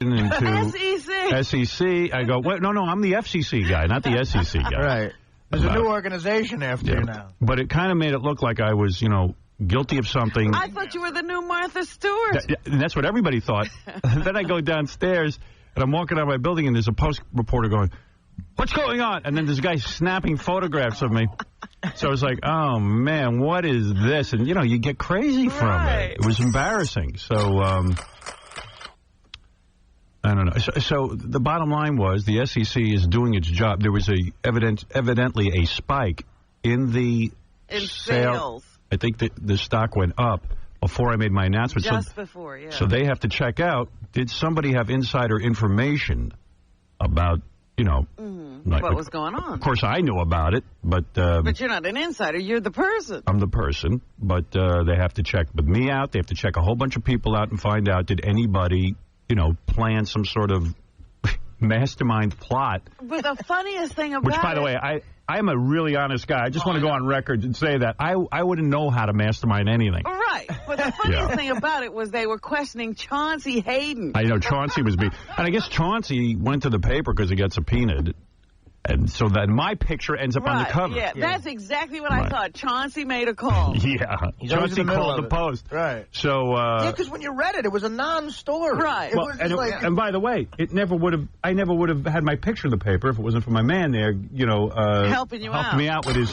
into SEC. I go, no, I'm the FCC guy, not the SEC guy. Right. There's a new organization after you now. But it kind of made it look like I was, guilty of something. I thought you were the new Martha Stewart. And that's what everybody thought. Then I go downstairs, and I'm walking out of my building, and there's a Post reporter going, "What's going on?" And then this guy snapping photographs of me. So I was like, oh, man, what is this? And, you get crazy from it. It was embarrassing. So, I don't know. So the bottom line was the SEC is doing its job. There was evidently a spike in the sales. I think the stock went up before I made my announcement. Just before, yeah. So they have to check out, did somebody have insider information about, what was going on? Of course, I knew about it, but you're not an insider. You're the person. I'm the person, but they have to check me out. They have to check a whole bunch of people out and find out, did anybody, plan some sort of mastermind plot. But the funniest thing about which, by the way, I am a really honest guy. I just want to go on record and say that I wouldn't know how to mastermind anything. Right. But the funniest thing about it was they were questioning Chauncey Hayden. I know, Chauncey was being... And I guess Chauncey went to the paper because he got subpoenaed. And so then my picture ends up on the cover. Yeah, that's exactly what I thought. Chauncey made a call. Yeah. Chauncey called the Post. Right. So... yeah, because when you read it was a non-story. Right. It was and by the way, I never would have had my picture in the paper if it wasn't for my man there, helping me out with his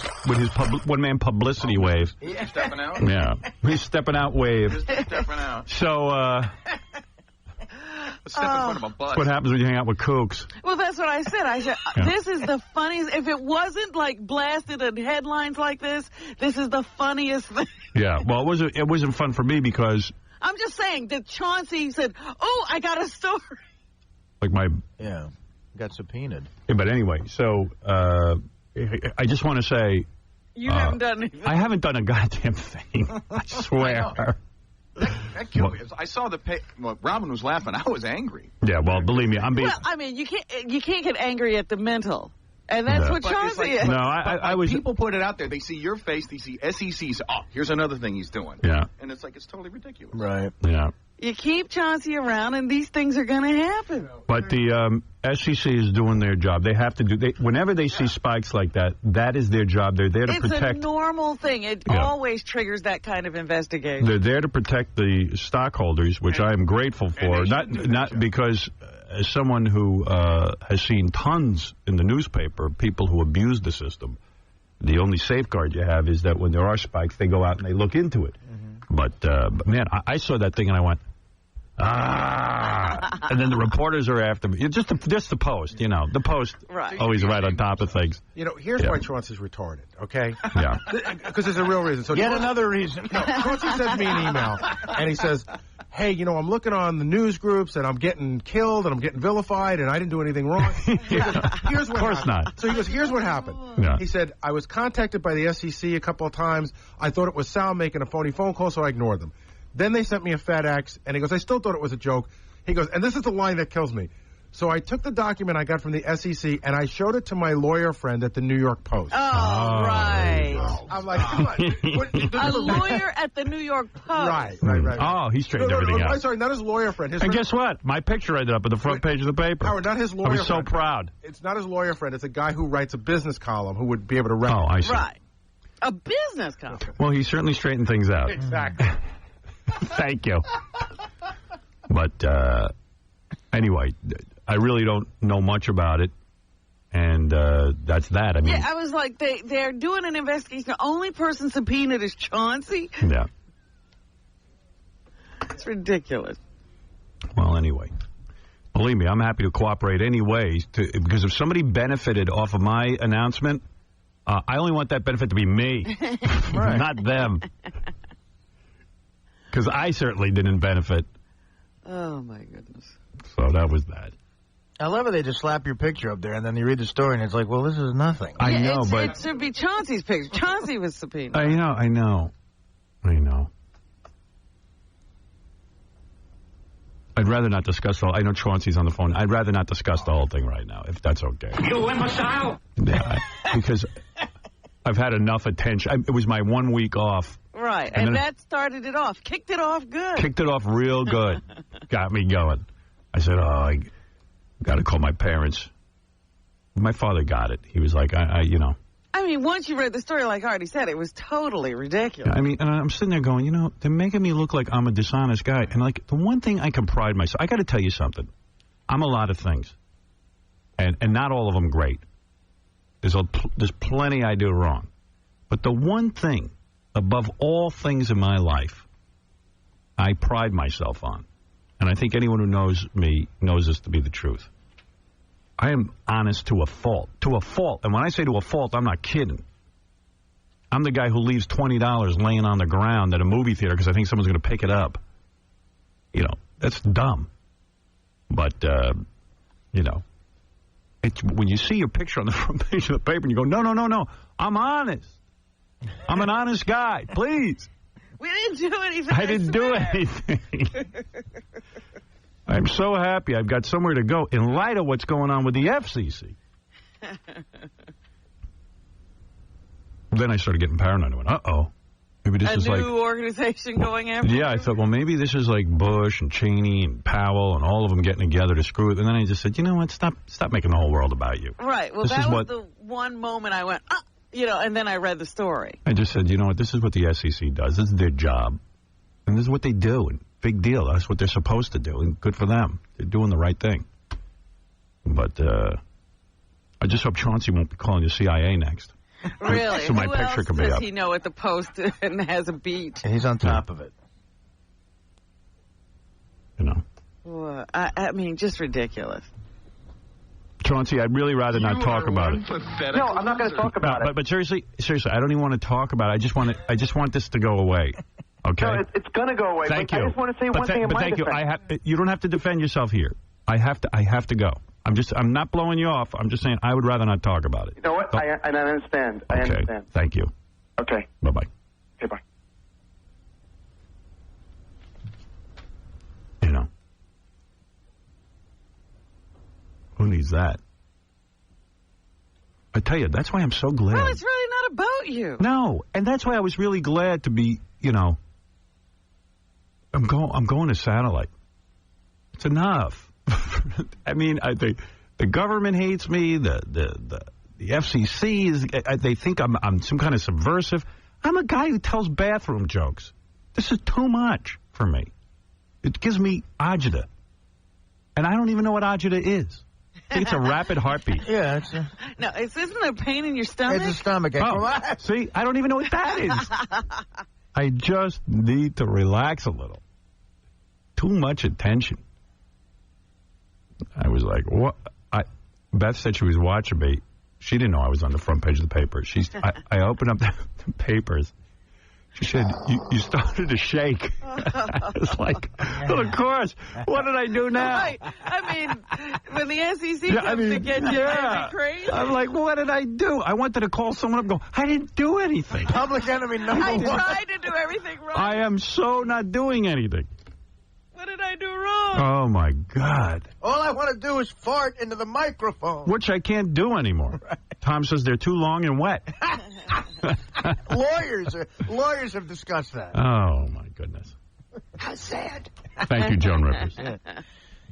one-man publicity wave. He's stepping out? Yeah. He's stepping out wave. Just stepping out. So, Step in front of a bus. That's what happens when you hang out with kooks. Well, that's what I said. I said, this is the funniest. If it wasn't blasted in headlines like this is the funniest thing. Yeah, well, it wasn't fun for me because... I'm just saying that Chauncey said, oh, I got a story. Yeah, got subpoenaed. Yeah, but anyway, so I just want to say... You haven't done anything. I haven't done a goddamn thing. I swear. That killed me. I saw Robin was laughing. I was angry. Yeah, well, believe me, I'm being... Well, I mean, you can't get angry at the mental. And that's what Chauncey is. No, I was... People put it out there. They see your face. They see SEC's. Oh, here's another thing he's doing. Yeah. And it's like, it's totally ridiculous. Right. Yeah. You keep Chauncey around, and these things are going to happen. But the SEC is doing their job. They have to do... whenever they see spikes like that, that is their job. They're there to protect... It's a normal thing. It always triggers that kind of investigation. They're there to protect the stockholders, which I am grateful for. Not because, as someone who has seen tons in the newspaper, people who abuse the system, the only safeguard you have is that when there are spikes, they go out and they look into it. Mm-hmm. But man, I saw that thing and I went... and then the reporters are after me. Just the Post, the Post always right on top of things. Here's why Chauncey's retarded, okay? Yeah. Because there's a real reason. So Yet another reason. No, Chauncey sends me an email, and he says, hey, I'm looking on the news groups, and I'm getting killed, and I'm getting vilified, and I didn't do anything wrong. He goes, here's what of course happened. not. So he goes, here's what happened. Yeah. He said, I was contacted by the SEC a couple of times. I thought it was Sal making a phony phone call, so I ignored them. Then they sent me a FedEx, and he goes, I still thought it was a joke. He goes, and this is the line that kills me. So I took the document I got from the SEC, and I showed it to my lawyer friend at the New York Post. Oh, right. I'm like, come on. A lawyer at the New York Post. Right. Oh, he straightened everything out. I'm sorry, not his lawyer friend. And guess what? My picture ended up at the front page of the paper. Howard, not his lawyer friend. I was so proud. It's not his lawyer friend. It's a guy who writes a business column who would be able to write. Oh, I see. Right. A business column. Well, he certainly straightened things out. Exactly. Thank you. But anyway, I really don't know much about it, and that's that. I mean, I was like, they're doing an investigation. The only person subpoenaed is Chauncey. Yeah. It's ridiculous. Well, anyway, believe me, I'm happy to cooperate any way, because if somebody benefited off of my announcement, I only want that benefit to be me, not them. Because I certainly didn't benefit. Oh, my goodness. So that was that. I love it. They just slap your picture up there, and then you read the story, and it's like, well, this is nothing. I know, but... It should be Chauncey's picture. Chauncey was subpoenaed. I know. I'd rather not discuss I know Chauncey's on the phone. I'd rather not discuss the whole thing right now, if that's okay. You imbecile! Yeah, because I've had enough attention. It was my 1 week off. Right, and that started it off. Kicked it off good. Kicked it off real good. Got me going. I said, I got to call my parents. My father got it. He was like, I once you read the story, like Artie said, it was totally ridiculous. and I'm sitting there going, they're making me look like I'm a dishonest guy. And, like, the one thing I can pride myself, I got to tell you something. I'm a lot of things. And not all of them great. There's plenty I do wrong. But the one thing, above all things in my life, I pride myself on, and I think anyone who knows me knows this to be the truth. I am honest to a fault. To a fault. And when I say to a fault, I'm not kidding. I'm the guy who leaves $20 laying on the ground at a movie theater because I think someone's going to pick it up. That's dumb. But, it's when you see your picture on the front page of the paper and you go, no, I'm honest. I'm an honest guy. Please. We didn't do anything. I didn't do anything. I'm so happy I've got somewhere to go in light of what's going on with the FCC. Then I started getting paranoid. I went, uh-oh. Maybe this is like a new organization going after you? I thought, well, maybe this is like Bush and Cheney and Powell and all of them getting together to screw it. And then I just said, you know what? Stop making the whole world about you. Right. Well, that was the one moment I went, and then I read the story. I just said, you know what? This is what the SEC does. This is their job. And this is what they do. And big deal. That's what they're supposed to do. And good for them. They're doing the right thing. But I just hope Chauncey won't be calling the CIA next. Really? So my Who picture else can be does up. he know at the Post and has a beat? He's on top of it. Well, just ridiculous. Chauncey, I'd really rather not talk about it. No, I'm not going to talk about it. But seriously, I don't even want to talk about it. I just want this to go away. Okay? No, it's going to go away. Thank you. I just want to say one thing in my thank defense. you. You don't have to defend yourself here. I have to go. I'm not blowing you off. I'm just saying I would rather not talk about it. You know what? I understand. I okay. understand. Thank you. Okay. Bye-bye. Okay, bye. Who needs that? I tell you, that's why I'm so glad. Well, it's really not about you. No, and that's why I was really glad to be, I'm going to satellite. It's enough. The government hates me. The FCC is. They think I'm some kind of subversive. I'm a guy who tells bathroom jokes. This is too much for me. It gives me agita, and I don't even know what agita is. I think it's a rapid heartbeat. Yeah, no, isn't it a pain in your stomach? It's a stomach. See, I don't even know what that is. I just need to relax a little. Too much attention. I was like, what? Beth said she was watching me. She didn't know I was on the front page of the paper. I opened up the papers. She said, you started to shake. I was like, well, of course. What did I do now? Right. When the SEC comes to get you, crazy. I'm like, what did I do? I wanted to call someone up and go, I didn't do anything. Public enemy number I one. tried to do everything right. I am so not doing anything. What did I do wrong? Oh, my God. All I want to do is fart into the microphone. Which I can't do anymore. Right. Tom says they're too long and wet. Lawyers have discussed that. Oh, my goodness. How sad. Thank you, Joan Rivers. Yeah.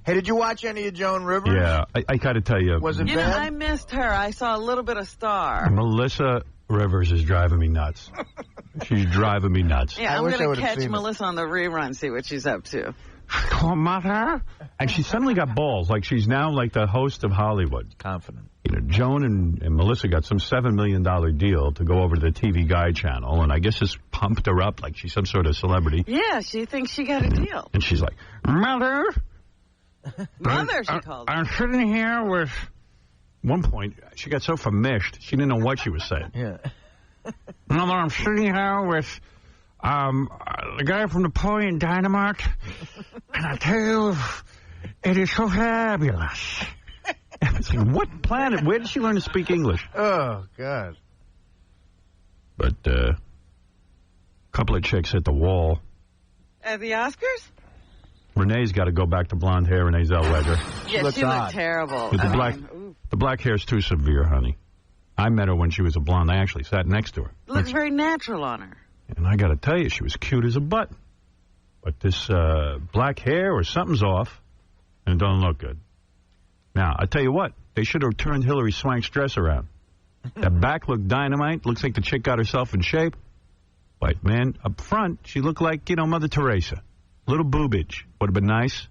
Hey, did you watch any of Joan Rivers? Yeah, I got to tell you. Was it bad? I missed her. I saw a little bit of Star. Melissa Rivers is driving me nuts. She's driving me nuts. Yeah, I'm going to catch Melissa on the rerun, see what she's up to. Oh, mother. And she suddenly got balls. Like, she's now like the host of Hollywood. Confident. Joan and Melissa got some $7 million deal to go over to the TV Guide channel, and I guess this pumped her up like she's some sort of celebrity. Yeah, she thinks she got a deal. And she's like, Mother, she called her. I'm sitting here with... One point, she got so famished, she didn't know what she was saying. Yeah. Mother, I'm sitting here with the guy from Napoleon Dynamite, and I tell you, it is so fabulous. It's like, what planet? Where did she learn to speak English? Oh, God. But a couple of chicks hit the wall. At the Oscars? Renee's got to go back to blonde hair, Renee Zellweger. Yeah, she looked terrible. The black hair's too severe, honey. I met her when she was a blonde. I actually sat next to her. Looks very natural on her. And I got to tell you, she was cute as a button. But this black hair or something's off. And it don't look good. Now, I tell you what, they should have turned Hillary Swank's dress around. That back looked dynamite. Looks like the chick got herself in shape. But, man, up front, she looked like, Mother Teresa. Little boobage. Would have been nice.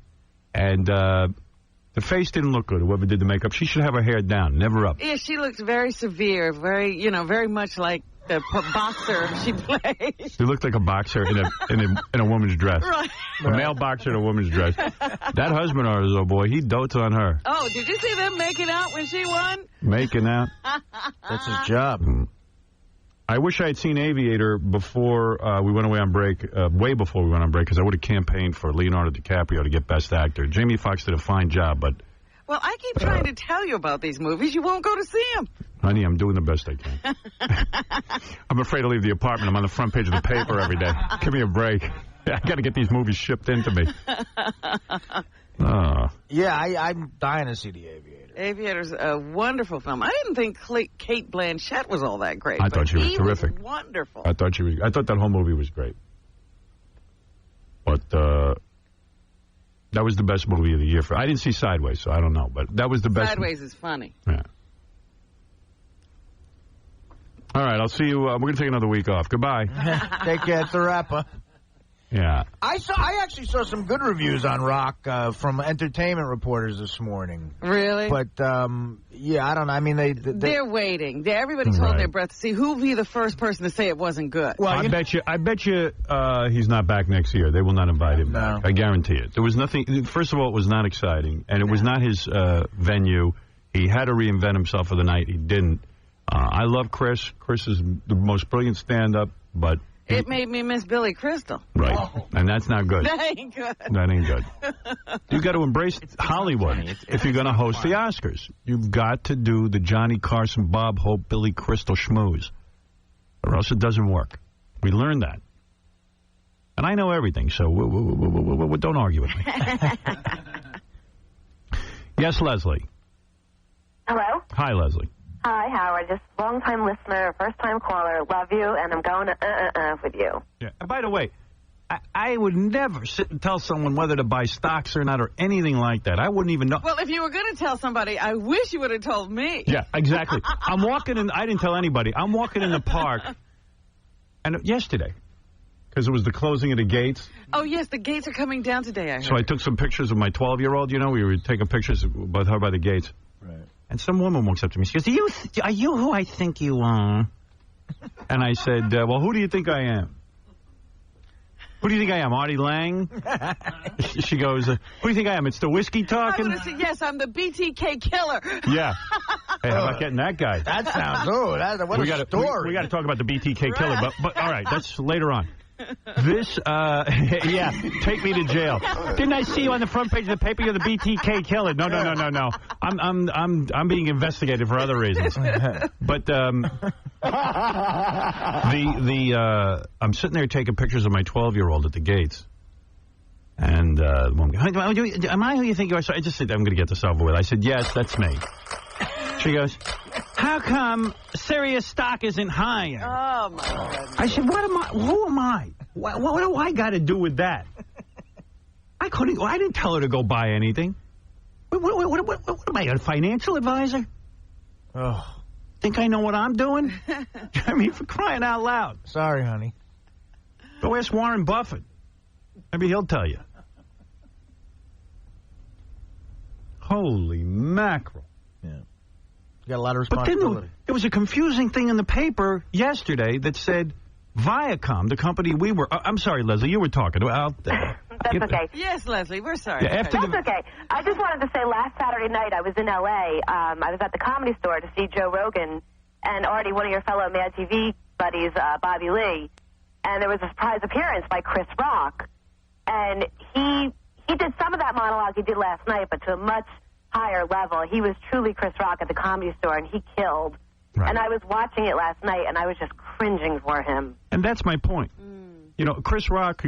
And the face didn't look good, whoever did the makeup. She should have her hair down, never up. Yeah, she looks very severe, very much like the boxer she plays. She looked like a boxer in a woman's dress. Right. A male boxer in a woman's dress. That husband of hers, oh boy, he dotes on her. Oh, did you see them making out when she won? Making out. That's his job. I wish I had seen Aviator before we went away on break, way before we went on break, because I would have campaigned for Leonardo DiCaprio to get Best Actor. Jamie Foxx did a fine job, but... Well, I keep trying to tell you about these movies. You won't go to see them. Honey, I'm doing the best I can. I'm afraid to leave the apartment. I'm on the front page of the paper every day. Give me a break. I got to get these movies shipped into me. Yeah, I'm dying to see The Aviator. Aviator's a wonderful film. I didn't think Kate Blanchett was all that great. I thought she was terrific. Was wonderful. I thought that whole movie was great. But that was the best movie of the year. I didn't see Sideways, so I don't know. But that was the best. Sideways is funny. Yeah. All right, I'll see you. We're going to take another week off. Goodbye. Take care. It's a wrapper. Yeah. I actually saw some good reviews on Rock from entertainment reporters this morning. Really? But, yeah, I don't know. I mean, they're waiting. Everybody's holding their breath to see who will be the first person to say it wasn't good. Well, I bet you he's not back next year. They will not invite him back. I guarantee it. There was nothing. First of all, it was not exciting, and it was not his venue. He had to reinvent himself for the night. He didn't. I love Chris. Chris is the most brilliant stand-up, but... It made me miss Billy Crystal. Right. Oh. And that's not good. That ain't good. That ain't good. You got to embrace Hollywood if you're going to host the Oscars. You've got to do the Johnny Carson, Bob Hope, Billy Crystal schmooze, or else it doesn't work. We learned that. And I know everything, so don't argue with me. Yes, Leslie. Hello? Hi, Leslie. Hi, Howard. Just long-time listener, first-time caller. Love you, and I'm going to with you. Yeah. And by the way, I would never sit and tell someone whether to buy stocks or not or anything like that. I wouldn't even know. Well, if you were going to tell somebody, I wish you would have told me. Yeah, exactly. I'm walking in. I didn't tell anybody. I'm walking in the park, and yesterday, because it was the closing of the gates. Oh, yes, the gates are coming down today, I heard. So I took some pictures of my 12-year-old. We were taking pictures with her by the gates. Right. And some woman walks up to me. She goes, are you who I think you are? And I said, well, who do you think I am? Who do you think I am, Artie Lang? She goes, who do you think I am? It's the whiskey talking? I would have said, yes, I'm the BTK killer. Yeah. Hey, how about getting that guy? That sounds, what a story. We got to talk about the BTK killer, but all right, that's later on. This, yeah, take me to jail. Didn't I see you on the front page of the paper? You're the BTK killer. No. I'm being investigated for other reasons. But I'm sitting there taking pictures of my 12-year-old at the gates, and the woman goes, "Am I who you think you are?" So I just said, "I'm going to get this over with." I said, "Yes, that's me." She goes, "How come Sirius stock isn't higher?" Oh, my God. I said, who am I? What do I got to do with that? I didn't tell her to go buy anything. What am I, a financial advisor? Oh. Think I know what I'm doing? I mean, for crying out loud. Sorry, honey. Go ask Warren Buffett. Maybe he'll tell you. Holy mackerel. Yeah. You got a lot of responsibility. But then there was a confusing thing in the paper yesterday that said Viacom, the company we were... I'm sorry, Leslie, you were talking about... That's okay. Yes, Leslie, we're sorry. Yeah, That's okay. I just wanted to say last Saturday night I was in L.A. I was at the Comedy Store to see Joe Rogan and already one of your fellow Mad TV buddies, Bobby Lee. And there was a surprise appearance by Chris Rock. And he did some of that monologue he did last night, but to a much higher level. He was truly Chris Rock at the Comedy Store, and he killed. Right. And I was watching it last night, and I was just cringing for him. And that's my point. Chris Rock's,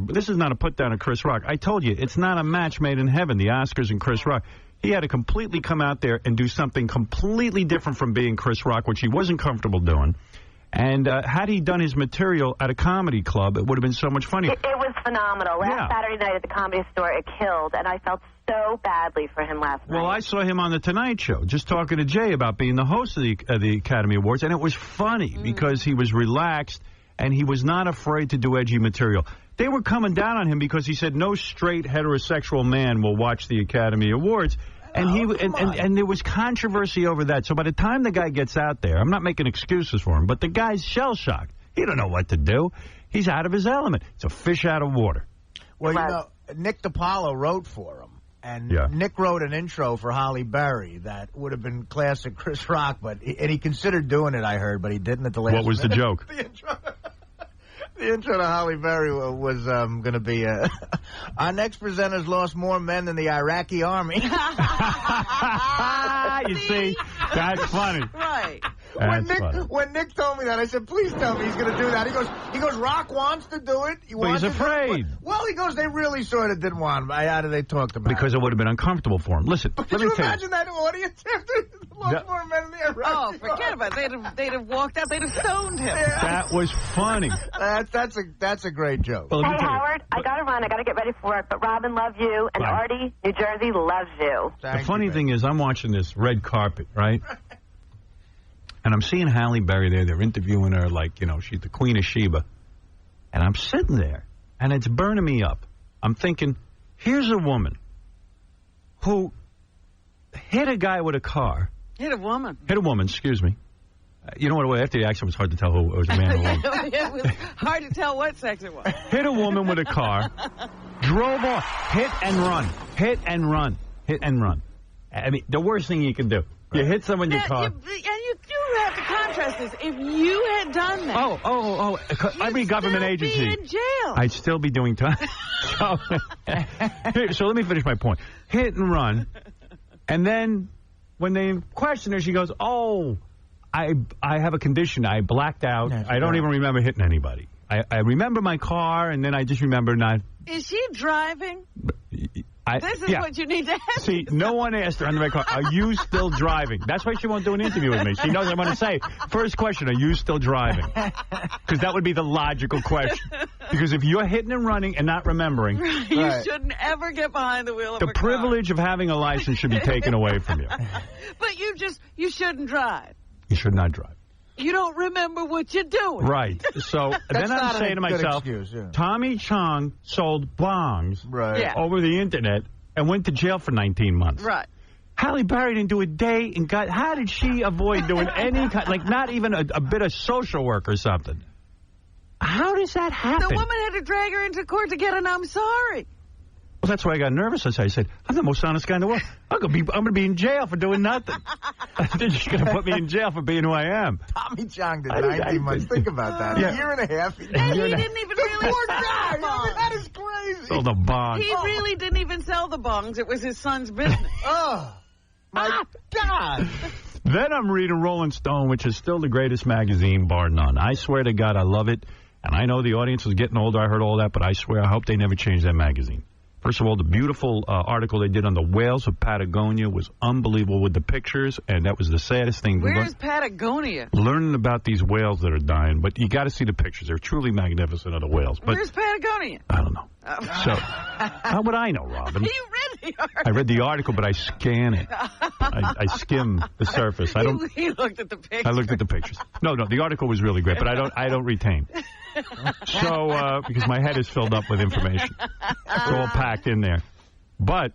this is not a put down of Chris Rock. I told you, it's not a match made in heaven, the Oscars and Chris Rock. He had to completely come out there and do something completely different from being Chris Rock, which he wasn't comfortable doing. And had he done his material at a comedy club, it would have been so much funnier. It was phenomenal. Last Saturday night at the Comedy Store, it killed, and I felt so badly for him last night. Well, I saw him on The Tonight Show, just talking to Jay about being the host of the Academy Awards, and it was funny because he was relaxed and he was not afraid to do edgy material. They were coming down on him because he said no straight heterosexual man will watch the Academy Awards. And and there was controversy over that. So by the time the guy gets out there, I'm not making excuses for him, but the guy's shell-shocked. He don't know what to do. He's out of his element. It's a fish out of water. Well, you know, Nick DiPaolo wrote for him. And Yeah. Nick wrote an intro for Holly Berry that would have been classic Chris Rock, and he considered doing it, I heard, but he didn't at the last What was minute. the joke? The intro to Holly Berry was going to be, our next presenter's lost more men than the Iraqi army. You see, that's funny. Right. When Nick told me that, I said, please tell me he's going to do that. He goes, Rock wants to do it. But he's afraid. Well, he goes, they really sort of didn't want him. How did they talk about Because it would have been uncomfortable for him. Listen, Could let me you tell you. imagine that audience after lost more men than the Iraqi Oh, forget about it. They'd have walked out. They'd have stoned him. That was funny. That's a great joke. Well, let me Hey, tell you. Howard, I got to run. I got to get ready for work. But Robin loves you, and Bye. Artie, New Jersey, loves you. The funny thing is, I'm watching this red carpet, right? And I'm seeing Halle Berry there. They're interviewing her like, she's the Queen of Sheba. And I'm sitting there, and it's burning me up. I'm thinking, here's a woman who hit a guy with a car. Hit a woman. Hit a woman, excuse me. You know what? After the accident, it was hard to tell who it was, a man or a woman. It was hard to tell what sex it was. Hit a woman with a car, drove off, hit and run, hit and run, hit and run. I mean, the worst thing you can do. You hit someone in your car. And you have to contrast this. If you had done that, every government agency. You'd be in jail. I'd still be doing time. So let me finish my point. Hit and run, and then when they question her, she goes, "Oh, I have a condition. I blacked out. I don't even remember hitting anybody. I remember my car, and then I just remember not." Is she driving? This is what you need to ask. See, no one asked her on the red car, are you still driving? That's why she won't do an interview with me. She knows I'm going to say, first question, are you still driving? Because that would be the logical question. Because if you're hitting and running and not remembering. You shouldn't ever get behind the wheel of a car. The privilege of having a license should be taken away from you. But you shouldn't drive. You should not drive. You don't remember what you're doing. Right. So then I'm saying to myself, Tommy Chong sold bongs over the internet and went to jail for 19 months. Right. Halle Berry didn't do a day in God. How did she avoid doing any kind, like not even a bit of social work or something? How does that happen? The woman had to drag her into court to get an I'm sorry. Well, that's why I got nervous. I said, I'm the most honest guy in the world. I'm going to be in jail for doing nothing. They're just going to put me in jail for being who I am. Tommy Chong did 19 months. Think about that. Yeah. A year and a half. And he didn't even really poor sell guy. the bongs. That is crazy. Sold a bong. He really didn't even sell the bongs. It was his son's business. Oh, my God. Then I'm reading Rolling Stone, which is still the greatest magazine, bar none. I swear to God, I love it. And I know the audience is getting older. I heard all that, but I swear, I hope they never change that magazine. First of all, the beautiful article they did on the whales of Patagonia was unbelievable with the pictures, and that was the saddest thing. Where's Patagonia? Learning about these whales that are dying, but you got to see the pictures. They're truly magnificent of the whales. But Where's Patagonia? I don't know. So, how would I know, Robin? You read the article. I read the article, but I scan it. I skim the surface. I don't. He looked at the pictures. I looked at the pictures. No, the article was really great, but I don't retain. So, because my head is filled up with information. It's all packed in there. But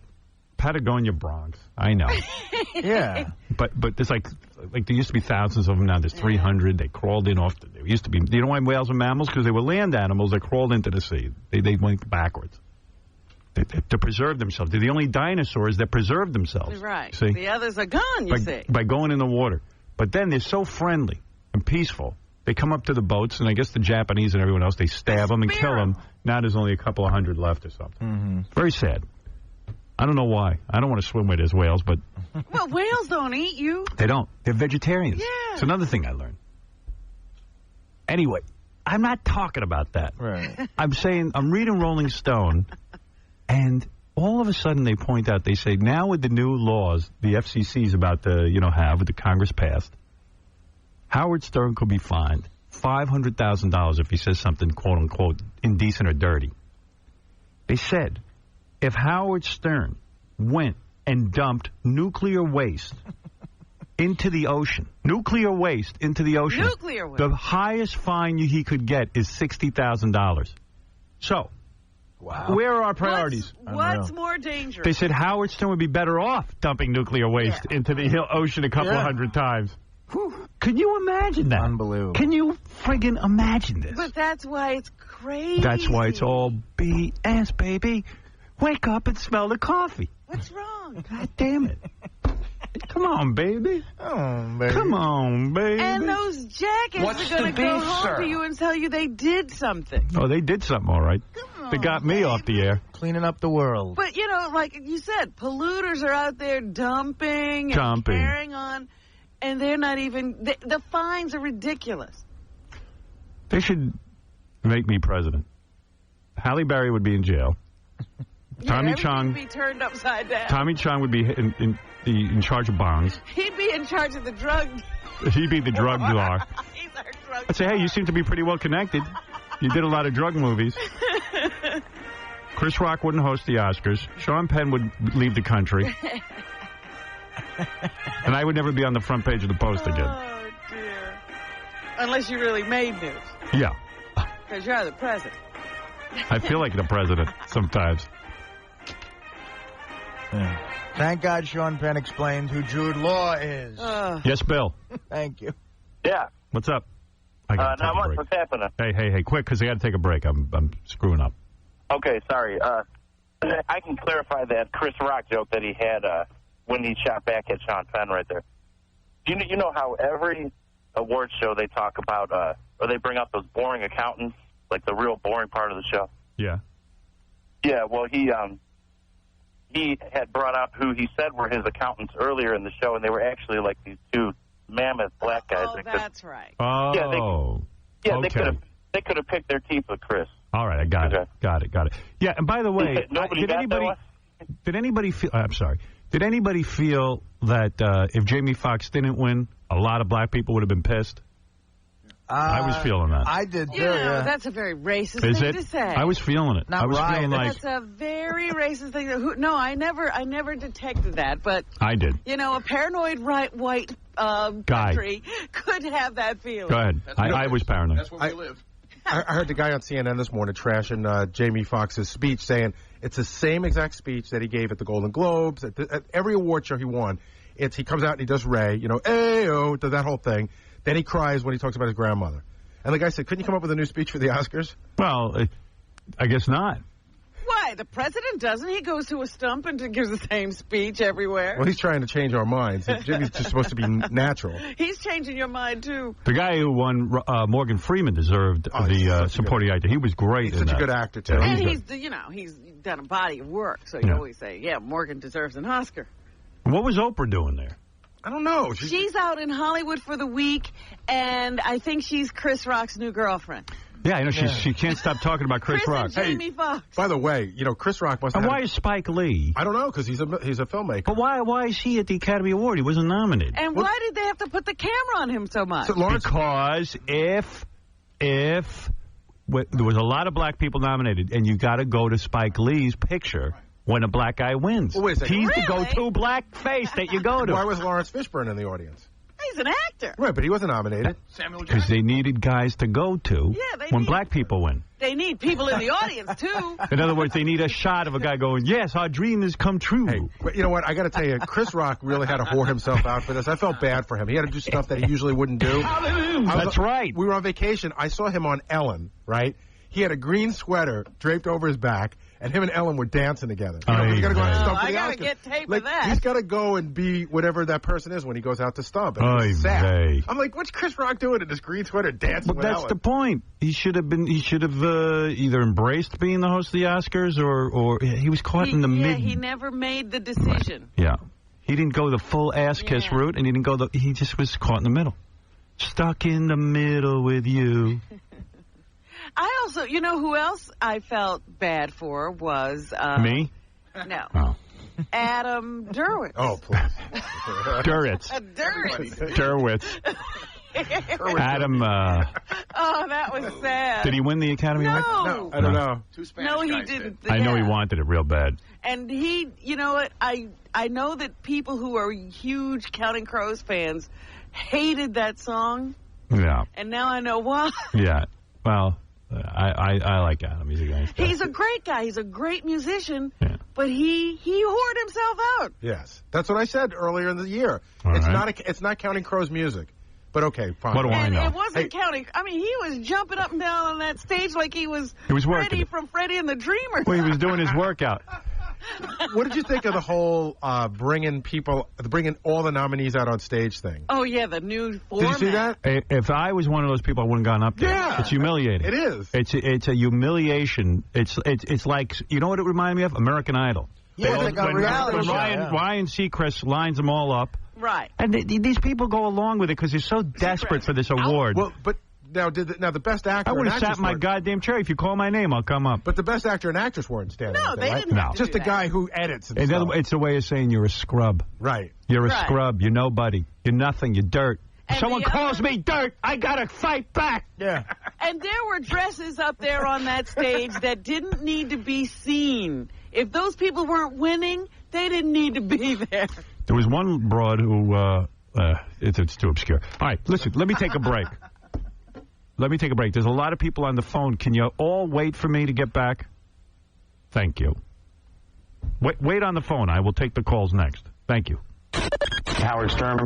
Patagonia Bronx, I know. Yeah. But there's like there used to be thousands of them. Now there's 300. They crawled in off. There used to be. You know why whales are mammals? Because they were land animals that crawled into the sea. They went backwards. To preserve themselves. They're the only dinosaurs that preserve themselves. Right. See? The others are gone, you see. By going in the water. But then they're so friendly and peaceful. They come up to the boats, and I guess the Japanese and everyone else, they stab them and kill them. Now there's only a couple of hundred left or something. Mm-hmm. Very sad. I don't know why. I don't want to swim with his whales, but... Well, whales don't eat you. They don't. They're vegetarians. Yeah. It's another thing I learned. Anyway, I'm not talking about that. Right. I'm saying, I'm reading Rolling Stone, and all of a sudden they point out, they say, now with the new laws the FCC is about to, have, with the Congress passed, Howard Stern could be fined $500,000 if he says something, quote-unquote, indecent or dirty. They said, if Howard Stern went and dumped nuclear waste into the ocean. Nuclear waste into the ocean. Nuclear waste. The highest fine he could get is $60,000. So, where are our priorities? What's more dangerous? They said Howard Stern would be better off dumping nuclear waste into the ocean a couple of hundred times. Can you imagine that? Unbelievable. Can you friggin' imagine this? But that's why it's crazy. That's why it's all BS, baby. Wake up and smell the coffee. What's wrong? God damn it. Come on, baby. Oh, baby. Come on, baby. And those jackets are going to go home to you and tell you they did something. Oh, they did something all right. They got me off the air. Cleaning up the world. But, you know, like you said, polluters are out there dumping and carrying on, and they're not even... The fines are ridiculous. They should make me president. Halle Berry would be in jail. Tommy Chong would be turned upside down. Tommy Chong would be in charge of bongs. He'd be in charge of the drug. He'd be the drug dealer. He's our drug I'd say, hey, you seem to be pretty well connected. You did a lot of drug movies. Chris Rock wouldn't host the Oscars. Sean Penn would leave the country. And I would never be on the front page of the Post again. Oh, dear. Unless you really made news. Yeah. Because you're the president. I feel like the president sometimes. Yeah. Thank God Sean Penn explained who Jude Law is. Yes, Bill. Thank you. Yeah. What's up? I gotta take a break. What's happening? Hey, quick, because I got to take a break. I'm screwing up. Okay, sorry. I can clarify that Chris Rock joke that he had when he shot back at Sean Penn right there. You know how every award show they talk about, or they bring up those boring accountants, like the real boring part of the show? Yeah. Yeah, well, he had brought up who he said were his accountants earlier in the show, and they were actually like these two mammoth black guys. Oh, that's right. Oh, yeah, okay. They could have picked their teeth with Chris. All right, I got it. Got it. Yeah, and by the way, did anybody feel? I'm sorry. Did anybody feel that if Jamie Foxx didn't win, a lot of black people would have been pissed? I was feeling that. I did too. Yeah, that's a very racist thing to say. I was feeling it. I was feeling like that's a very racist thing. No, I never detected that, but I did. You know, a paranoid white country could have that feeling. Go ahead. I was paranoid. That's where we live. I heard the guy on CNN this morning trashing Jamie Foxx's speech, saying it's the same exact speech that he gave at the Golden Globes, at every award show he won. He comes out and he does Ray, ayo, does that whole thing. Then he cries when he talks about his grandmother. And the guy said, couldn't you come up with a new speech for the Oscars? Well, I guess not. Why? The president doesn't. He goes to a stump and gives the same speech everywhere. Well, he's trying to change our minds. Jimmy's just supposed to be natural. He's changing your mind, too. The guy who won, Morgan Freeman, deserved the supporting actor. He was great. He's such a good actor, too. And he's done a body of work, so you always say, yeah, Morgan deserves an Oscar. What was Oprah doing there? I don't know. She's out in Hollywood for the week, and I think she's Chris Rock's new girlfriend. Yeah, I know. She can't stop talking about Chris Rock. And Jamie Foxx. By the way, Chris Rock must have... And why is Spike Lee? I don't know, because he's a filmmaker. But why is he at the Academy Award? He wasn't nominated. And why did they have to put the camera on him so much? Because if there was a lot of black people nominated, and you got to go to Spike Lee's picture when a black guy wins. Well, wait a second. He's the go-to black face that you go to. Why was Lawrence Fishburne in the audience? He's an actor. Right, but he wasn't nominated. Because they needed guys to go to when black people win. They need people in the audience, too. In other words, they need a shot of a guy going, yes, our dream has come true. Hey, but you know what? I got to tell you, Chris Rock really had to whore himself out for this. I felt bad for him. He had to do stuff that he usually wouldn't do. That's right. We were on vacation. I saw him on Ellen, right? He had a green sweater draped over his back, and him and Ellen were dancing together. He's got to go out and stump for the Oscars. I got to get tape of that. He's got to go and be whatever that person is when he goes out to stump. And it was sad. I'm like, what's Chris Rock doing in this green sweater dancing with That's Ellen? the point. He should have either embraced being the host of the Oscars or he was caught in the mid. He never made the decision. Right. Yeah. He didn't go the full ass kiss route, and he just was caught in the middle. Stuck in the middle with you. I also, who else I felt bad for was... Me? No. Oh. Adam Derwitz. Oh, please. Derwitz. Derwitz. Derwitz. Adam, Oh, that was sad. did he win the Academy Award? No. I don't know. Two Spanish No, he guys didn't. I know he Yeah. wanted it real bad. And he, you know what? I know that people who are huge Counting Crows fans hated that song, Yeah. and now I know why. Yeah. Well, I like Adam. He's a nice guy. He's a great guy. He's a great musician, Yeah. but he whored himself out. Yes, that's what I said earlier in the year. All It's right. it's not Counting Crows music, but okay, fine. What do I And know? it wasn't counting. I mean, he was jumping up and down on that stage like he was working Freddie it. from Freddie and the Dreamers. Well, he was doing his workout. What did you think of the whole bringing all the nominees out on stage thing? Oh, yeah, the new Did format. you see that? If I was one of those people, I wouldn't have gone up there. Yeah. It's humiliating. It is. It's a humiliation. It's like, you know what it reminded me of? American Idol. Yeah, like a reality show. Yeah. Ryan Seacrest lines them all up. Right. And these people go along with it because they're so desperate for this award. Well, but now the best actor. I would and have sat actress in my weren't- goddamn chair. If you call my name, I'll come up. But the best actor and actress weren't standing. No, up they there, didn't right? have to Just do the that. guy who edits and In other stuff. words, it's a way of saying you're a scrub. Right. You're a Right. scrub. You're nobody. You're nothing. You're dirt. If And someone the calls other- me dirt, I gotta fight back. Yeah. And there were dresses up there on that stage that didn't need to be seen. If those people weren't winning, they didn't need to be there. There was one broad who, it's too obscure. All right, listen, let me take a break. There's a lot of people on the phone. Can you all wait for me to get back? Thank you. Wait on the phone. I will take the calls next. Thank you. Howard Stern.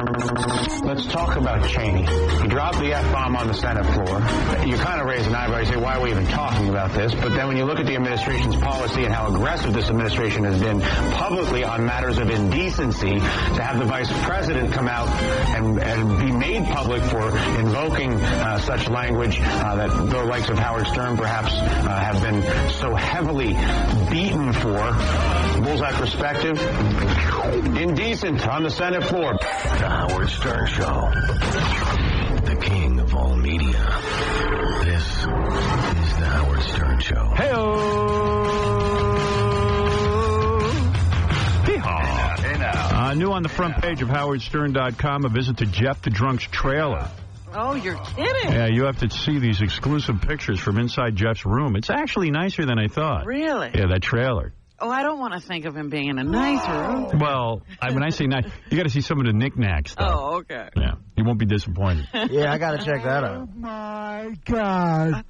Let's talk about Cheney. He dropped the F-bomb on the Senate floor. You kind of raise an eyebrow. You say, why are we even talking about this? But then when you look at the administration's policy and how aggressive this administration has been publicly on matters of indecency, to have the vice president come out and be made public for invoking such language that the likes of Howard Stern perhaps have been so heavily beaten for. Bullseye perspective. Indecent on the Senate floor. The Howard Stern Show. The king of all media. This is the Howard Stern Show. Hey now. New on the front page of howardstern.com, a visit to Jeff the Drunk's trailer. Oh, you're kidding. Yeah, you have to see these exclusive pictures from inside Jeff's room. It's actually nicer than I thought. Really? Yeah, that trailer. Oh, I don't want to think of him being in a nice room. Well, when I say nice, you got to see some of the knickknacks, though. Oh, okay. Yeah, you won't be disappointed. Yeah, I got to check that out. Oh, my God.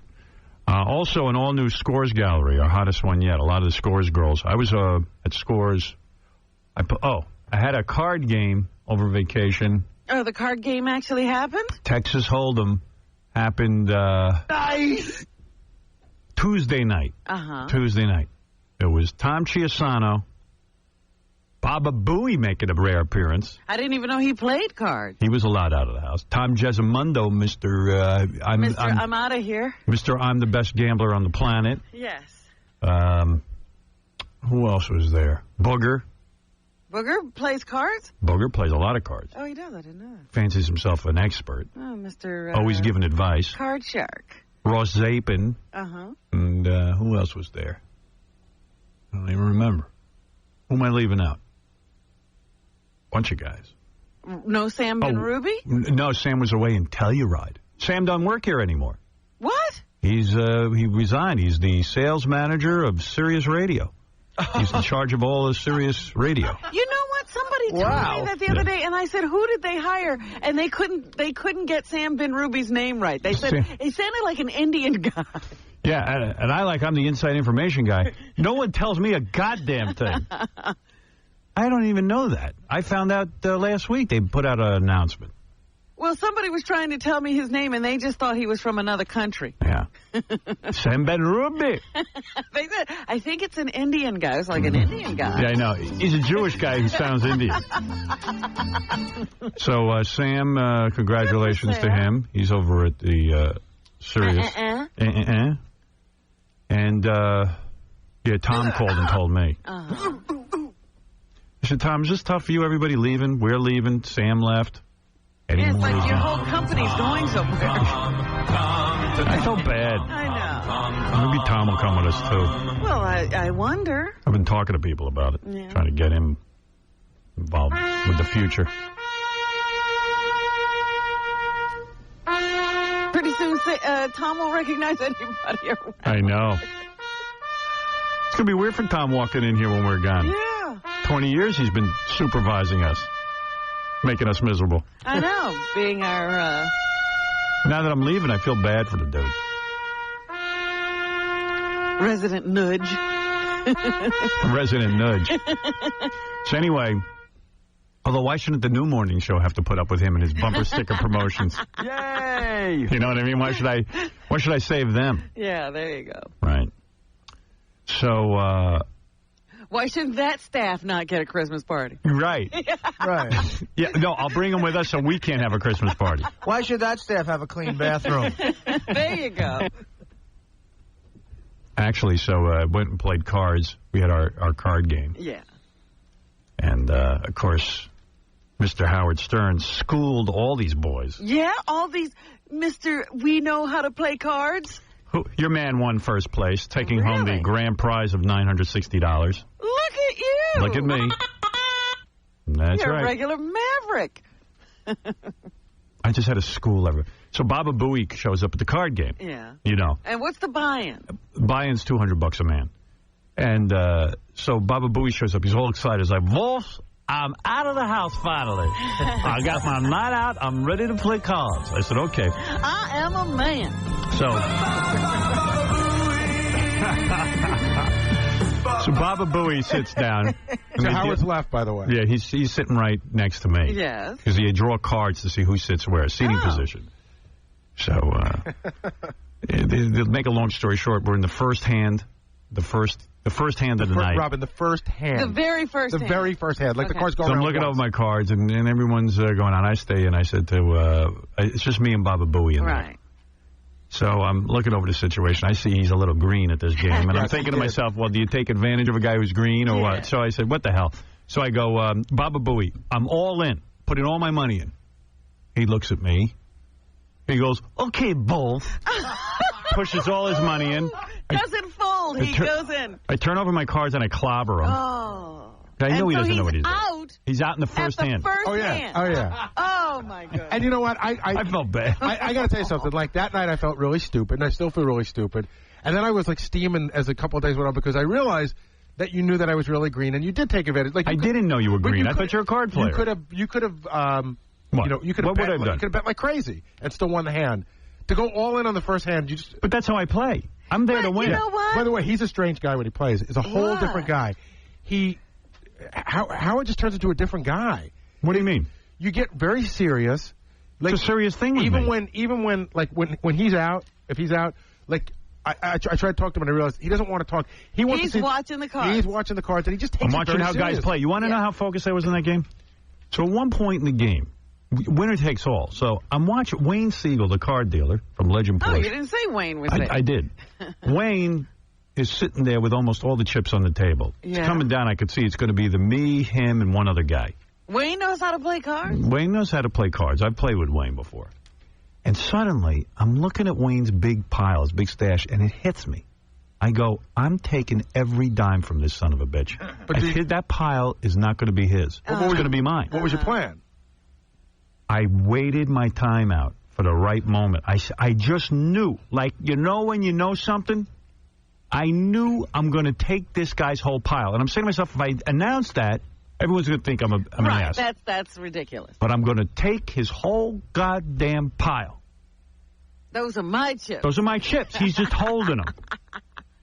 Also, an all-new Scores gallery, our hottest one yet. A lot of the Scores girls. I was at Scores. I had a card game over vacation. Oh, the card game actually happened? Texas Hold'em happened Nice. Tuesday night. Uh-huh. Tuesday night. It was Tom Chiasano, Baba Booey making a rare appearance. I didn't even know he played cards. He was allowed out of the house. Tom Jesimundo, I'm out of here. Mr. I'm the best gambler on the planet. Yes. Who else was there? Booger. Booger plays cards? Booger plays a lot of cards. Oh, he does. I didn't know. Fancies himself an expert. Oh, Mr. Always giving advice. Card Shark. Ross Zapin. Uh-huh. And who else was there? I don't even remember. Who am I leaving out? Bunch of guys. No Sam Benrubi? No, Sam was away in Telluride. Sam doesn't work here anymore. What? He resigned. He's the sales manager of Sirius Radio. He's in charge of all of Sirius Radio. You know what? Somebody told me that the other day, and I said, "Who did they hire?" And they couldn't get Sam Benrubi's name right. They said it sounded like an Indian guy. Yeah, and I'm the inside information guy. No one tells me a goddamn thing. I don't even know that. I found out last week they put out an announcement. Well, somebody was trying to tell me his name, and they just thought he was from another country. Yeah. Sam Benrubi. They said, I think it's an Indian guy. It's like an Indian guy. Yeah, I know. He's a Jewish guy who sounds Indian. So, Sam, congratulations to him. He's over at the Sirius. And, yeah, Tom called and told me. I said, Tom, is this tough for you? Everybody leaving? We're leaving. Sam left. Yeah, it's like your whole company's going somewhere. I felt bad. I know. Maybe Tom will come with us, too. Well, I wonder. I've been talking to people about it, trying to get him involved with the future. Tom won't recognize anybody around. I know. It's going to be weird for Tom walking in here when we're gone. Yeah. 20 years he's been supervising us, making us miserable. I know, being our... Now that I'm leaving, I feel bad for the dude. Resident nudge. Resident nudge. So anyway, although why shouldn't the new morning show have to put up with him and his bumper sticker promotions? Yay! You know what I mean? Why should I save them? Yeah, there you go. Right. So, why shouldn't that staff not get a Christmas party? Right. Right. Yeah, no, I'll bring them with us so we can't have a Christmas party. Why should that staff have a clean bathroom? There you go. Actually, so I went and played cards. We had our card game. Yeah. And, of course, Mr. Howard Stern schooled all these boys. Yeah, all these, Mr. We know how to play cards. Your man won first place, taking home the grand prize of $960. Look at you. Look at me. That's You're right. a regular maverick. I just had a school ever. So Baba Booey shows up at the card game. Yeah. You know. And what's the buy-in? Buy-in's $200 a man. And so Baba Booey shows up. He's all excited. He's like, Wolf, I'm out of the house finally. I got my night out. I'm ready to play cards. I said, okay. I am a man. So Baba Booey sits down. So Howard's left, by the way. Yeah, he's sitting right next to me. Yes. Because you draw cards to see who sits where, seating position. So, to make a long story short, we're in the first hand, the first hand of the night. Robin, the first hand. The very first hand. The very first hand. Like the cards go So around I'm looking once. over my cards, and everyone's going on. I stay, and I said to, it's just me and Baba Booey in there. Right. So I'm looking over the situation. I see he's a little green at this game, and I'm thinking to myself, well, do you take advantage of a guy who's green or what? So I said, what the hell? So I go, Baba Booey, I'm all in, putting all my money in. He looks at me. He goes, okay, Bull. Pushes all his money in. Doesn't fold. He goes in. I turn over my cards and I clobber him. Oh. I know he doesn't know what he's doing. He's out in the first hand. Oh, yeah. Oh, my God. And you know what? I felt bad. I got to tell you something. Like, that night I felt really stupid, and I still feel really stupid. And then I was, like, steaming as a couple of days went on because I realized that you knew that I was really green, and you did take advantage. Like, I didn't know you were green. I thought you were a card player. You could have, what? You know, you could have What would I have done? You could have bet like crazy and still won the hand. To go all in on the first hand, you just... But that's how I play. I'm there to win. You know what? By the way, he's a strange guy when he plays. He's a whole different guy. Howard just turns into a different guy. What do you mean? You get very serious. Like, it's a serious thing with even me. when he's out, if he's out, like I tried to talk to him and I realized he doesn't want to talk. He's watching the cards. He's watching the cards and he just takes I'm it watching very how serious. guys play. You want to know how focused I was in that game? So at one point in the game, winner takes all. So I'm watching Wayne Siegel, the card dealer from Legend Porsche. Oh, you didn't say Wayne was there. I did. Wayne is sitting there with almost all the chips on the table. Yeah. It's coming down. I could see it's going to be me, him, and one other guy. Wayne knows how to play cards? Wayne knows how to play cards. I've played with Wayne before. And suddenly, I'm looking at Wayne's big pile, his big stash, and it hits me. I go, I'm taking every dime from this son of a bitch. But that pile is not going to be his. It's going to be mine. What was your plan? I waited my time out for the right moment. I just knew. Like, you know when you know something? I knew I'm going to take this guy's whole pile. And I'm saying to myself, if I announce that, everyone's going to think I'm an ass. That's ridiculous. But I'm going to take his whole goddamn pile. Those are my chips. Those are my chips. He's just holding them.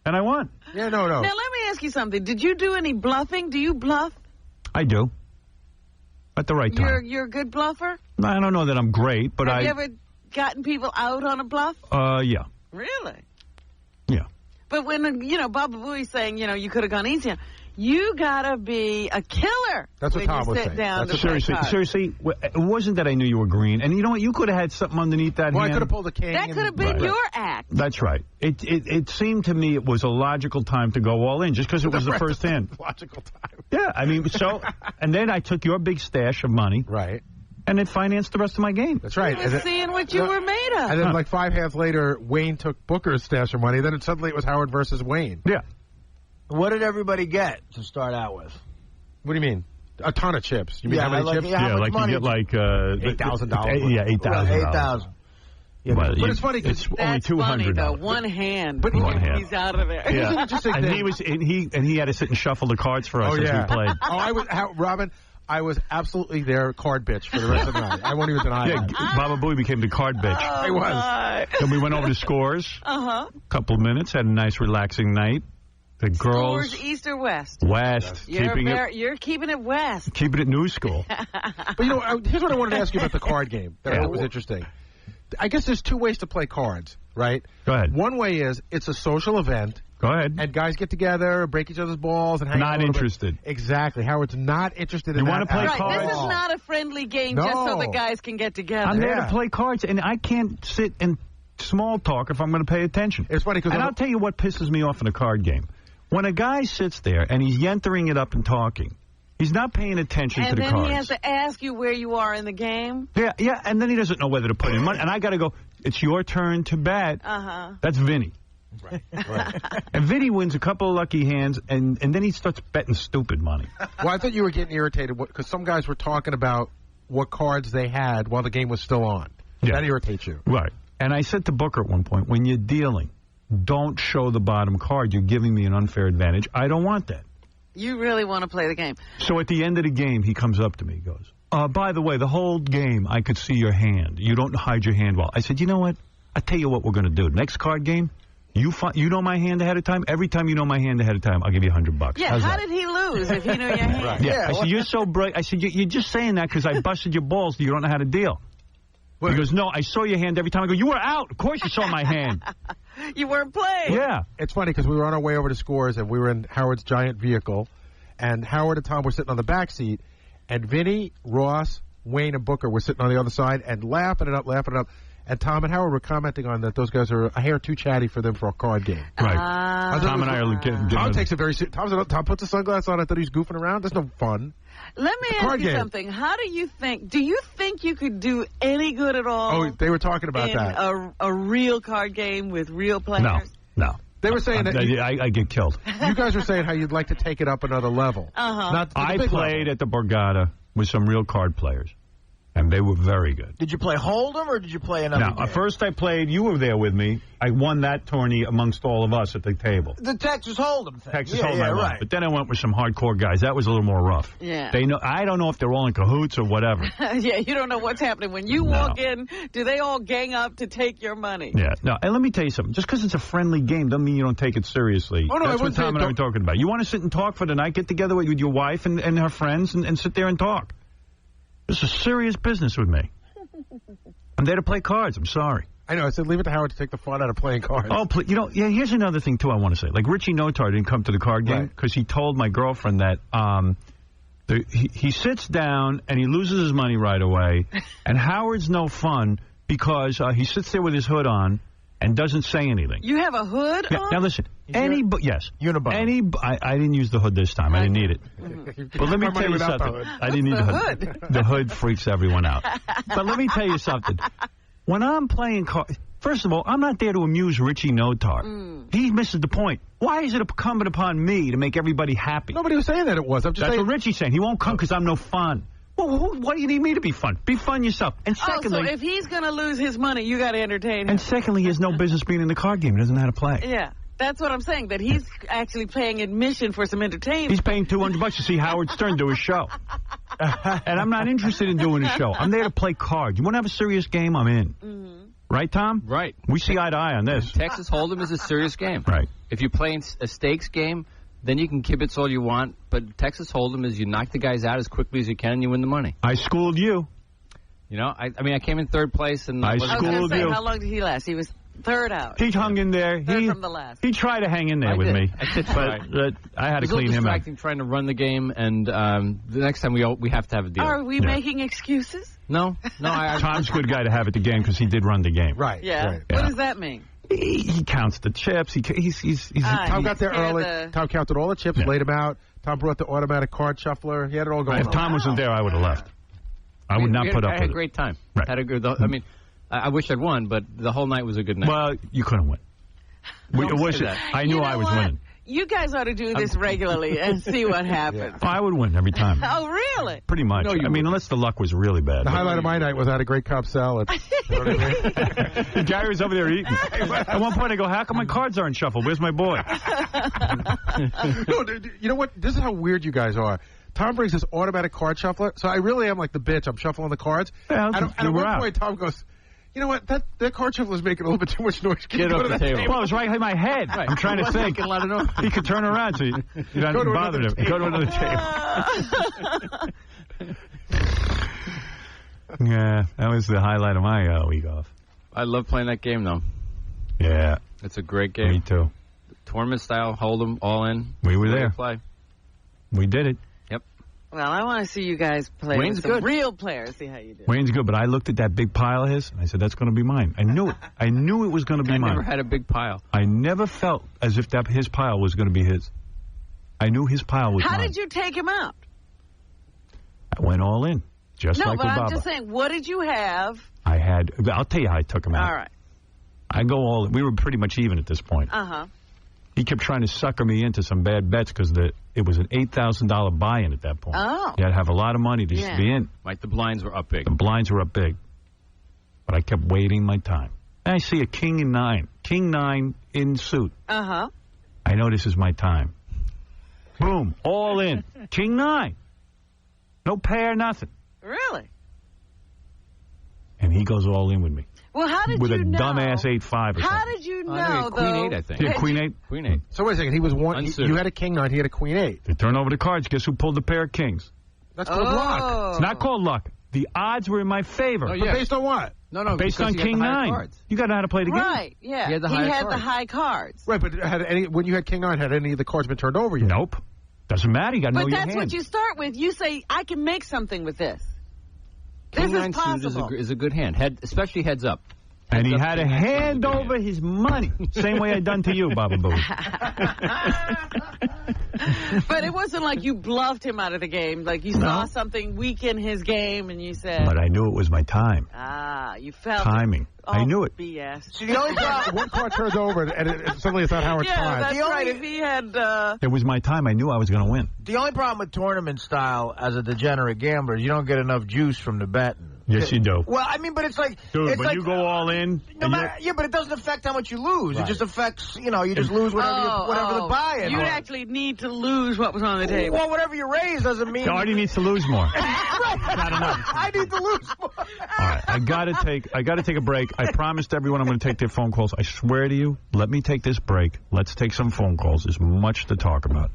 And I won. Yeah, no. Now, let me ask you something. Did you do any bluffing? Do you bluff? I do. At the right time. You're a good bluffer? I don't know that I'm great, but Have you ever gotten people out on a bluff? Yeah. Really? Yeah. But when, Baba Booey's saying, you could have gone easier, you got to be a killer. That's what Tom was saying. Seriously, it wasn't that I knew you were green. And you know what? You could have had something underneath that hand. I could have pulled a king. That could have been your act. That's right. It seemed to me it was a logical time to go all in, just because it was the first hand. Logical time. Yeah, I mean, and then I took your big stash of money. Right. And it financed the rest of my game. That's right. You were seeing what you were made of. And then, like 5 hands later, Wayne took Booker's stash of money. Then suddenly it was Howard versus Wayne. Yeah. What did everybody get to start out with? What do you mean? A ton of chips. You mean how many chips? How much money? You get like $8,000. Yeah, $8,000. $8,000. Yeah, well, but it's funny because it's only $200. Funny, though. One hand. But he's out of there. Yeah. and he had to sit and shuffle the cards for us as we played. Robin, I was absolutely their card bitch for the rest of the night. I won't even deny it. Baba Booey became the card bitch. I was. Then we went over to Scores. A couple of minutes, had a nice relaxing night. The girls. Scores east or west? West. You're keeping it west. Keeping it new school. But here's what I wanted to ask you about the card game that I thought was interesting. I guess there's two ways to play cards, right? Go ahead. One way is it's a social event. Go ahead. And guys get together, break each other's balls, and hang out. Not interested. Exactly. Howard's not interested in that. You want to play right, cards? This is not a friendly game just so the guys can get together. I'm there to play cards, and I can't sit and small talk if I'm going to pay attention. It's funny because I'll tell you what pisses me off in a card game. When a guy sits there and he's yentering it up and talking, he's not paying attention to the cards. And then he has to ask you where you are in the game. Yeah, and then he doesn't know whether to put in money. And I got to go, it's your turn to bet. That's Vinny. Right. And Vinny wins a couple of lucky hands, and then he starts betting stupid money. Well, I thought you were getting irritated because some guys were talking about what cards they had while the game was still on. Yeah. That irritates you. Right. And I said to Booker at one point, when you're dealing, don't show the bottom card. You're giving me an unfair advantage. I don't want that. You really want to play the game. So at the end of the game, he comes up to me and goes, by the way, the whole game, I could see your hand. You don't hide your hand well. I said, you know what? I tell you what we're going to do. Next card game, you know my hand ahead of time. Every time you know my hand ahead of time, I'll give you $100. Yeah, how did he lose if he knew your hand? Right. Yeah. I said, you're so bright. I said, you're just saying that because I busted your balls. You don't know how to deal. He goes, no, I saw your hand every time. I go, you were out. Of course you saw my hand. You weren't playing. Yeah. It's funny because we were on our way over to Scores, and we were in Howard's giant vehicle, and Howard and Tom were sitting on the back seat, and Vinny, Ross, Wayne, and Booker were sitting on the other side and laughing it up. And Tom and Howard were commenting on that those guys are a hair too chatty for them for a card game. Right. Tom and I are getting... Tom takes it very seriously. Tom puts a sunglass on. I thought he was goofing around. That's no fun. Let me ask you something. How do you think you could do any good at all? Oh, they were talking about that. A real card game with real players? No. They were saying that... I get killed. You guys were saying how you'd like to take it up another level. Uh-huh. I played at the Borgata with some real card players. And they were very good. Did you play Hold'em or did you play another game? First I played, you were there with me. I won that tourney amongst all of us at the table. The Texas Hold'em thing. Texas Hold'em, I won. But then I went with some hardcore guys. That was a little more rough. Yeah. I don't know if they're all in cahoots or whatever. Yeah, you don't know what's happening. When you walk in, do they all gang up to take your money? Yeah. No, and let me tell you something. Just because it's a friendly game doesn't mean you don't take it seriously. Oh, no, that's what Tom and I were talking about. You want to sit and talk for the night, get together with your wife and her friends and sit there and talk. This is serious business with me. I'm there to play cards. I'm sorry. I know. I said leave it to Howard to take the fun out of playing cards. Oh, here's another thing, too, I want to say. Like, Richie Notar didn't come to the card game because he told my girlfriend that he sits down and he loses his money right away, and Howard's no fun because he sits there with his hood on and doesn't say anything. You have a hood on? Now, listen. Yes. Unibomber. I didn't use the hood this time. I didn't need it. But let me tell you something. I didn't need the hood. The hood freaks everyone out. But let me tell you something. When I'm playing cards, first of all, I'm not there to amuse Richie Notar. He misses the point. Why is it incumbent upon me to make everybody happy? Nobody was saying that it was. That's what Richie's saying. He won't come because I'm no fun. Well, why do you need me to be fun? Be fun yourself. And secondly... so if he's going to lose his money, you got to entertain him. And secondly, he has no business being in the card game. He doesn't know how to play. Yeah. That's what I'm saying, that he's actually paying admission for some entertainment. He's paying $200 to see Howard Stern do his show. And I'm not interested in doing a show. I'm there to play cards. You want to have a serious game? I'm in. Right, Tom? Right. We see eye to eye on this. Texas Hold'em is a serious game. Right. If you're playing a stakes game, then you can kibitz all you want. But Texas Hold'em is you knock the guys out as quickly as you can and you win the money. I schooled you. You know, I mean, I came in third place. And I schooled you. How long did he last? He was third out. He hung in there. Third from the last. He tried to hang in there with me. But I had to clean him out. Trying to run the game, and the next time we have to have a deal. Are we making excuses? No. Tom's a good guy to have at the game because he did run the game. Right. Yeah. Right. What does that mean? He counts the chips. Tom got there early. Tom counted all the chips, laid them out. Tom brought the automatic card shuffler. He had it all going on. If Tom wasn't there, I would have left. I would not put up with it. I had a great time. Right. Had a good. I mean, I wish I'd won, but the whole night was a good night. Well, you couldn't win. I knew I was winning. You guys ought to do this regularly and see what happens. Oh, I would win every time. Oh, really? Pretty much. No, I mean, unless the luck was really bad. The highlight of my night was I had a great Cobb salad. You know what I mean? Gary was over there eating. At one point, I go, how come my cards aren't shuffled? Where's my boy? No, you know what? This is how weird you guys are. Tom brings this automatic card shuffler, so I really am like the bitch. I'm shuffling the cards. Yeah, and at one point, Tom goes, you know what? That card shuffler is making a little bit too much noise. Can Get you go off to the that table. Well, it was right in my head. Right. I'm trying to think. Let it know. He could turn around so you don't bother him. Go to another table. Yeah, that was the highlight of my week off. I love playing that game, though. Yeah. It's a great game. Me too. Tournament style, hold 'em, all in. We were there. Play. We did it. Yep. Well, I want to see you guys play Wayne's with some good. real players, see how you do. Wayne's good, but I looked at that big pile of his, and I said, that's going to be mine. I knew it. I knew it was going to be I mine. never had a big pile. I never felt as if his pile was going to be his. I knew his pile was How mine. did you take him out? I went all in, just No, like but with I'm Baba. just saying, what did you have? I'll tell you how I took him out. All right. I go all in. We were pretty much even at this point. Uh-huh. He kept trying to sucker me into some bad bets because it was an $8,000 buy-in at that point. Oh. You had to have a lot of money to just be in. Like the blinds were up big. The blinds were up big. But I kept waiting my time. And I see a king and 9. King 9 in suit. Uh-huh. I know this is my time. Boom. All in. King 9. No pair, nothing. Really? And he goes all in with me. Well, how did with you a know? dumbass 8-5 or How something. did you know, I think though? Queen 8, I think. Yeah, Queen 8. Queen 8. So wait a second. He was one. Unsuited. You had a king 9. He had a queen 8. They turn over the cards. Guess who pulled the pair of kings? That's called luck. Oh. It's not called luck. The odds were in my favor. Oh, But yeah. based on what? No, Based because on he had King the higher 9. cards. You got to know how to play the game. Right, yeah. He had the higher the cards. high cards. Right, but when you had king 9, had any of the cards been turned over yet? Nope. Doesn't matter. You got to know But your that's hand. what you start with. You say, I can make something with this. King This 9 is suited possible. is a good hand, especially heads up. And he Heads up, had a King 9 suited is hand good over his money. Same way I done to you, Baba Boo. But it wasn't like you bluffed him out of the game. Like you saw something weak in his game and you said, But I knew it was my time. you felt Timing. it. I knew it. BS. See, the only problem, One card turns over, and suddenly it's not Howard's Yeah, time. that's The only- right. If he had... It was my time. I knew I was going to win. the only problem with tournament style as a degenerate gambler is you don't get enough juice from the betting. Yes, you do. Well, I mean, but it's like... Dude, it's when like, you go all in... No and matter, yeah, but it doesn't affect how much you lose. It just affects, you just lose whatever, the buy-in You'd was. actually need to lose what was on the table. Well, whatever you raise doesn't mean... Artie needs to lose more. Not enough. I need to lose more. All right, I gotta take a break. I promised everyone I'm going to take their phone calls. I swear to you, let me take this break. Let's take some phone calls. There's much to talk about.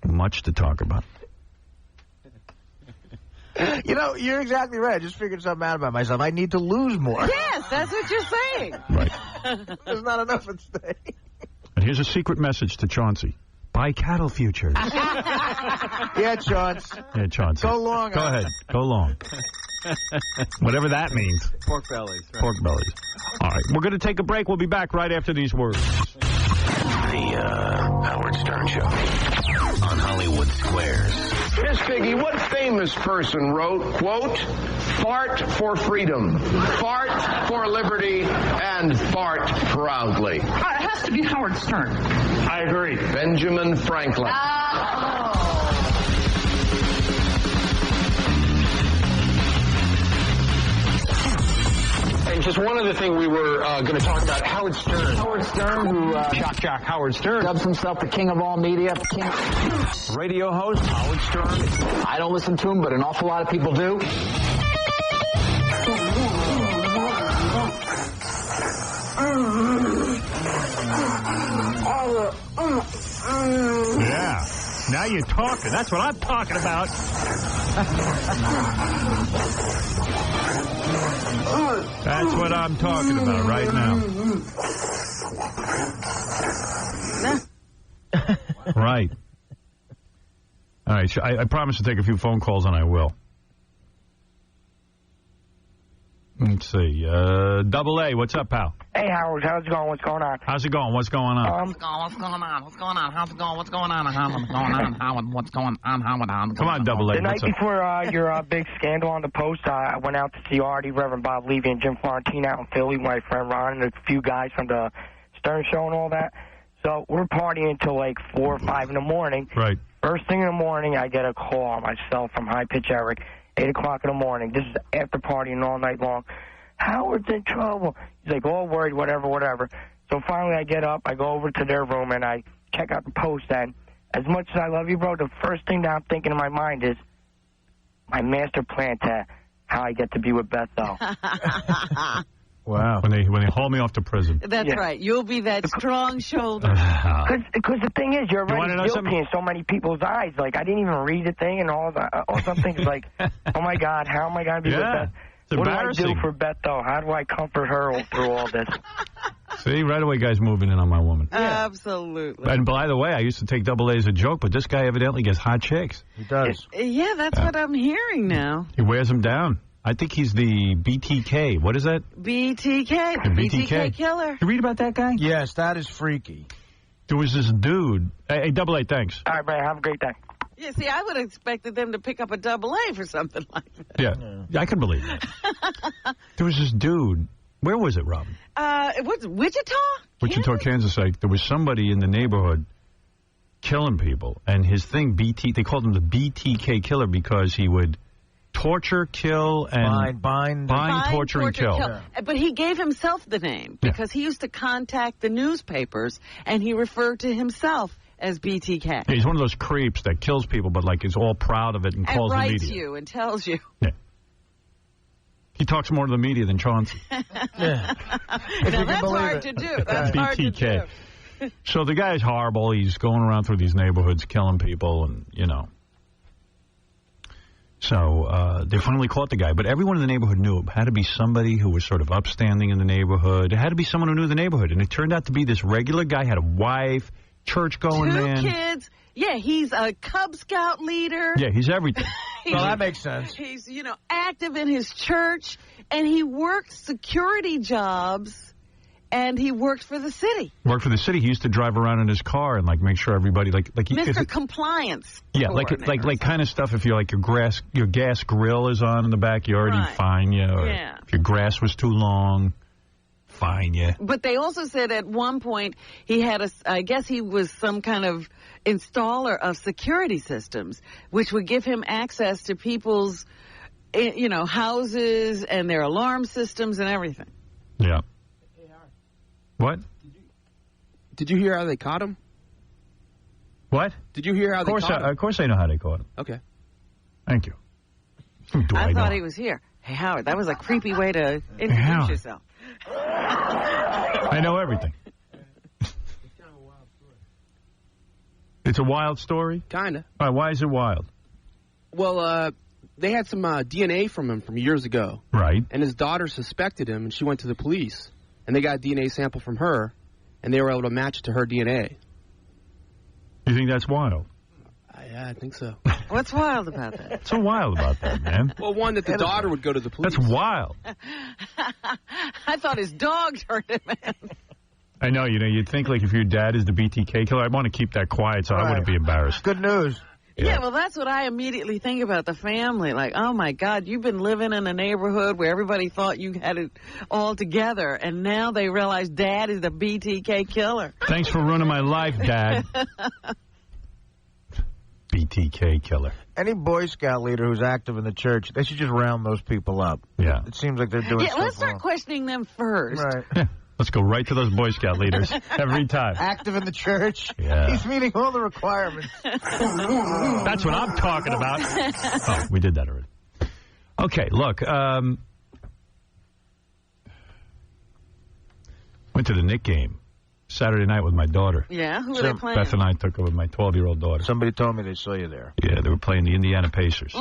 Much to talk about. You're exactly right. I just figured something out about myself. I need to lose more. Yes, that's what you're saying. Right. There's not enough at stake. And here's a secret message to Chauncey. Buy cattle futures. Yeah, Chauncey. Yeah, Chauncey. Go long. Go ahead. Go long. Whatever that means. Pork bellies. Right. Pork bellies. All right, we're going to take a break. We'll be back right after these words. The Howard Stern Show on Hollywood Squares. Miss Piggy, what famous person wrote, quote, fart for freedom, fart for liberty, and fart proudly? It has to be Howard Stern. I agree. Benjamin Franklin. And just one other thing we were going to talk about, Howard Stern. Howard Stern, who Jock Howard Stern dubs himself the king of all media. Radio host, Howard Stern. I don't listen to him, but an awful lot of people do. Yeah. Now you're talking. That's what I'm talking about. That's what I'm talking about right now. Right. All right. I promise to take a few phone calls, and I will. Let's see. Double A, what's up, pal? Hey, Howard, how's it going? What's going on? How's it going? What's going on? What's going on? What's going on? How's it going? What's going on? Howard? What's going on? Howard? What's going on? Howard? Come on, Double A. The night What's up? before your big scandal on the Post, I went out to see Artie, Reverend Bob Levy, and Jim Florentine out in Philly with my friend Ron and a few guys from the Stern Show and all that. So we're partying until like 4 or 5 in the morning. Right. First thing in the morning, I get a call on my cell from High Pitch Eric, 8 o'clock in the morning. This is after partying all night long. Howard's in trouble. He's like, all worried, whatever. So finally I get up, I go over to their room, and I check out the post. And as much as I love you, bro, the first thing that I'm thinking in my mind is my master plan to how I get to be with Beth, though. Wow. When they haul me off to prison. That's right. You'll be that strong shoulder. Because the thing is, you're already guilty something? in so many people's eyes. Like, I didn't even read the thing and all that. All something's like, oh, my God, how am I going to be with Beth? It's what do I embarrassing. do for Beth, though? How do I comfort her through all this? See, right away, guys moving in on my woman. Absolutely. And by the way, I used to take double A as a joke, but this guy evidently gets hot chicks. He does. Yeah, that's what I'm hearing now. He wears them down. I think he's the BTK. What is that? BTK. The BTK killer. You read about that guy? Yes, that is freaky. There was this dude. Hey, double A, thanks. All right, man, have a great day. Yeah, see, I would have expected them to pick up a double A for something like that. Yeah, I can believe that. There was this dude. Where was it, Robin? What's Wichita? Wichita, Kansas. Like, there was somebody in the neighborhood killing people, and his thing, they called him the BTK killer because he would torture, kill, and bind, torture, and kill. Yeah. But he gave himself the name because he used to contact the newspapers, and he referred to himself as BTK. Yeah, he's one of those creeps that kills people, but like is all proud of it and calls the writes media. you and tells you. Yeah. He talks more to the media than Chauncey. Now that's hard to do. That's hard to do. So the guy's horrible. He's going around through these neighborhoods killing people, and you know. So they finally caught the guy, but everyone in the neighborhood knew it had to be somebody who was sort of upstanding in the neighborhood. It had to be someone who knew the neighborhood, and it turned out to be this regular guy, had a wife, church-going man. 2 kids. Yeah, he's a Cub Scout leader. Yeah, he's everything. Well, that makes sense. He's, active in his church, and he worked security jobs, and he worked for the city. Worked for the city. He used to drive around in his car and make sure everybody Mr. Compliance. Yeah, like kind of stuff. If you're your gas grill is on in the backyard, he'd fine you. Or if your grass was too long, fine you. But they also said at one point he had I guess he was some kind of installer of security systems, which would give him access to people's, houses and their alarm systems and everything. Yeah. What? Did you hear how they caught him? What? Did you hear how they caught him? Of course I know how they caught him. Okay. Thank you. I thought he was here. Hey, Howard, that was a creepy way to introduce yourself. I know everything. It's a wild story? Kind of. All right, why is it wild? Well, they had some DNA from him from years ago. Right. And his daughter suspected him, and she went to the police. And they got a DNA sample from her, and they were able to match it to her DNA. You think that's wild? Yeah, I think so. What's wild about that? What's so wild about that, man? Well, one, that the daughter would go to the police. That's wild. I thought his dog turned him in. I know, you'd think if your dad is the BTK killer, I'd want to keep that quiet so I wouldn't be embarrassed. Good news. Yeah, well, that's what I immediately think about the family. Like, oh, my God, you've been living in a neighborhood where everybody thought you had it all together, and now they realize Dad is the BTK killer. Thanks for ruining my life, Dad. BTK killer. Any Boy Scout leader who's active in the church, they should just round those people up. Yeah. It seems like they're doing stuff let's start questioning them first. Right. Yeah. Let's go right to those Boy Scout leaders every time. Active in the church. Yeah. He's meeting all the requirements. That's what I'm talking about. Oh, we did that already. Okay, look. Went to the Knick game Saturday night with my daughter. Yeah, who were they playing? Beth and I took her with my 12-year-old daughter. Somebody told me they saw you there. Yeah, they were playing the Indiana Pacers.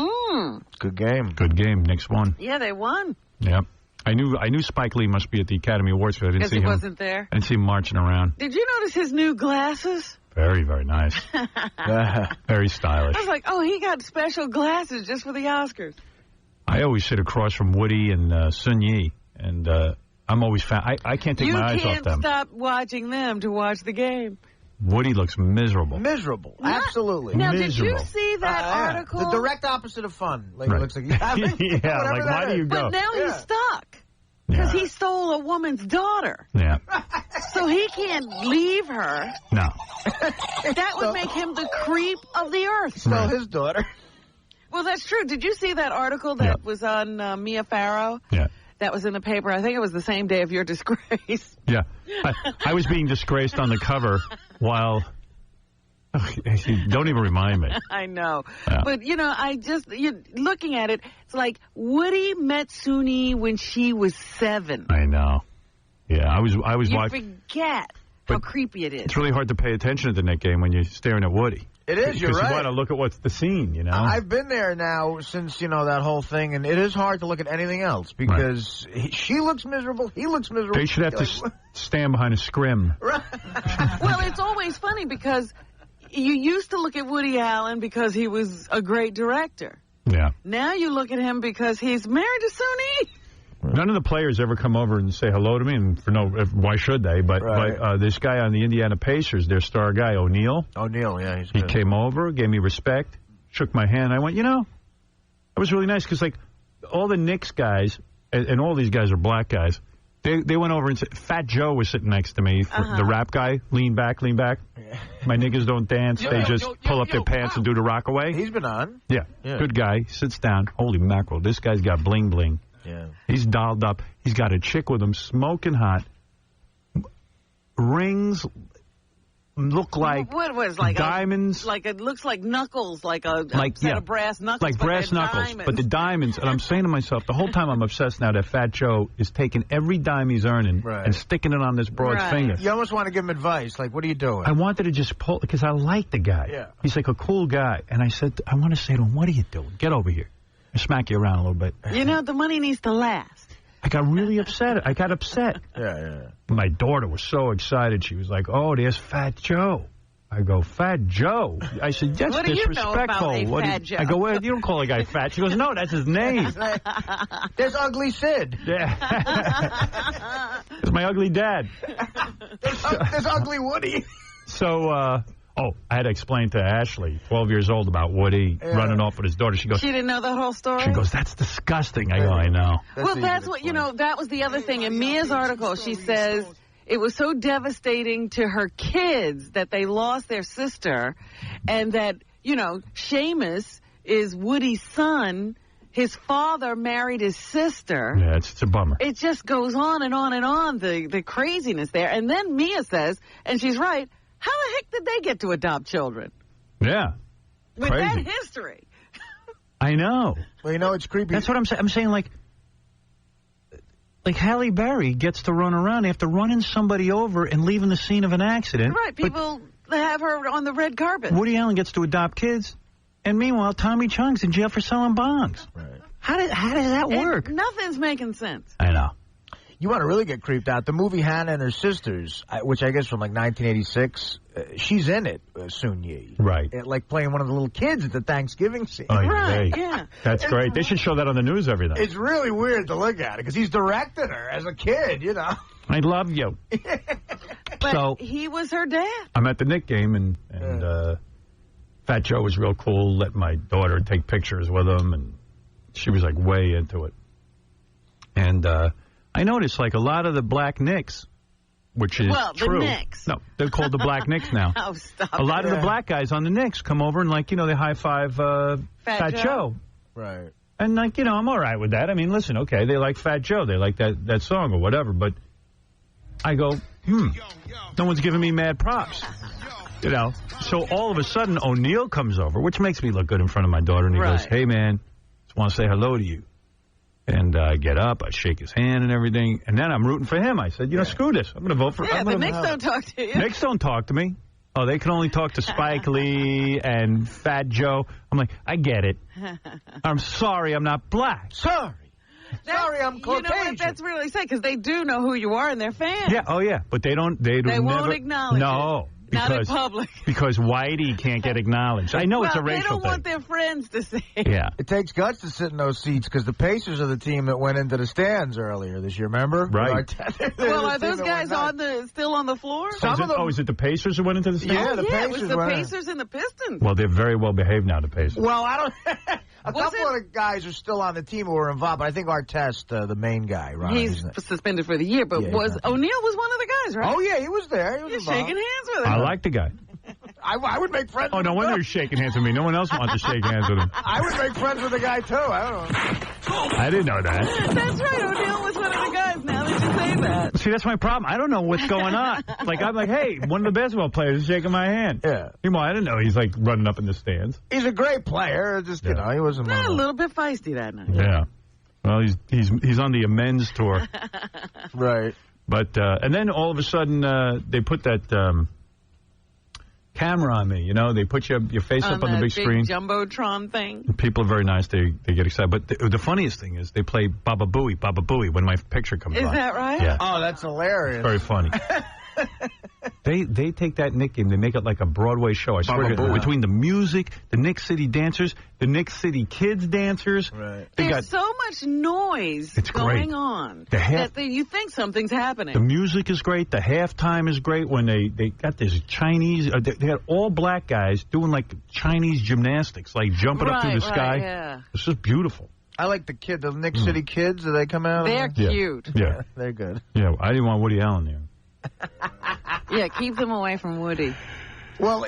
Good game. Good game. Knicks won. Yeah, they won. Yeah. I knew Spike Lee must be at the Academy Awards, but I didn't see him. Because he wasn't there? I didn't see him marching around. Did you notice his new glasses? Very, very nice. Very stylish. I was like, oh, he got special glasses just for the Oscars. I always sit across from Woody and Sun Yi, and I'm always I can't take my eyes off them. You can't stop watching them to watch the game. Woody looks miserable. Absolutely. Now, miserable. did you see that article? The direct opposite of fun. It looks like yeah, like why do you go? But now he's stuck. Because he stole a woman's daughter. Yeah. So he can't leave her. No. That would make him the creep of the earth. Stole his daughter. Well, that's true. Did you see that article that was on Mia Farrow? Yeah. That was in the paper. I think it was the same day of your disgrace. Yeah. I was being disgraced on the cover while... Don't even remind me. I know. Yeah. But, you're looking at it, it's like Woody met Suni when she was 7. I know. Yeah, I was You watching. forget how creepy it is. It's really hard to pay attention at the Nick game when you're staring at Woody. It is, you're right. Because you want to look at what's the scene, I've been there now since, that whole thing, and it is hard to look at anything else because she looks miserable, he looks miserable. They should have to stand behind a scrim. Well, it's always funny because you used to look at Woody Allen because he was a great director. Yeah. Now you look at him because he's married to Suni. None of the players ever come over and say hello to me, and why should they? But this guy on the Indiana Pacers, their star guy, O'Neal. O'Neal, yeah. He came over, gave me respect, shook my hand. I went, it was really nice because, all the Knicks guys, and all these guys are black guys, they went over and said, Fat Joe was sitting next to me, the rap guy, lean back. My niggas don't dance. They just pull up their pants and do the rock away. He's been on. Yeah. Good guy. Sits down. Holy mackerel. This guy's got bling bling. Yeah. He's dolled up. He's got a chick with him, smoking hot. Rings look like what was diamonds. It looks like knuckles, like a set of brass knuckles. Like brass knuckles, diamonds. but the diamonds. And I'm saying to myself, the whole time I'm obsessed now that Fat Joe is taking every dime he's earning and sticking it on this broad's finger. You almost want to give him advice, like, what are you doing? I wanted to just pull, because I like the guy. Yeah. He's like a cool guy. And I said, I want to say to him, what are you doing? Get over here. I smack you around a little bit. The money needs to last. I got really upset. I got upset. Yeah. My daughter was so excited. She was like, oh, there's Fat Joe. I go, Fat Joe? I said, that's what disrespectful. Do you know about Fat Joe? I go, well, you don't call a guy fat. She goes, no, that's his name. There's Ugly Sid. Yeah. There's my ugly dad. There's Ugly Woody. So, I had to explain to Ashley, 12 years old, about Woody running off with his daughter. She goes, she didn't know that whole story? She goes, that's disgusting. I go, I know. That's what, that was the other thing. In Mia's article, she says it was so devastating to her kids that they lost their sister, and that, Seamus is Woody's son. His father married his sister. Yeah, it's a bummer. It just goes on and on and on, the craziness there. And then Mia says, and she's right, how the heck did they get to adopt children? Yeah. With Crazy. that history. I know. Well, it's creepy. That's what I'm saying. I'm saying, like Halle Berry gets to run around after running somebody over and leaving the scene of an accident. Right. People have her on the red carpet. Woody Allen gets to adopt kids. And meanwhile, Tommy Chong's in jail for selling bongs. Right. How does that work? Nothing's making sense. I know. You want to really get creeped out. The movie Hannah and Her Sisters, which I guess from 1986, she's in it, Sun Yi. Right. Like playing one of the little kids at the Thanksgiving scene. Oh, right, yeah. That's great. They should show that on the news every night. It's really weird to look at it because he's directed her as a kid, I love you. But he was her dad. I'm at the Knick game, and Fat Joe was real cool, let my daughter take pictures with him, and she was, way into it. And I noticed, a lot of the black Knicks, which is true. The Knicks. No, they're called the black Knicks now. Oh, stop a lot of the black guys on the Knicks come over and, they high-five Fat Joe. Right. And, I'm all right with that. I mean, listen, okay, they like Fat Joe. They like that song or whatever. But I go, no one's giving me mad props. So all of a sudden, O'Neal comes over, which makes me look good in front of my daughter. And he goes, hey, man, just want to say hello to you. And I get up, I shake his hand and everything. And then I'm rooting for him. I said, screw this. I'm going to vote for him. Yeah, the Knicks don't talk to you. Knicks don't talk to me. Oh, they can only talk to Spike Lee and Fat Joe. I'm like, I get it. I'm sorry I'm not black. Sorry, I'm Caucasian. You know what? That's really sad because they do know who you are and they're fans. Yeah, oh yeah, but they don't. They won't acknowledge it. Not in public. Because Whitey can't get acknowledged. I know it's a racial thing. They don't want their friends to see. Yeah. It takes guts to sit in those seats because the Pacers are the team that went into the stands earlier this year, remember? Right. Well, are those guys still on the floor? Is it the Pacers who went into the stands? Yeah, the Pacers. It was the Pacers and the Pistons. Well, they're very well behaved now, the Pacers. Well, I don't... A couple of the guys are still on the team who were involved, but I think Artest, the main guy, Ron. He's suspended for the year, but O'Neill was one of the guys, right? Oh, yeah, he was there. He was You're shaking hands with him. I like the guy. I would make friends with him. Oh, no wonder he's shaking hands with me. No one else wants to shake hands with him. I would make friends with the guy, too. I don't know. I didn't know that. That's right. O'Neill was one of the guys. Now that you say that. See, that's my problem. I don't know what's going on. Like, I'm like, hey, one of the basketball players is shaking my hand. Yeah. Meanwhile, I didn't know he's, like, running up in the stands. He's a great player. Just, you know, he wasn't... A little bit feisty that night. Yeah. Well, he's on the amends tour. Right. But, and then all of a sudden, they put that... camera on me, you know. They put your face up on the big screen. Jumbotron thing. People are very nice. They get excited. But the funniest thing is they play Baba Booey when my picture comes on. Is that right? Yeah. Oh, that's hilarious. Very funny. They take that nickname, they make it like a Broadway show. I swear to God. Between the music, the Nick City dancers, the Nick City kids dancers. Right. There's so much noise going on that you think something's happening. The music is great. The halftime is great when they got this Chinese, they had all black guys doing like Chinese gymnastics, like jumping up through the sky. Yeah. It's just beautiful. I like the Nick City kids. Do they come out? They're cute. Yeah. They're good. Yeah, I didn't want Woody Allen there. Yeah, keep them away from Woody. Well,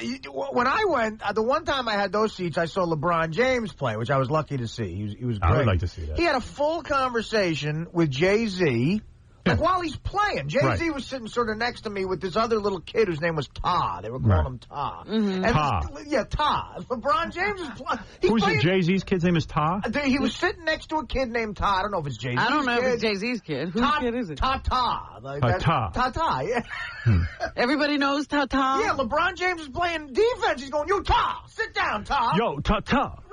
when I went, the one time I had those seats, I saw LeBron James play, which I was lucky to see. He was great. I would like to see that. He had a full conversation with Jay-Z. Like, while he's playing, Jay-Z was sitting sort of next to me with this other little kid whose name was Ta. They were calling him Ta. Mm-hmm. Ta. Ta. LeBron James is playing. Who's it? Jay-Z's kid's name is Ta? He was sitting next to a kid named Ta. I don't know if it's Jay-Z's kid. I don't know if it's Jay-Z's kid. Whose kid is it? Ta. Ta, yeah. Everybody knows Ta. Yeah, LeBron James is playing defense. He's going, yo, Ta, sit down, Ta. Yo, Ta.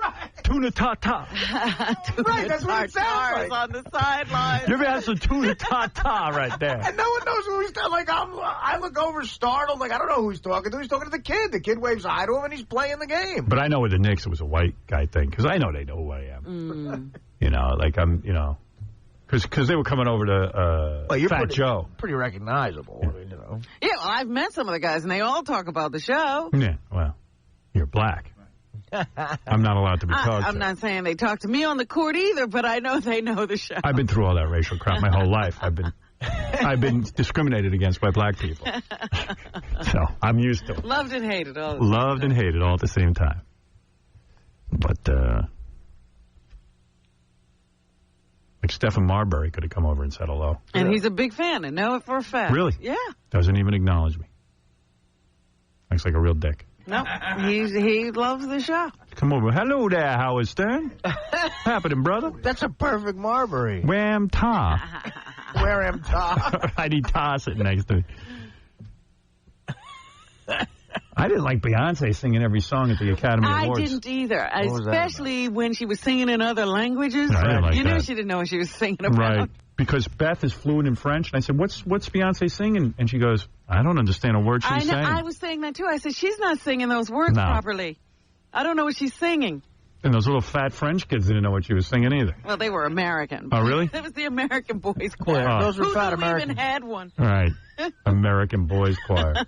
Right. Tuna Ta. Right, that's what it sounds like. On the sideline. You ever had some tuna Ta right there? And no one knows who he's talking. Like, I look over startled, like, I don't know who he's talking to. He's talking to the kid. The kid waves hi to him, and he's playing the game. But I know with the Knicks, it was a white guy thing, because I know they know who I am. You know, like because they were coming over to Fat Joe. Pretty recognizable, you know. Yeah, well, I've met some of the guys, and they all talk about the show. Yeah, well, you're black. I'm not allowed to be talked to. I'm not saying they talk to me on the court either, but I know they know the show. I've been through all that racial crap my whole life. I've been discriminated against by black people. So I'm used to it. Loved and hated all. Loved and hated all at the same time. But like Stephen Marbury could have come over and said hello. And he's a big fan, and know it for a fact. Really? Yeah. Doesn't even acknowledge me. Looks like a real dick. No, he loves the show. Come over. Hello there, Howard Stern. Happening, brother? That's a perfect Marbury. Wham Ta. Wham Ta. I need Ta sitting next to me. I didn't like Beyonce singing every song at the Academy Awards. I didn't either, especially when she was singing in other languages. No, I didn't like you knew she didn't know what she was singing about. Right, because Beth is fluent in French. And I said, what's Beyonce singing? And she goes, I don't understand a word she's saying. I was saying that, too. I said, she's not singing those words properly. I don't know what she's singing. And those little fat French kids didn't know what she was singing either. Well, they were American. Oh, really? It was the American Boys Choir. Yeah, those were fat Americans. Who even had one? Right. American Boys Choir.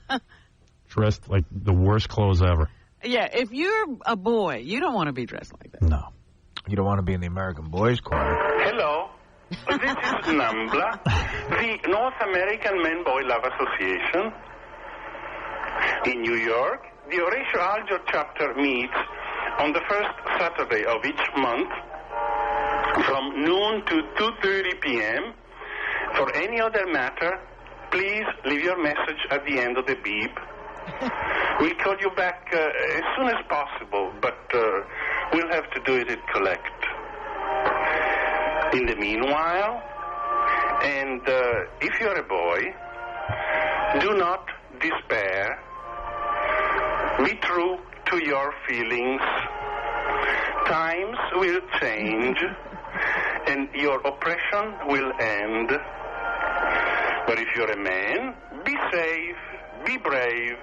Dressed like the worst clothes ever. Yeah, if you're a boy, you don't want to be dressed like that. No. You don't want to be in the American Boys Choir. Hello. This is NAMBLA, the North American Men-Boy Love Association. In New York, the Horatio Alger chapter meets on the first Saturday of each month from noon to 2:30 p.m. For any other matter, please leave your message at the end of the beep. We'll call you back as soon as possible, but we'll have to do it at collect. In the meanwhile, and if you're a boy, do not despair. Be true to your feelings. Times will change, and your oppression will end. But if you're a man, be safe, be brave,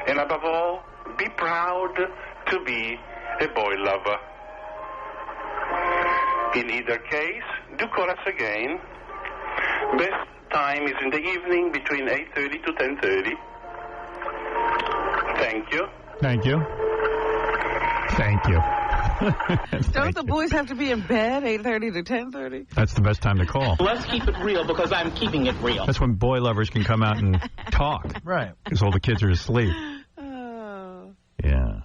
and above all, be proud to be a boy lover. In either case, do call us again. Best time is in the evening between 8:30 to 10:30. Thank you. Thank you. Thank you. Don't the boys have to be in bed 8:30 to 10:30? That's the best time to call. Let's keep it real because I'm keeping it real. That's when boy lovers can come out and talk. Right. Because all the kids are asleep. Yeah.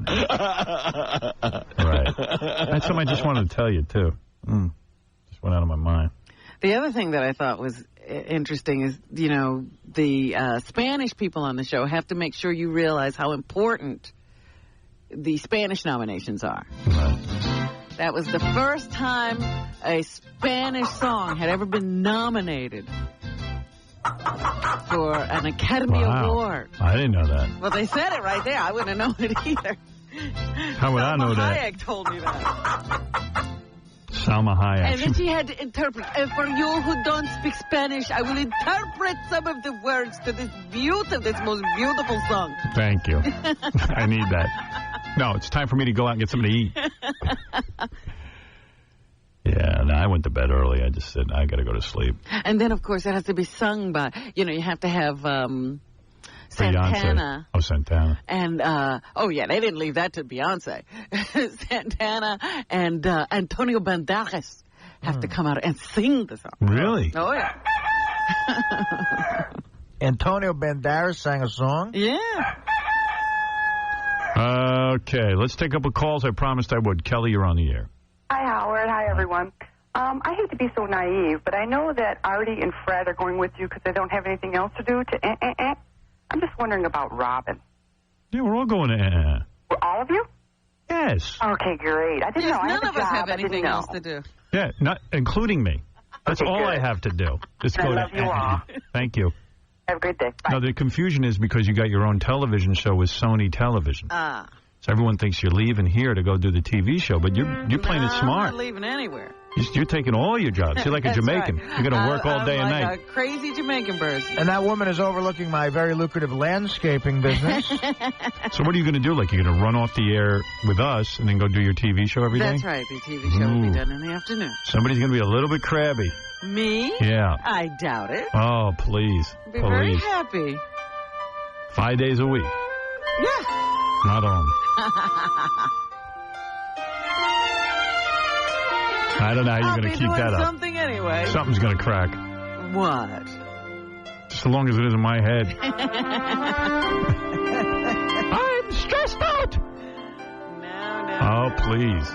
Right. That's something I just wanted to tell you, too. Just went out of my mind. The other thing that I thought was interesting is, you know, the Spanish people on the show have to make sure you realize how important the Spanish nominations are. Right. That was the first time a Spanish song had ever been nominated for an Academy Award. I didn't know that. Well, they said it right there. I wouldn't have known it either. How would I know that? Hayek told me that. Salma Hayek. And then she had to interpret. And for you who don't speak Spanish, I will interpret some of the words to this most beautiful song. Thank you. I need that. No, it's time for me to go out and get something to eat. Yeah, no, I went to bed early. I just said, I got to go to sleep. And then, of course, it has to be sung by, you know, you have to have Santana. Oh, Santana. And, they didn't leave that to Beyonce. Santana and Antonio Banderas have to come out and sing the song. Really? Oh, yeah. Antonio Banderas sang a song? Yeah. Okay, let's take up a calls. I promised I would. Kelly, you're on the air. Hi, Howard. Hi, everyone. I hate to be so naive, but I know that Artie and Fred are going with you because they don't have anything else to do. I'm just wondering about Robin. Yeah, we're all going to All of you? Yes. Okay, great. I didn't know. None I of us have anything know. else to do. Yeah, not including me. That's all I have to do. Just go I love to you all. Thank you. Have a great day. Bye. No, the confusion is because you got your own television show with Sony Television. So everyone thinks you're leaving here to go do the TV show, but you're playing it smart. I'm not leaving anywhere. You're taking all your jobs. You're like a Jamaican. Right. You're going to work all day and I'm night. like a crazy Jamaican person. And that woman is overlooking my very lucrative landscaping business. So what are you going to do? Like, you're going to run off the air with us and then go do your TV show every day? That's right. The TV show will be done in the afternoon. Somebody's going to be a little bit crabby. Me? Yeah. I doubt it. Oh, please. Be very happy. 5 days a week. Yeah. Not on. I don't know how you're going to keep that up. Something anyway. Something's going to crack. What? Just as long as it is in my head. I'm stressed out. No. Oh, please.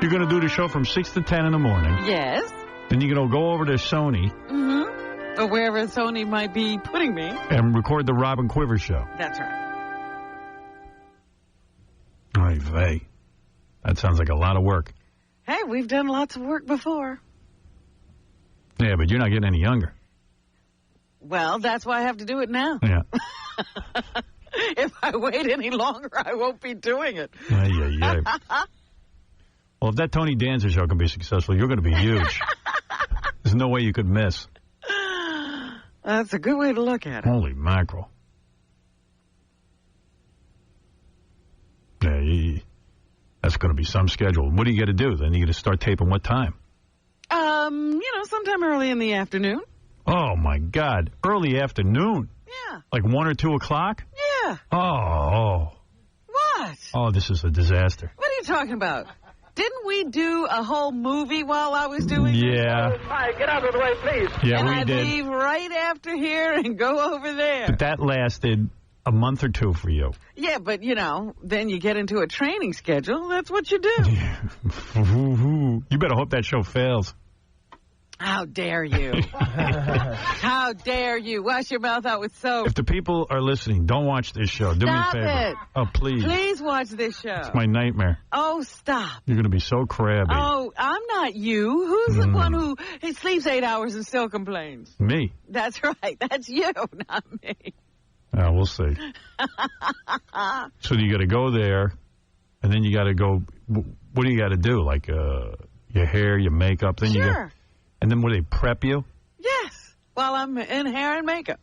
You're going to do the show from 6 to 10 in the morning. Yes. Then you're going to go over to Sony. Mm-hmm. Or wherever Sony might be putting me. And record the Robin Quiver show. That's right. Oy vey. That sounds like a lot of work. Hey, we've done lots of work before. Yeah, but you're not getting any younger. Well, that's why I have to do it now. Yeah. If I wait any longer, I won't be doing it. Well, if that Tony Danza show can be successful, you're going to be huge. There's no way you could miss. That's a good way to look at it. Holy mackerel. Yeah, that's going to be some schedule. What do you got to do? Then you got to start taping what time? Sometime early in the afternoon. Oh, my God. Early afternoon? Yeah. Like 1 or 2 o'clock? Yeah. Oh. What? Oh, this is a disaster. What are you talking about? Didn't we do a whole movie while I was doing it? Yeah. Hi, get out of the way, please. Yeah, and we I'd did. leave right after here and go over there. But that lasted a month or 2 for you. Yeah, but, then you get into a training schedule. That's what you do. You better hope that show fails. How dare you? How dare you? Wash your mouth out with soap. If the people are listening, don't watch this show. Do me a favor. It. Oh, please. Please watch this show. It's my nightmare. Oh, stop. You're going to be so crabby. Oh, I'm not you. Who's the one who sleeps 8 hours and still complains? Me. That's right. That's you, not me. We'll see. So you got to go there, and then you got to go. What do you got to do? Like your hair, your makeup. Then you go. And then what, they prep you? Yes. While I'm in hair and makeup.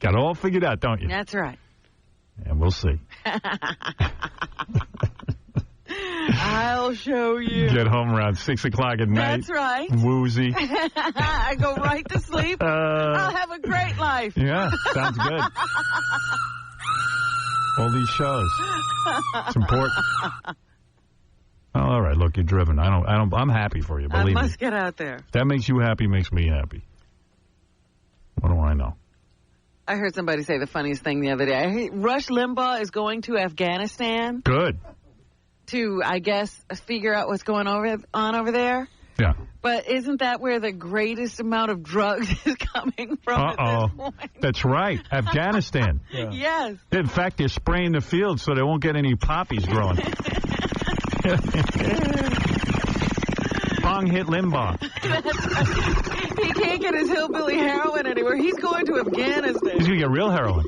Got it all figured out, don't you? That's right. And we'll see. I'll show you. Get home around 6 o'clock at night. That's right. Woozy. I go right to sleep. I'll have a great life. Yeah, sounds good. All these shows. It's important. right. Look, you're driven. I'm happy for you. Believe I me. must get out there. If that makes you happy, makes me happy. What do I know? I heard somebody say the funniest thing the other day. Rush Limbaugh is going to Afghanistan. Good. To, I guess, figure out what's going on over there. Yeah. But isn't that where the greatest amount of drugs is coming from at this point? That's right. Afghanistan. Yes. In fact, they're spraying the fields so they won't get any poppies growing. Bong hit Limbaugh. He can't get his hillbilly heroin anywhere. He's going to Afghanistan. He's going to get real heroin.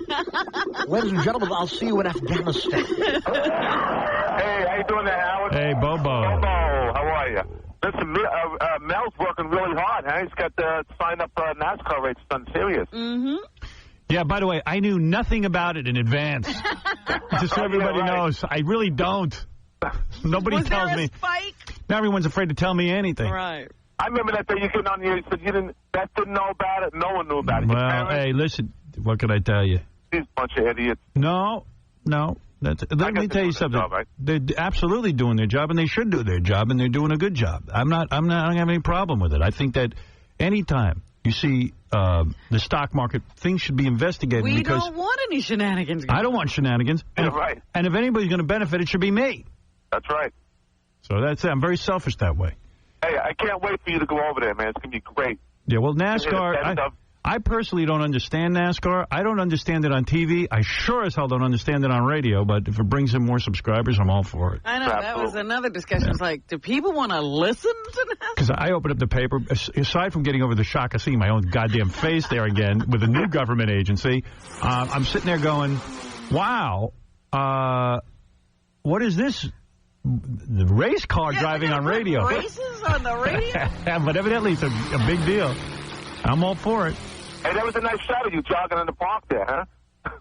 Ladies and gentlemen, I'll see you in Afghanistan. Hey, how you doing there, Howard? Hey, Bobo. Bobo, how are you? Listen, Mel's working really hard, huh? He's got signed up NASCAR races on Sirius. Mm-hmm. Yeah, by the way, I knew nothing about it in advance. Just so everybody knows, I really don't. Nobody tells me. Spike? Now everyone's afraid to tell me anything. Right. I remember that day you getting on here, you said Beth didn't know about it, no one knew about it. Well, hey, listen, what can I tell you? These bunch of idiots. No. Let me tell you something. Job, right? They're absolutely doing their job, and they should do their job, and they're doing a good job. I don't have any problem with it. I think that anytime you see the stock market, things should be investigated. We because don't want any shenanigans. I don't want shenanigans. Yeah, right. And if anybody's going to benefit, it should be me. That's right. So that's it. I'm very selfish that way. Hey, I can't wait for you to go over there, man. It's going to be great. Yeah, well, NASCAR, I personally don't understand NASCAR. I don't understand it on TV. I sure as hell don't understand it on radio, but if it brings in more subscribers, I'm all for it. I know, that was another discussion. It's like, do people want to listen to that? Because I opened up the paper, aside from getting over the shock of seeing my own goddamn face there again with a new government agency, I'm sitting there going, wow, what is this? The race car driving on radio. Races on the radio? But evidently it's a big deal. I'm all for it. Hey, that was a nice shot of you jogging in the park there, huh?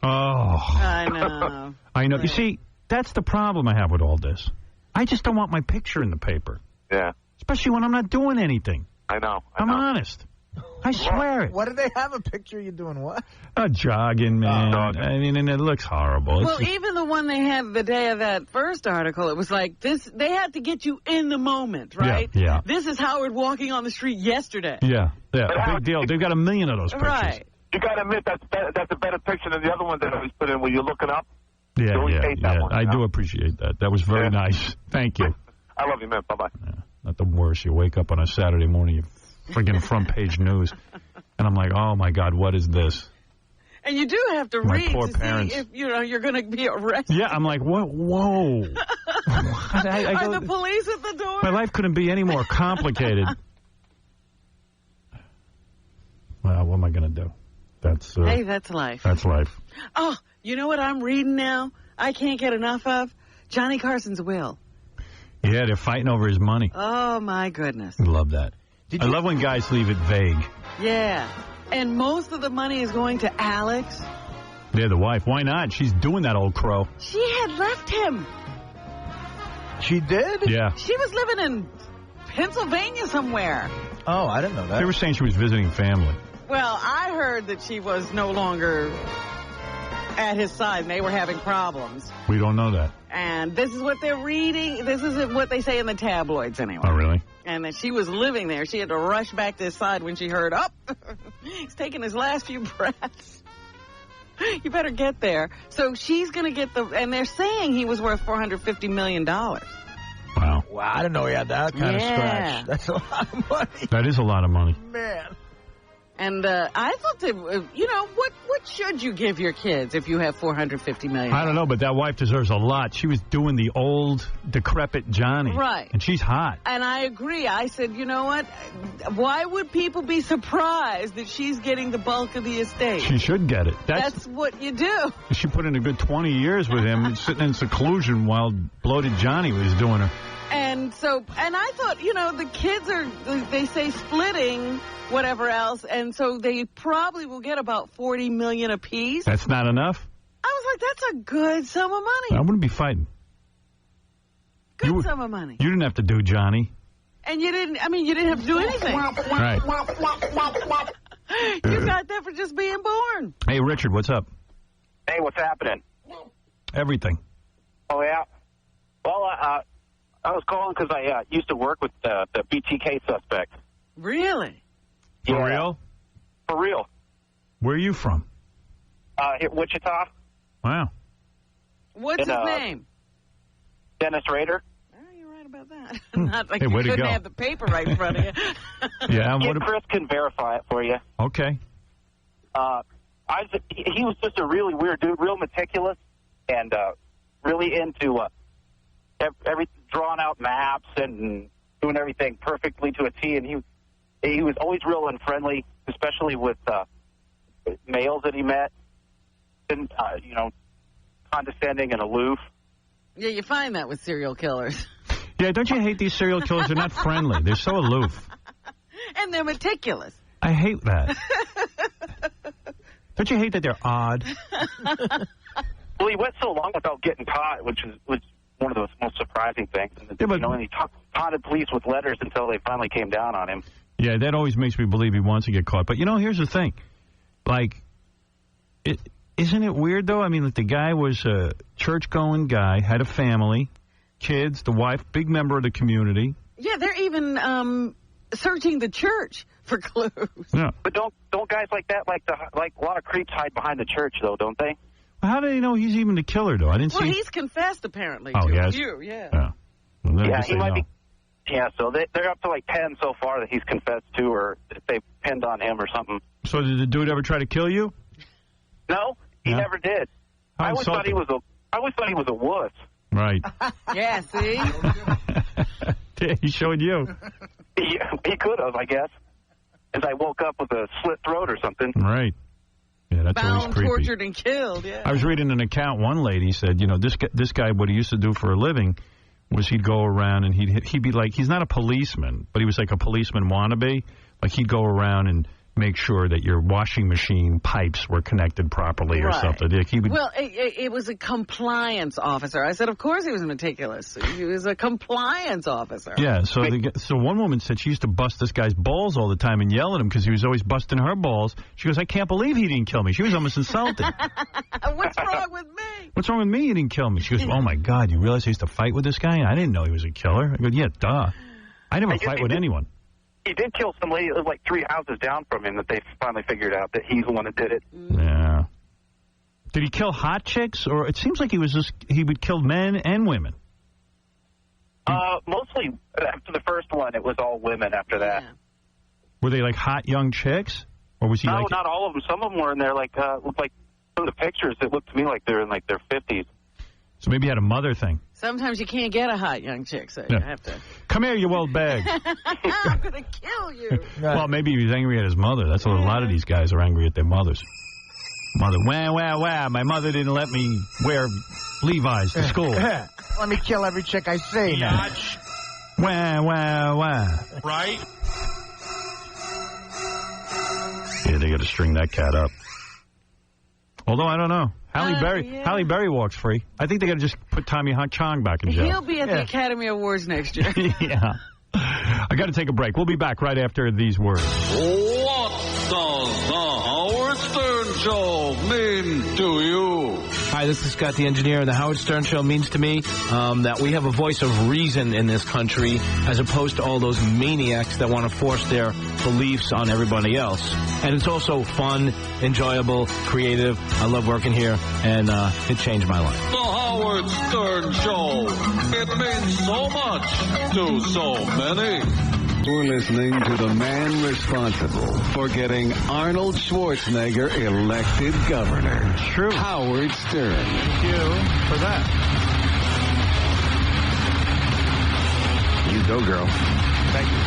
Oh. I know. I know. You see, that's the problem I have with all this. I just don't want my picture in the paper. Yeah. Especially when I'm not doing anything. I know. I'm honest. I swear it. What did they have a picture of you doing what? Jogging, man. I mean, and it looks horrible. Well, even the one they had the day of that first article, it was like this. They had to get you in the moment, right? Yeah. This is Howard walking on the street yesterday. Yeah. Big deal. They've got 1 million of those pictures. Right. You got to admit that's a better picture than the other one that I always put in where you're looking up. Yeah. One, I do appreciate that. That was very nice. Thank you. I love you, man. Bye-bye. Yeah, not the worst. You wake up on a Saturday morning, you friggin' front page news. And I'm like, oh, my God, what is this? And you do have to My read poor to parents. see if you're going to be arrested. Yeah, I'm like, what? Whoa. Are the police at the door? My life couldn't be any more complicated. Well, what am I going to do? That's hey, that's life. That's life. Oh, you know what I'm reading now? I can't get enough of? Johnny Carson's will. Yeah, they're fighting over his money. Oh, my goodness. I love that. I love when guys leave it vague. Yeah. And most of the money is going to Alex. Yeah, the wife. Why not? She's doing that old crow. She had left him. She did? Yeah. She was living in Pennsylvania somewhere. Oh, I didn't know that. They were saying she was visiting family. Well, I heard that she was no longer at his side and they were having problems. We don't know that. And this is what they're reading. This is what they say in the tabloids anyway. Oh, really? And that she was living there. She had to rush back to his side when she heard, he's taking his last few breaths. You better get there. So she's going to get and they're saying he was worth $450 million. Wow. Wow, I didn't know he had that kind of scratch. That's a lot of money. That is a lot of money. Man. And I thought that, what should you give your kids if you have $450 million? I don't know, but that wife deserves a lot. She was doing the old, decrepit Johnny. Right. And she's hot. And I agree. I said, you know what? Why would people be surprised that she's getting the bulk of the estate? She should get it. That's what you do. She put in a good 20 years with him, sitting in seclusion while bloated Johnny was doing her. And I thought, the kids they say splitting whatever else, and so they probably will get about $40 million apiece. That's not enough? I was like, that's a good sum of money. I wouldn't be fighting. Good sum of money. You didn't have to do Johnny. And you didn't have to do anything. Right. You got that for just being born. Hey, Richard, what's up? Hey, what's happening? Everything. Oh, yeah? Well, I was calling because I used to work with the BTK suspect. Really? For real? For real. Where are you from? Here, Wichita. Wow. What's his name? Dennis Rader. You're right about that. Not like Hey, you way to couldn't go. have the paper right in front of you. Yeah, and Chris can verify it for you. Okay. He was just a really weird dude, real meticulous, and really into every drawn out maps and doing everything perfectly to a T. And he was always real unfriendly, especially with males that he met. And condescending and aloof. Yeah, you find that with serial killers. Yeah, don't you hate these serial killers? They're not friendly. They're so aloof. And they're meticulous. I hate that. Don't you hate that they're odd? Well, he went so long without getting caught, which was one of the most surprising things. And, and he taunted police with letters until they finally came down on him. Yeah, that always makes me believe he wants to get caught. But, here's the thing. Like, isn't it weird, though? I mean, like, the guy was a church-going guy, had a family, kids, the wife, big member of the community. Yeah, they're even searching the church for clues. Yeah. But don't guys like that, like a lot of creeps hide behind the church, though, don't they? Well, how do they know he's even the killer, though? I didn't see. Well, he's confessed, apparently, Oh, to he a has? few, yeah. Well, then I Yeah, guess he they might know. be. Yeah, so they're up to like 10 so far that he's confessed to, or that they pinned on him or something. So did the dude ever try to kill you? No, he Yeah. never did. How I always thought he was a wuss. Right. Yeah, see? Yeah, he showed you. He could have, I guess. As I woke up with a slit throat or something. Right. Yeah, that's always Bound, creepy. tortured, and killed, yeah. I was reading an account. One lady said, this guy, what he used to do for a living was he'd go around and he'd be like, he's not a policeman, but he was like a policeman wannabe. Like he'd go around and make sure that your washing machine pipes were connected properly or something. He would, Well, it was a compliance officer. I said, of course he was meticulous. He was a compliance officer. yeah, so one woman said she used to bust this guy's balls all the time and yell at him because he was always busting her balls. She goes, I can't believe he didn't kill me. She was almost insulted. What's wrong with me? What's wrong with me? He didn't kill me. She goes, oh, my God, you realize I used to fight with this guy? I didn't know he was a killer. I go, yeah, duh. I never fight with anyone. He did kill some lady that was like 3 houses down from him that they finally figured out that he's the one that did it. Yeah. Did he kill hot chicks? Or it seems like he would kill men and women. Mostly after the first one, it was all women after that. Were they like hot young chicks? Or was he No, like... not all of them. Some of them were in there like some of the pictures, it looked to me like they're in like their 50s. So maybe he had a mother thing. Sometimes you can't get a hot young chick, so you have to... Come here, you old bag. I'm going to kill you. Well, maybe he was angry at his mother. That's what a lot of these guys are angry at their mothers. Mother, wah. My mother didn't let me wear Levi's to school. Let me kill every chick I see. Wah. Right? Yeah, they got to string that cat up. Although, I don't know. Halle Berry walks free. I think they got to just put Tommy Chong back in jail. He'll be at the Academy Awards next year. Yeah. I got to take a break. We'll be back right after these words. What does the Howard Stern Show mean to you? Hi, this is Scott the Engineer, and the Howard Stern Show means to me that we have a voice of reason in this country as opposed to all those maniacs that want to force their beliefs on everybody else. And it's also fun, enjoyable, creative. I love working here, and it changed my life. The Howard Stern Show. It means so much to so many. We're listening to the man responsible for getting Arnold Schwarzenegger elected governor. True. Howard Stern. Thank you for that. You go, girl. Thank you.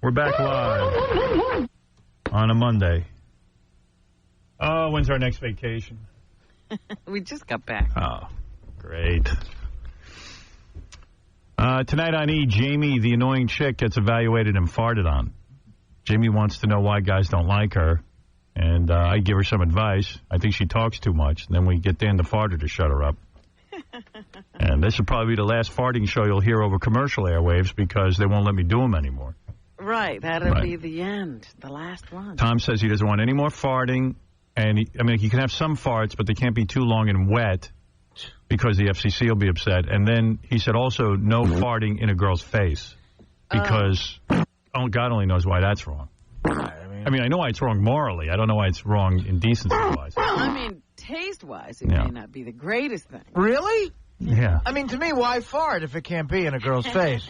We're back live on a Monday. Oh, when's our next vacation? We just got back. Oh, great. Tonight on E, Jamie, the annoying chick, gets evaluated and farted on. Jamie wants to know why guys don't like her. And I give her some advice. I think she talks too much. And then we get Dan the farter to shut her up. And this will probably be the last farting show you'll hear over commercial airwaves because they won't let me do them anymore. Right. That'll be the end, the last one. Tom says he doesn't want any more farting. And, you can have some farts, but they can't be too long and wet because the FCC will be upset. And then he said also no farting in a girl's face because God only knows why that's wrong. I know why it's wrong morally. I don't know why it's wrong indecency-wise. Well, taste-wise, it may not be the greatest thing. Really? Yeah. To me, why fart if it can't be in a girl's face?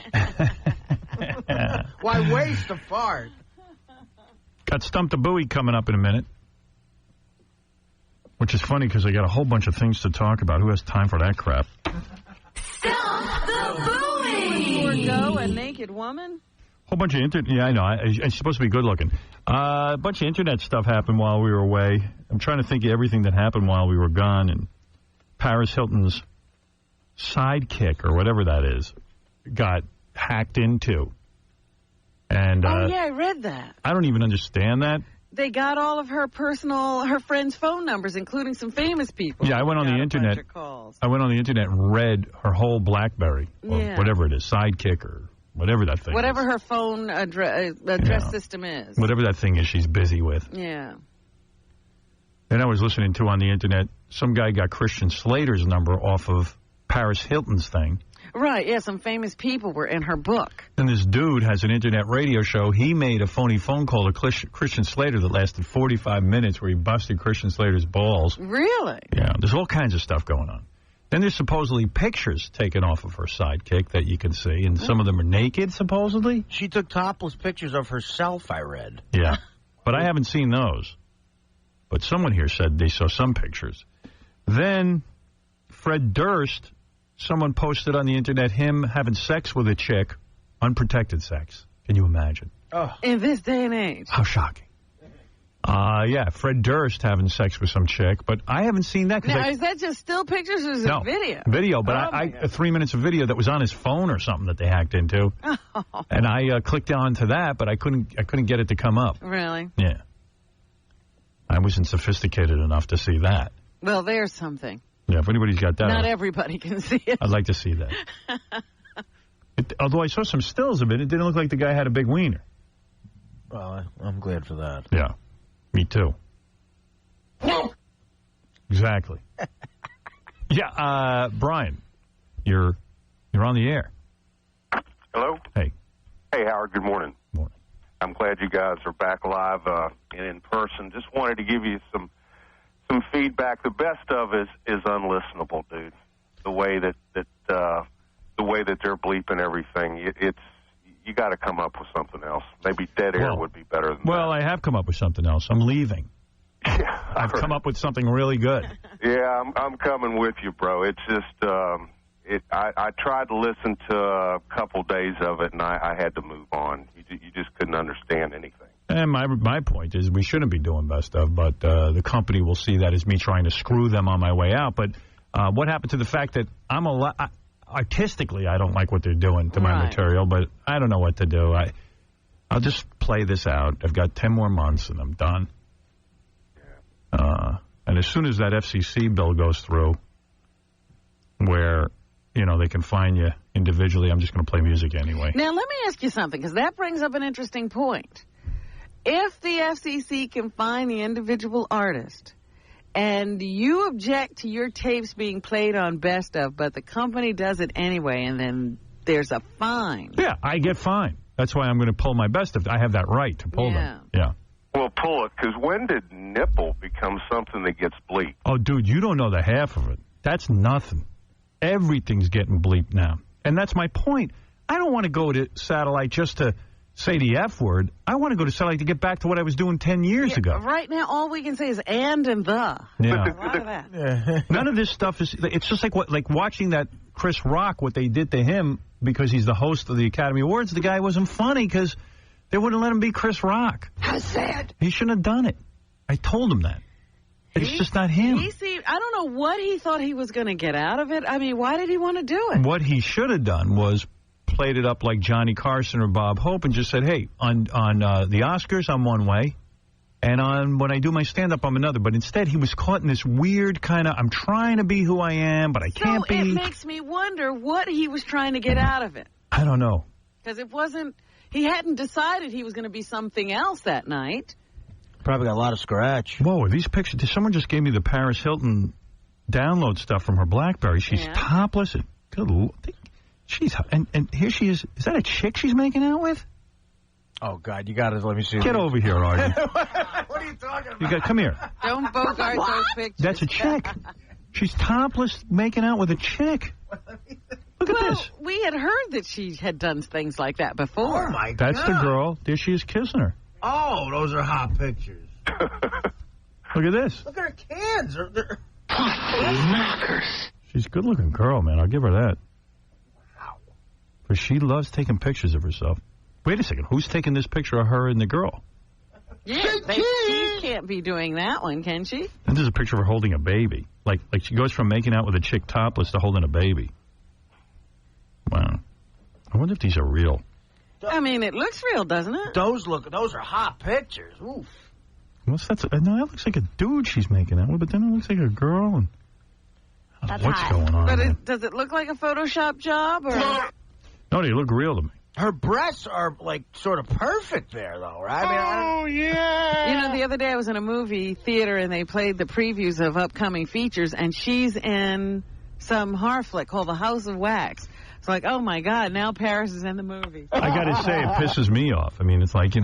Why waste a fart? Got Stump the Buoy coming up in a minute. Which is funny because I got a whole bunch of things to talk about. Who has time for that crap? Stump the Buoy! Forgo a naked woman? Whole bunch of internet. Yeah, I know. I'm supposed to be good looking. A bunch of internet stuff happened while we were away. I'm trying to think of everything that happened while we were gone. And Paris Hilton's sidekick, or whatever that is, got hacked into. And I read that. I don't even understand that. They got all of her friends' phone numbers, including some famous people. Yeah, I went on the internet. I went on the internet and read her whole BlackBerry, or whatever it is, sidekick, or whatever that thing Whatever is. her phone address system is. Whatever that thing is she's busy with. Yeah. Then I was listening to on the internet, some guy got Christian Slater's number off of Paris Hilton's thing. Right, yeah, some famous people were in her book. And this dude has an internet radio show. He made a phony phone call to Christian Slater that lasted 45 minutes where he busted Christian Slater's balls. Really? Yeah, there's all kinds of stuff going on. Then there's supposedly pictures taken off of her sidekick that you can see, and some of them are naked, supposedly. She took topless pictures of herself, I read. Yeah, but I haven't seen those. But someone here said they saw some pictures. Then Fred Durst, someone posted on the internet him having sex with a chick, unprotected sex. Can you imagine? Oh. In this day and age. How shocking. Yeah, Fred Durst having sex with some chick, but I haven't seen that. Now, is that just still pictures or is it video? Video, but 3 minutes of video that was on his phone or something that they hacked into. Oh. And I clicked onto that, but I couldn't get it to come up. Really? Yeah. I wasn't sophisticated enough to see that. Well, there's something. Yeah, if anybody's got that. Not everybody can see it. I'd like to see that. Although I saw some stills of it, it didn't look like the guy had a big wiener. Well, I'm glad for that. Yeah, me too. Exactly. Yeah, Brian, you're on the air. Hello? Hey. Hey, Howard, good morning. Morning. I'm glad you guys are back live and in person. Just wanted to give you some feedback. The best of is unlistenable, dude. The way that they're bleeping everything, you got to come up with something else. Maybe dead air would be better than that. Well, I have come up with something else. I'm leaving. Yeah, I've come up with something really good. Yeah, I'm coming with you, bro. It's just I tried to listen to a couple days of it, and I had to move on. You just couldn't understand anything. And my point is we shouldn't be doing best of, but the company will see that as me trying to screw them on my way out. But what happened to the fact that artistically I don't like what they're doing to my material, but I don't know what to do. I'll just play this out. I've got 10 more months, and I'm done. And as soon as that FCC bill goes through, where they can fine you individually, I'm just going to play music anyway. Now, let me ask you something, because that brings up an interesting point. If the FCC can fine the individual artist, and you object to your tapes being played on Best Of, but the company does it anyway, and then there's a fine. Yeah, I get fined. That's why I'm going to pull my Best Of. I have that right to pull them. Yeah. Well, pull it, because when did nipple become something that gets bleeped? Oh, dude, you don't know the half of it. That's nothing. Everything's getting bleeped now. And that's my point. I don't want to go to satellite just to say the F word. I want to go to satellite to get back to what I was doing 10 years ago. Right now, all we can say is and the. Yeah. A lot of that. None of this stuff is... It's just like watching that Chris Rock, what they did to him because he's the host of the Academy Awards. The guy wasn't funny because they wouldn't let him be Chris Rock. How sad. He shouldn't have done it. I told him that. It's just not him. I don't know what he thought he was going to get out of it. I mean, why did he want to do it? What he should have done was played it up like Johnny Carson or Bob Hope and just said, hey, on the Oscars, I'm one way, And when I do my stand-up, I'm another. But instead, he was caught in this weird kind of, I'm trying to be who I am, but I can't be. So it makes me wonder what he was trying to get out of it. I don't know. Because he hadn't decided he was going to be something else that night. Probably got a lot of scratch. Whoa, these pictures, someone just gave me the Paris Hilton download stuff from her BlackBerry. She's topless. And here she is. Is that a chick she's making out with? Oh, God, you got to let me see. Get over here, Artie. What are you talking about? Come here. Don't bogart those pictures. That's a chick. She's topless making out with a chick. Look at this. We had heard that she had done things like that before. Oh, my God. That's the girl. There she is kissing her. Oh, those are hot pictures. Look at this. Look at her cans. She's a good-looking girl, man. I'll give her that. Wow. But she loves taking pictures of herself. Wait a second. Who's taking this picture of her and the girl? Yeah, she can't be doing that one, can she? And there's a picture of her holding a baby. Like she goes from making out with a chick topless to holding a baby. Wow. I wonder if these are real. I mean, it looks real, doesn't it? Those are hot pictures. Oof. No, that looks like a dude she's making out with, but then it looks like a girl. And what's going on? But does it look like a Photoshop job? Or? No, they look real to me. Her breasts are, like, sort of perfect there, though, right? Yeah. You know, the other day I was in a movie theater, and they played the previews of upcoming features, and she's in some horror flick called The House of Wax. It's like, oh, my God, now Paris is in the movie. I got to say, it pisses me off. I mean, it's like, she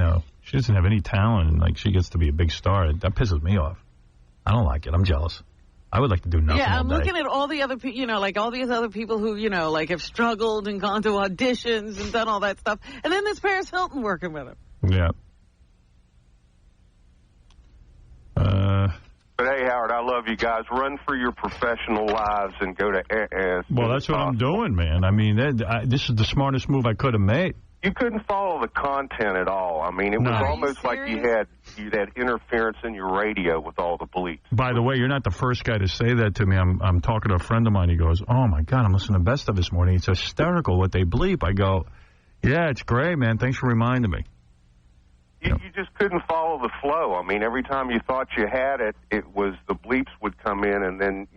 doesn't have any talent, and, like, she gets to be a big star. That pisses me off. I don't like it. I'm jealous. I would like to do nothing. Yeah, I'm all day. looking at all the other people, like all these other people who, like have struggled and gone to auditions and done all that stuff. And then there's Paris Hilton working with him. Yeah. But hey, Howard, I love you guys. Run for your professional lives and go to Well, that's what I'm doing, man. I mean, this is the smartest move I could have made. You couldn't follow the content at all. I mean, it was almost like you had interference in your radio with all the bleeps. By the way, you're not the first guy to say that to me. I'm talking to a friend of mine. He goes, "Oh my God, I'm listening to Best of this morning. It's hysterical what they bleep." I go, "Yeah, it's great, man. Thanks for reminding me." You just couldn't follow the flow. I mean, every time you thought you had it, it was the bleeps would come in, and then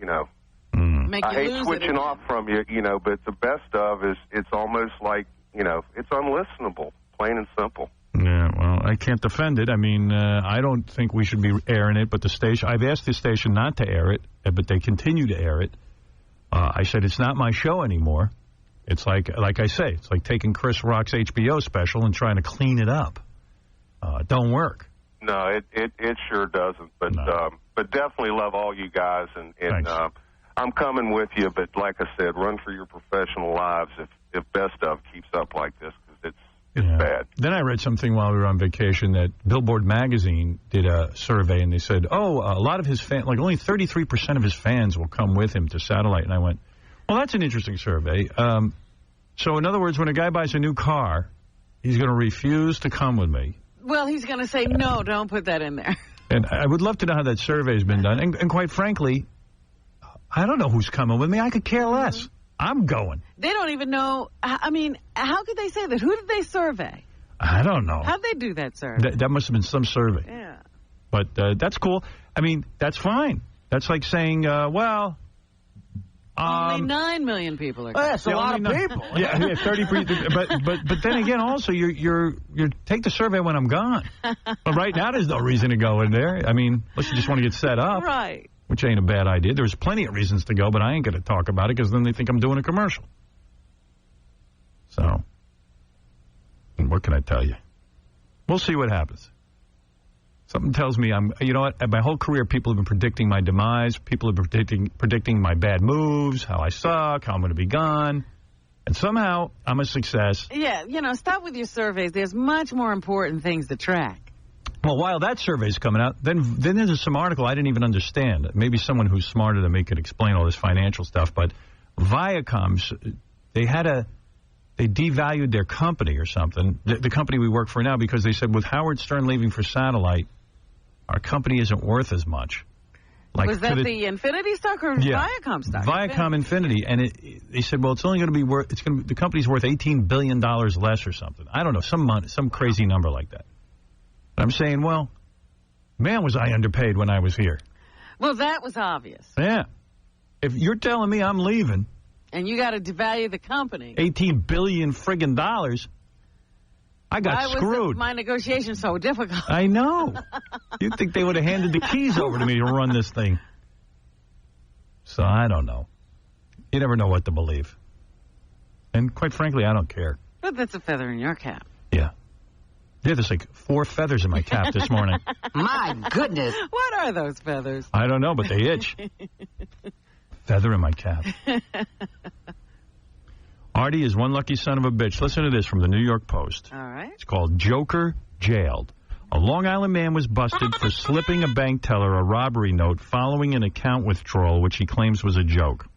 Make I you hate lose switching off from you, but the best of is it's almost like. It's unlistenable, plain and simple. Yeah, well, I can't defend it. I mean, I don't think we should be airing it, but the station, I've asked the station not to air it, but they continue to air it. I said it's not my show anymore. It's like I say, it's like taking Chris Rock's HBO special and trying to clean it up. It don't work. No, it sure doesn't. But but definitely love all you guys, and I'm coming with you. But like I said, run for your professional lives if Best Of keeps up like this, because it's bad. Then I read something while we were on vacation that Billboard magazine did a survey, and they said, a lot of his fans, like only 33% of his fans will come with him to satellite. And I went, well, that's an interesting survey. So in other words, when a guy buys a new car, he's going to refuse to come with me. Well, he's going to say, no, don't put that in there. And I would love to know how that survey's been done. And quite frankly, I don't know who's coming with me. I could care less. Mm-hmm. I'm going. They don't even know. I mean, how could they say that? Who did they survey? I don't know. How'd they do that survey? That must have been some survey. Yeah. But that's cool. I mean, that's fine. That's like saying, only 9 million people are going. That's a lot of people. Yeah, 30%. But then again, also, you take the survey when I'm gone. But right now, there's no reason to go in there. I mean, unless you just want to get set up. Right. Which ain't a bad idea. There's plenty of reasons to go, but I ain't going to talk about it because then they think I'm doing a commercial. So, what can I tell you? We'll see what happens. Something tells me my whole career people have been predicting my demise. People have been predicting my bad moves, how I suck, how I'm going to be gone. And somehow I'm a success. Yeah, stop with your surveys. There's much more important things to track. Well, while that survey's coming out, then there's some article I didn't even understand. Maybe someone who's smarter than me could explain all this financial stuff. But Viacom's, they devalued their company or something, the company we work for now, because they said with Howard Stern leaving for satellite, our company isn't worth as much. Like, was that the Infinity stock or Viacom stock? Viacom Infinity, and they said, well, it's only going to be worth. The company's worth $18 billion less or something. I don't know, some crazy number like that. I'm saying, well, Man, was I underpaid when I was here. Well, that was obvious. Yeah. If you're telling me I'm leaving... And you got to devalue the company. $18 billion friggin' dollars. I got screwed. Why was my negotiation so difficult? I know. You'd think they would have handed the keys over to me to run this thing. So I don't know. You never know what to believe. And quite frankly, I don't care. But that's a feather in your cap. Yeah. Yeah, there's like 4 feathers in my cap this morning. My goodness. What are those feathers? I don't know, but they itch. Feather in my cap. Artie is one lucky son of a bitch. Listen to this from the New York Post. All right. It's called Joker Jailed. A Long Island man was busted for slipping a bank teller a robbery note following an account withdrawal, which he claims was a joke.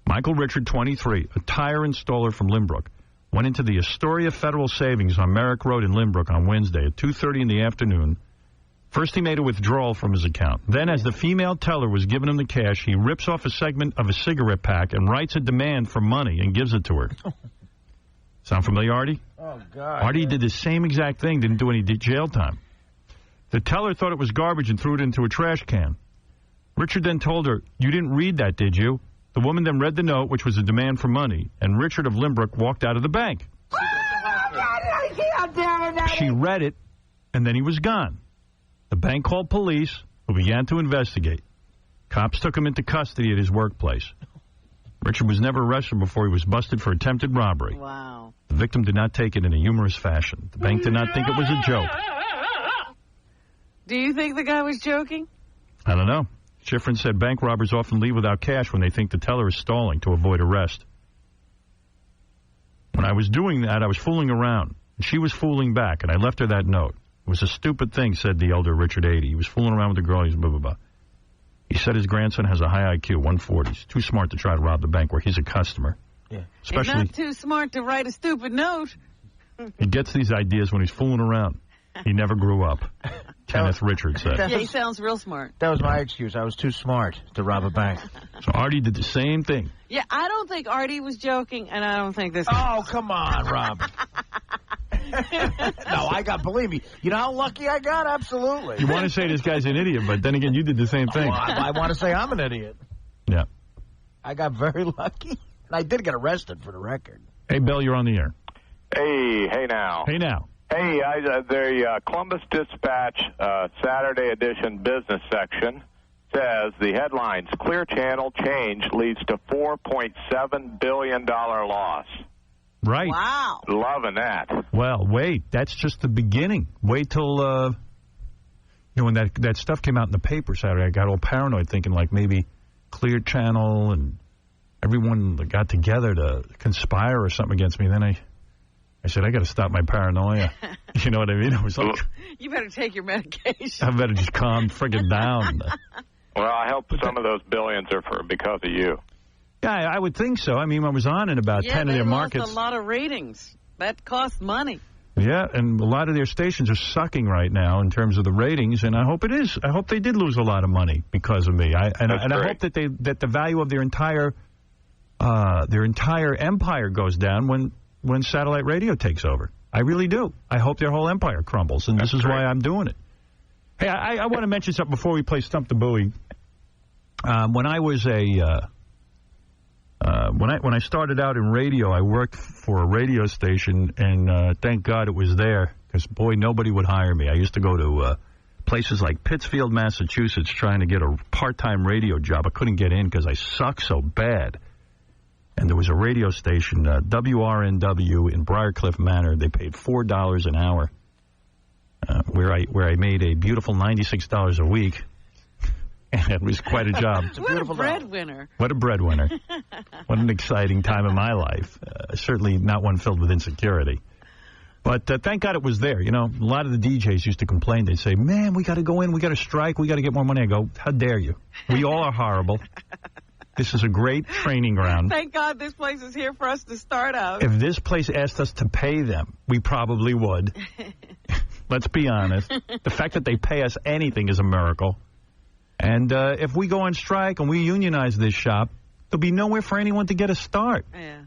Michael Richard, 23, a tire installer from Lynbrook, went into the Astoria Federal Savings on Merrick Road in Lynbrook on Wednesday at 2:30 in the afternoon. First, he made a withdrawal from his account. Then, as the female teller was giving him the cash, he rips off a segment of a cigarette pack and writes a demand for money and gives it to her. Sound familiar, Artie? Oh, God. Artie did the same exact thing, didn't do any jail time. The teller thought it was garbage and threw it into a trash can. Richard then told her, "You didn't read that, did you?" The woman then read the note, which was a demand for money, and Richard of Lynbrook walked out of the bank. She read it, and then he was gone. The bank called police, who began to investigate. Cops took him into custody at his workplace. Richard was never arrested before he was busted for attempted robbery. Wow. The victim did not take it in a humorous fashion. The bank did not think it was a joke. Do you think the guy was joking? I don't know. Schifrin said bank robbers often leave without cash when they think the teller is stalling to avoid arrest. When I was doing that, I was fooling around. And she was fooling back, and I left her that note. It was a stupid thing, said the elder Richard 80. He was fooling around with the girl. He's blah, blah, blah. He said his grandson has a high IQ, 140. He's too smart to try to rob the bank where he's a customer. Yeah. Especially, he's not too smart to write a stupid note. He gets these ideas when he's fooling around. He never grew up, Kenneth Richards said. Yeah, he sounds real smart. That was my excuse. I was too smart to rob a bank. So Artie did the same thing. Yeah, I don't think Artie was joking, and I don't think this... Oh, come on, Rob. No, believe me. You know how lucky I got? Absolutely. You want to say this guy's an idiot, but then again, you did the same thing. Well, I want to say I'm an idiot. Yeah. I got very lucky. And I did get arrested, for the record. Hey, Bill, you're on the air. Hey now. Hey, now. Hey, the Columbus Dispatch Saturday edition business section says the headlines, Clear Channel change leads to $4.7 billion loss. Right. Wow. Loving that. Well, wait. That's just the beginning. Wait till, when that stuff came out in the paper Saturday, I got all paranoid thinking like maybe Clear Channel and everyone got together to conspire or something against me. Then I said, I got to stop my paranoia. You know what I mean? I was like, you better take your medication. I better just calm friggin' down. Well, I hope some of those billions are because of you. Yeah, I would think so. I mean, I was on in about 10 of their markets. Yeah, they lost a lot of ratings. That costs money. Yeah, and a lot of their stations are sucking right now in terms of the ratings, and I hope it is. I hope they did lose a lot of money because of me. I hope that the value of their entire empire goes down when satellite radio takes over. I really do. I hope their whole empire crumbles, and this is why I'm doing it. Hey, I want to mention something before we play Stump the Buoy. When I was when I started out in radio, I worked for a radio station, and thank God it was there, because, boy, nobody would hire me. I used to go to places like Pittsfield, Massachusetts, trying to get a part-time radio job. I couldn't get in because I suck so bad. And there was a radio station, WRNW in Briarcliff Manor. They paid $4 an hour, where I made a beautiful $96 a week. And it was quite a job. What a breadwinner. What a breadwinner. What an exciting time in my life. Certainly not one filled with insecurity. But thank God it was there. You know, a lot of the DJs used to complain. They'd say, man, we got to go in. We got to strike. We got to get more money. I go, how dare you? We all are horrible. This is a great training ground. Thank God this place is here for us to start out. If this place asked us to pay them, we probably would. Let's be honest. The fact that they pay us anything is a miracle. And if we go on strike and we unionize this shop, there'll be nowhere for anyone to get a start. Yeah.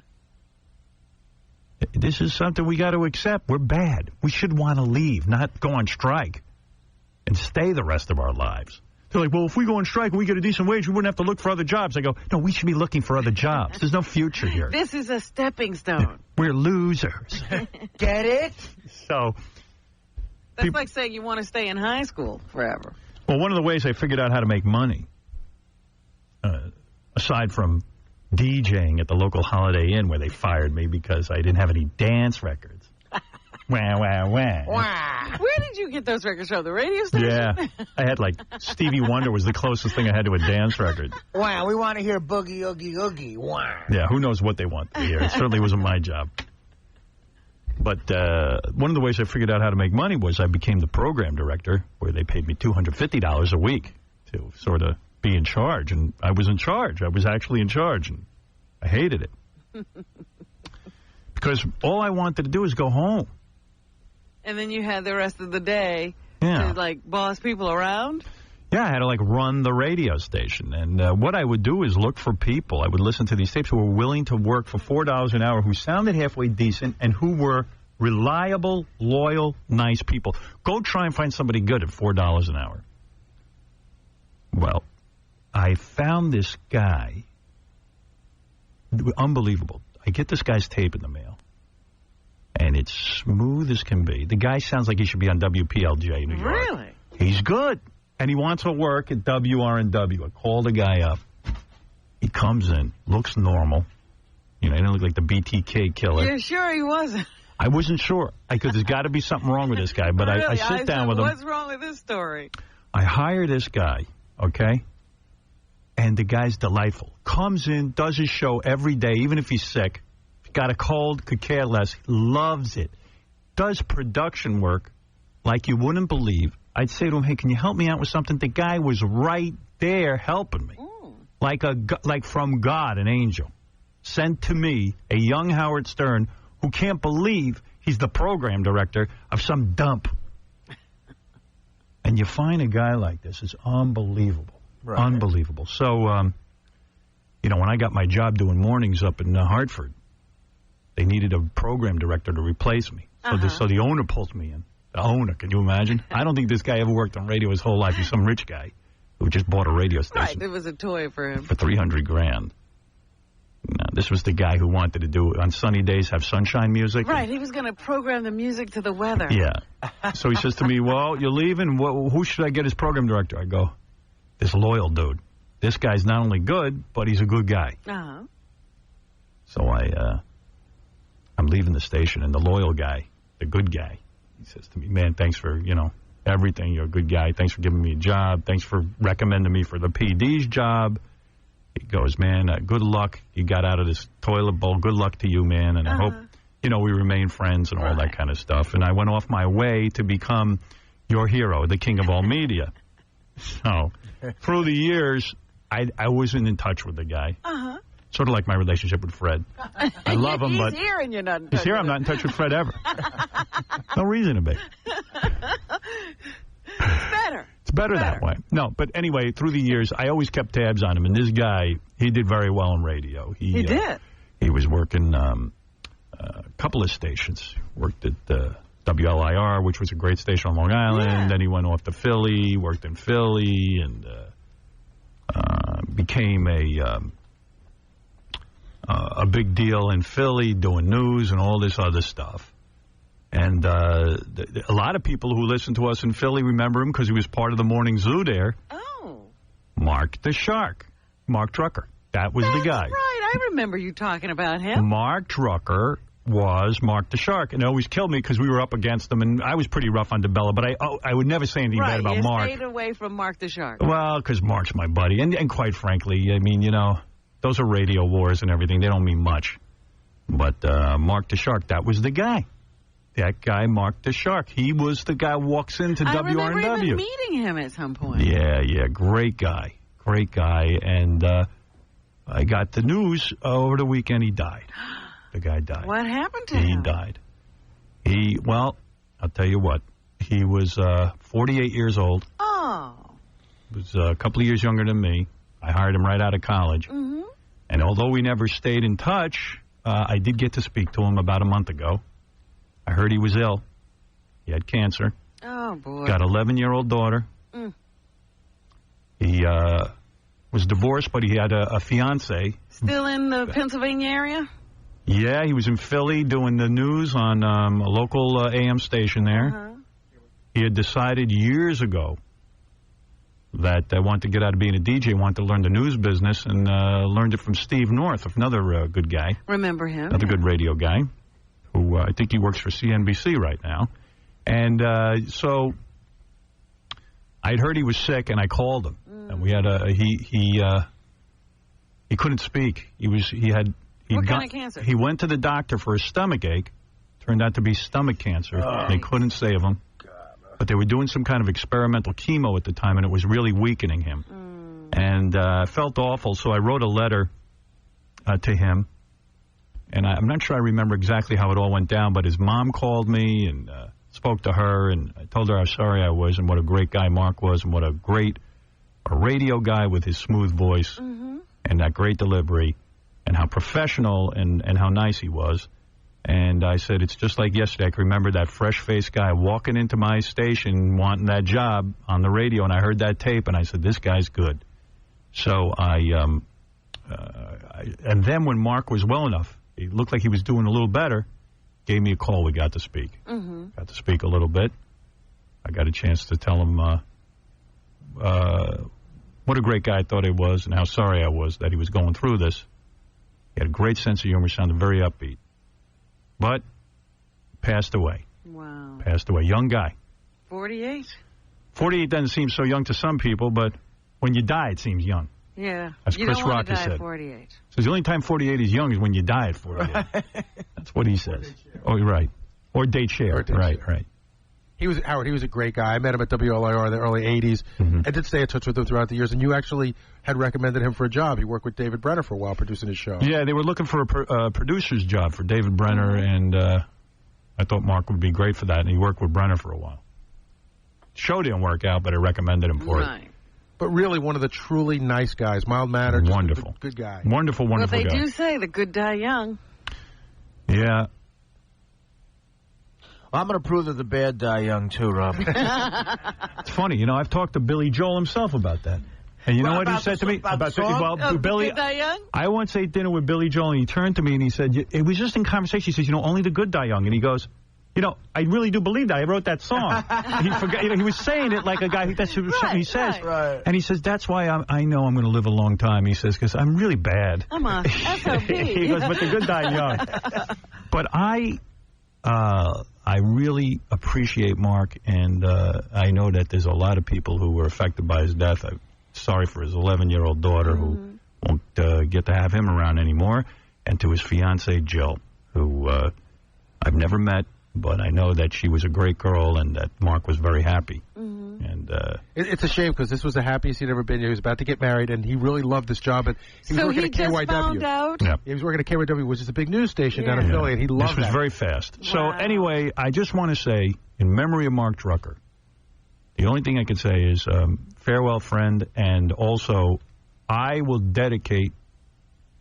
This is something we got to accept. We're bad. We should want to leave, not go on strike. and stay the rest of our lives. They're like, well, if we go on strike and we get a decent wage, we wouldn't have to look for other jobs. I go, no, we should be looking for other jobs. There's no future here. This is a stepping stone. We're losers. Get it? So That's like saying you want to stay in high school forever. Well, one of the ways I figured out how to make money, aside from DJing at the local Holiday Inn where they fired me because I didn't have any dance records. Wah, wah, wah. Wow. Where did you get those records from? The radio station? Yeah. I had, like, Stevie Wonder was the closest thing I had to a dance record. Wow, we want to hear Boogie, Oogie, Oogie. Wow. Yeah, who knows what they want to hear. It certainly wasn't my job. But one of the ways I figured out how to make money was I became the program director, where they paid me $250 a week to sort of be in charge. And I was in charge. I was actually in charge, and I hated it. Because all I wanted to do was go home. And then you had the rest of the day to, like, boss people around? Yeah, I had to, like, run the radio station. And what I would do is look for people. I would listen to these tapes who were willing to work for $4 an hour, who sounded halfway decent, and who were reliable, loyal, nice people. Go try and find somebody good at $4 an hour. Well, I found this guy. Unbelievable. I get this guy's tape in the mail. And it's smooth as can be. The guy sounds like he should be on WPLJ in New York. Really? He's good. And he wants to work at WRNW. I call the guy up. He comes in, looks normal. You know, he didn't look like the BTK killer. You're sure he wasn't? I wasn't sure. Because there's got to be something wrong with this guy. But really? I sit down with him. What's wrong with this story? I hire this guy, okay? And the guy's delightful. Comes in, does his show every day, even if he's sick. Got a cold, could care less, loves it. Does production work like you wouldn't believe. I'd say to him, hey, can you help me out with something? The guy was right there helping me. Like from God, an angel. Sent to me, a young Howard Stern, who can't believe he's the program director of some dump. And you find a guy like this, it's unbelievable. Right. Unbelievable. So, you know, when I got my job doing mornings up in Hartford, they needed a program director to replace me. So the owner pulls me in. The owner, can you imagine? I don't think this guy ever worked on radio his whole life. He's some rich guy who just bought a radio station. Right, it was a toy for him. For $300,000. No, this was the guy who wanted to do, on sunny days, have sunshine music. Right, he was going to program the music to the weather. Yeah. So he says to me, well, you're leaving? Who should I get as program director? I go, this loyal dude. This guy's not only good, but he's a good guy. Uh-huh. So I'm leaving the station, and the loyal guy, the good guy, he says to me, man, thanks for, you know, everything. You're a good guy. Thanks for giving me a job. Thanks for recommending me for the PD's job. He goes, man, good luck. You got out of this toilet bowl. Good luck to you, man. And I hope, you know, we remain friends and all that kind of stuff. And I went off my way to become your hero, the king of all media. So through the years, I wasn't in touch with the guy. Uh-huh. Sort of like my relationship with Fred. I love him, but he's here and you're not in touch he's here. with I'm not in touch with Fred ever. No reason to be. It's better that way. No, but anyway, through the years, I always kept tabs on him. And this guy, he did very well in radio. He did. He was working a couple of stations. Worked at WLIR, which was a great station on Long Island. Yeah. Then he went off to Philly, worked in Philly, and became a big deal in Philly, doing news and all this other stuff. And a lot of people who listen to us in Philly remember him because he was part of the Morning Zoo there. Oh. Mark the Shark. Mark Drucker. That was the guy. That's right. I remember you talking about him. Mark Drucker was Mark the Shark. And it always killed me because we were up against him. And I was pretty rough on DeBella, but I would never say anything bad about Mark. Right, you stayed away from Mark the Shark. Well, because Mark's my buddy. And quite frankly, I mean, you know, those are radio wars and everything. They don't mean much. But Mark the Shark, that was the guy. That guy, Mark the Shark. He was the guy who walks into WRNW. I remember even meeting him at some point. Yeah. Great guy. Great guy. And I got the news over the weekend he died. The guy died. What happened to He him? died. Well, I'll tell you what. He was 48 years old. Oh. He was a couple of years younger than me. I hired him right out of college. Mm-hmm. And although we never stayed in touch, I did get to speak to him about a month ago. I heard he was ill. He had cancer. Oh. Oh, boy. Got an 11-year-old daughter. Mm. He was divorced, but he had a fiancée. Still in the Pennsylvania area? Yeah, he was in Philly doing the news on a local AM station there. Uh-huh. He had decided years ago that I wanted to get out of being a DJ, wanted to learn the news business, and learned it from Steve North, another good guy. Remember him? Another good radio guy, who I think he works for CNBC right now. And so I'd heard he was sick, and I called him. And we had he couldn't speak. What kind of cancer? He went to the doctor for a stomach ache. Turned out to be stomach cancer. They couldn't save him. But they were doing some kind of experimental chemo at the time, and it was really weakening him. And I felt awful, so I wrote a letter to him. And I'm not sure I remember exactly how it all went down, but his mom called me and spoke to her, and I told her how sorry I was and what a great guy Mark was and what a radio guy with his smooth voice and that great delivery and how professional and how nice he was. And I said, it's just like yesterday. I can remember that fresh-faced guy walking into my station wanting that job on the radio, and I heard that tape, and I said, this guy's good. So and then when Mark was well enough, he looked like he was doing a little better, gave me a call. We got to speak. Got to speak a little bit. I got a chance to tell him what a great guy I thought he was and how sorry I was that he was going through this. He had a great sense of humor, sounded very upbeat. But passed away. Wow. Passed away. Young guy. 48? 48 doesn't seem so young to some people, but when you die, it seems young. Yeah. As you Chris don't want Rock to die has at said. 48. So the only time 48 is young is when you die at 48. That's what he says. Oh, you're right. Or date share. Right. He was a great guy. I met him at WLIR in the early 80s. I did stay in touch with him throughout the years, and you actually had recommended him for a job. He worked with David Brenner for a while producing his show. Yeah, they were looking for a producer's job for David Brenner, and I thought Mark would be great for that, and he worked with Brenner for a while. Show didn't work out, but I recommended him for it. But really one of the truly nice guys, mild-mannered, wonderful, good guy. Wonderful Well, they guy. do say the good die young. Yeah. I'm going to prove that the bad die young, too, Rob. It's funny, I've talked to Billy Joel himself about that. And you know what he said to me? Billy, good die young? I once ate dinner with Billy Joel, and he turned to me and he said, it was just in conversation. He says, only the good die young. And he goes, I really do believe that. I wrote that song. He forgot. He was saying it like a guy. That's something he says. Right. And he says, that's why I know I'm going to live a long time. He says, because I'm really bad. I'm a SOB. He goes, but the good die young. But I really appreciate Mark, and I know that there's a lot of people who were affected by his death. I'm sorry for his 11-year-old daughter who won't get to have him around anymore, and to his fiancée, Jill, who I've never met, but I know that she was a great girl and that Mark was very happy. And it's a shame because this was the happiest he'd ever been. He was about to get married, and he really loved this job. And he was working at KYW. Found out? Yeah. He was working at KYW, which is a big news station down in Philly, and he loved This was very fast. So anyway, I just want to say, in memory of Mark Drucker, the only thing I can say is farewell, friend, and also I will dedicate,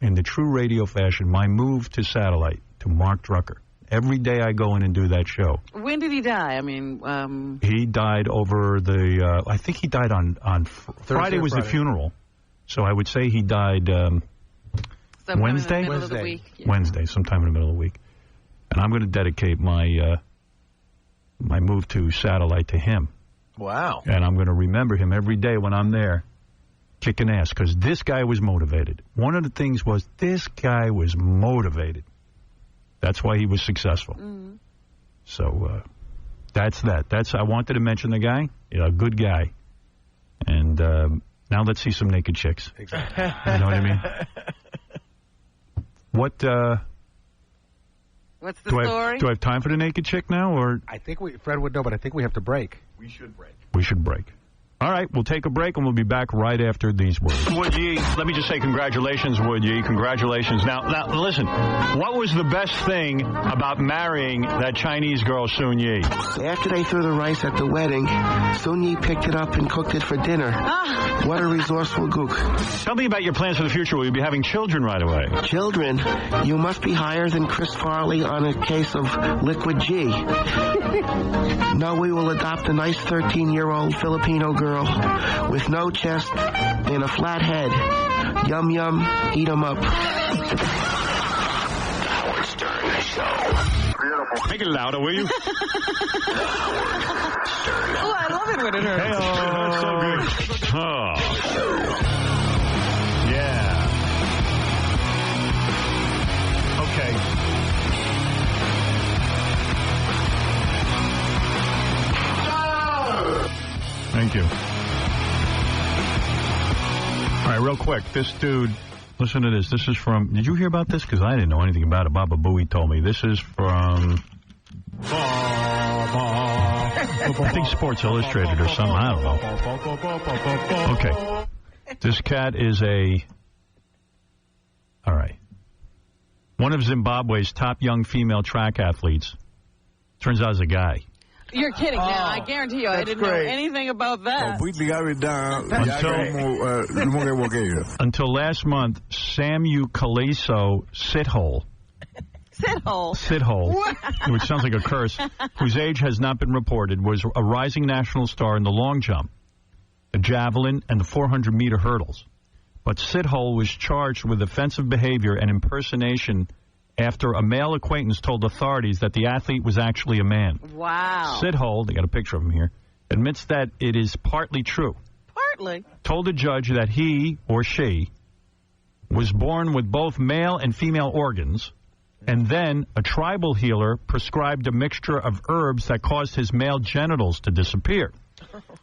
in the true radio fashion, my move to satellite to Mark Drucker. Every day I go in and do that show. When did he die? I mean, he died over I think he died on Friday was the funeral. So I would say he died Wednesday? In the middle of the week. Yeah. Wednesday, sometime in the middle of the week. And I'm going to dedicate my my move to satellite to him. Wow. And I'm going to remember him every day when I'm there kicking ass, because this guy was motivated. One of the things was this guy was motivated. That's why he was successful. So that's that. I wanted to mention the guy. A good guy. And now let's see some naked chicks. Exactly. You know what I mean? What's the story? Do I have time for the naked chick now, or Fred would know, but I think we have to break. We should break. We should break. All right, we'll take a break, and we'll be back right after these words. Wood Yi, let me just say congratulations, Wood Yi. Congratulations. Now, listen, what was the best thing about marrying that Chinese girl, Sun Yi? After they threw the rice at the wedding, Sun Yi picked it up and cooked it for dinner. What a resourceful gook. Tell me about your plans for the future. Will you be having children right away? Children? You must be higher than Chris Farley on a case of Liquid G. No, we will adopt a nice 13-year-old Filipino girl with no chest and a flat head. Yum, yum, eat 'em up. Howard Stern Show. Make it louder, will you? Oh, I love it when it hurts. That's so good. Oh. Yeah. Okay. Thank you. All right, real quick. This dude, listen to this. This is from, did you hear about this? Because I didn't know anything about it. Baba Booey told me. This is from, I think Sports Illustrated or something. I don't know. Okay. This cat is all right. One of Zimbabwe's top young female track athletes. Turns out is a guy. You're kidding. Now, I guarantee you, I didn't know anything about that. Until last month, Samu Kaliso Sithole, which sounds like a curse, whose age has not been reported, was a rising national star in the long jump, the javelin, and the 400-meter hurdles. But Sithole was charged with offensive behavior and impersonation after a male acquaintance told authorities that the athlete was actually a man. Wow. Sithole, they got a picture of him here, admits that it is partly true. Partly? Told the judge that he or she was born with both male and female organs, and then a tribal healer prescribed a mixture of herbs that caused his male genitals to disappear.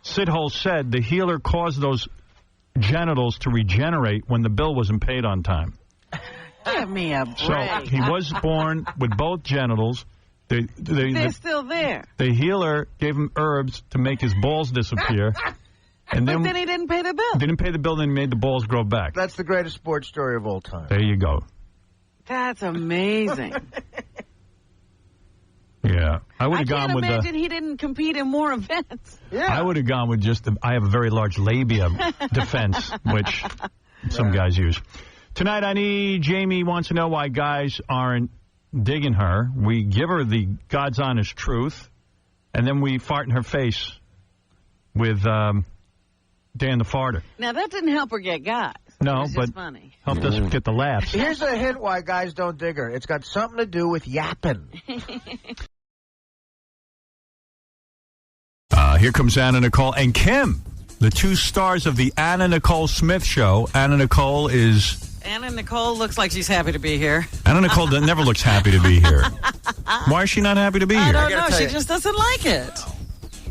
Sithole said the healer caused those genitals to regenerate when the bill wasn't paid on time. Give me a break. So he was born with both genitals. They're still there. The healer gave him herbs to make his balls disappear. And then he didn't pay the bill. Didn't pay the bill, then he made the balls grow back. That's the greatest sports story of all time. There you go. That's amazing. Yeah. I would have gone with I can't imagine he didn't compete in more events. Yeah. I would have gone with just I have a very large labia defense, which some guys use. Tonight, Jamie wants to know why guys aren't digging her. We give her the God's honest truth, and then we fart in her face with Dan the Farter. Now, that didn't help her get guys. No, but funny. Helped us get the laughs. Here's a hint why guys don't dig her. It's got something to do with yapping. Here comes Anna Nicole and Kim, the two stars of the Anna Nicole Smith Show. Anna Nicole looks like she's happy to be here. Anna Nicole never looks happy to be here. Why is she not happy to be here? I don't know. She just doesn't like it.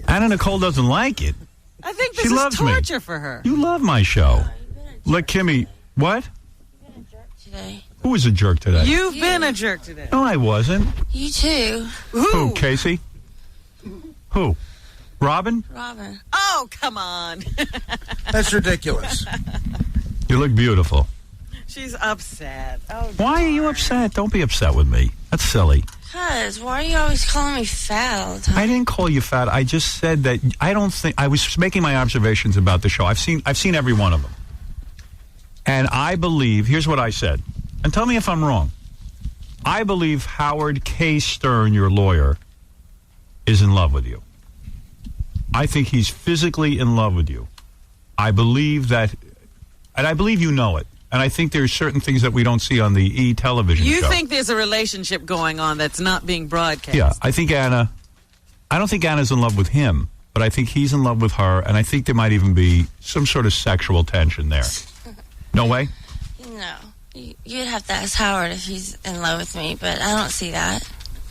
Anna Nicole doesn't like it. I think this is torture for her. You love my show. Look, Kimmy, what? You've been a jerk today. Who was a jerk today? You've been a jerk today. No, I wasn't. You too. Who, Casey? Who? Robin? Robin. Oh, come on. That's ridiculous. You look beautiful. She's upset. Oh, why are you upset? Don't be upset with me. That's silly. Because why are you always calling me fat all the time? I didn't call you fat. I just said that I don't think... I was making my observations about the show. I've seen every one of them. And I believe... Here's what I said. And tell me if I'm wrong. I believe Howard K. Stern, your lawyer, is in love with you. I think he's physically in love with you. I believe that... And I believe you know it. And I think there's certain things that we don't see on the E-television show. You think there's a relationship going on that's not being broadcast? Yeah, I think Anna... I don't think Anna's in love with him, but I think he's in love with her, and I think there might even be some sort of sexual tension there. No way? No. You'd have to ask Howard if he's in love with me, but I don't see that.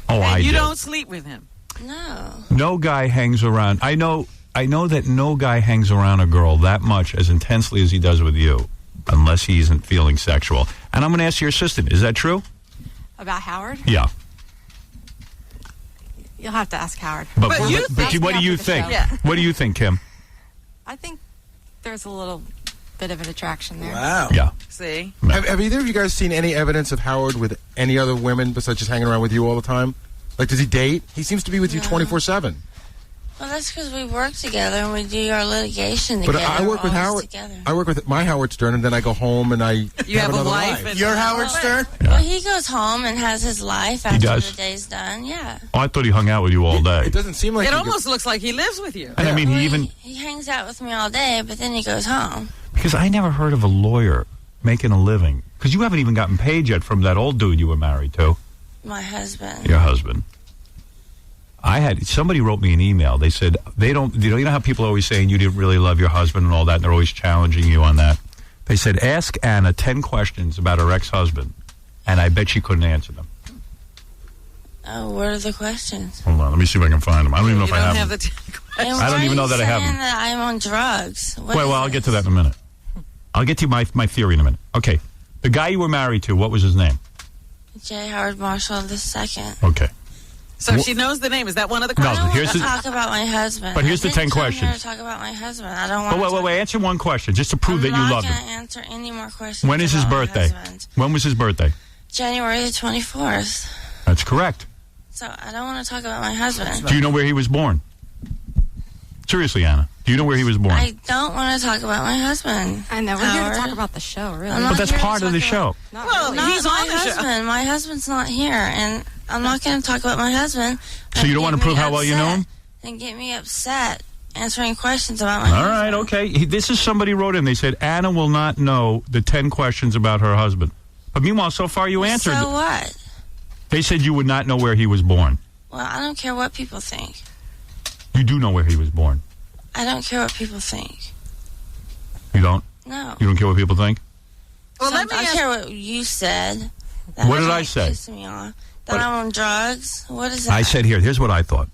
Oh, I do. You don't sleep with him? No. No guy hangs around... I know that no guy hangs around a girl that much as intensely as he does with you. Unless he isn't feeling sexual. And I'm going to ask your assistant, is that true? About Howard? Yeah. You'll have to ask Howard. But what do you think? Yeah. What do you think, Kim? I think there's a little bit of an attraction there. Wow. Yeah. See? Have either of you guys seen any evidence of Howard with any other women besides just hanging around with you all the time? Like, does he date? He seems to be with you 24/7. Well, that's because we work together and we do our litigation But together. I work with We're always Howard. together. I work with my Howard Stern, and then I go home and I have another life. And you're Howard Stern? Well, he goes home and has his life after does? the day's done. Yeah. Oh, I thought he hung out with you all day. It doesn't seem like It almost looks like he lives with you. And I mean, he even... He hangs out with me all day, but then he goes home. Because I never heard of a lawyer making a living. Because you haven't even gotten paid yet from that old dude you were married to. My husband. Your husband. Somebody wrote me an email. They said, you know how people are always saying you didn't really love your husband and all that, and they're always challenging you on that. They said, ask Anna 10 questions about her ex-husband, and I bet she couldn't answer them. Oh, what are the questions? Hold on, let me see if I can find them. I don't even know if I have them. And I don't even know that I have them. That I'm on drugs. What Well, is I'll it? get to that in a minute. I'll get to my theory in a minute. Okay. The guy you were married to, what was his name? J. Howard Marshall II. Okay. So she knows the name. Is that one of the No, questions? here's the- Talk about my husband. But here's the 10 I didn't come here questions. to talk about my husband. I don't want Oh, wait. Answer one question, just to prove that you loved I'm not him. going to answer any more questions. When is his about my birthday? husband. When was his birthday? January the 24th. That's correct. So I don't want to talk about my husband. Do you know where he was born? Seriously, Anna. Do you know where he was born? I don't want to talk about my husband. I know. We're here to Howard. talk about the show, really. I'm But not that's here to part of talk the about- show. Well, Well, he's my on the show. husband. My husband's not here, and I'm not going to talk about my husband. So you don't want to prove how well you know him? And get me upset answering questions about my All husband. right, okay. This is somebody wrote in. They said Anna will not know the 10 questions about her husband. But meanwhile, so far you answered. So what? They said you would not know where he was born. Well, I don't care what people think. You do know where he was born. I don't care what people think. You don't? No. You don't care what people think? Well, I care what you said. That What did really I say? pissed me off. That I'm on drugs. What is that? I said here's what I thought.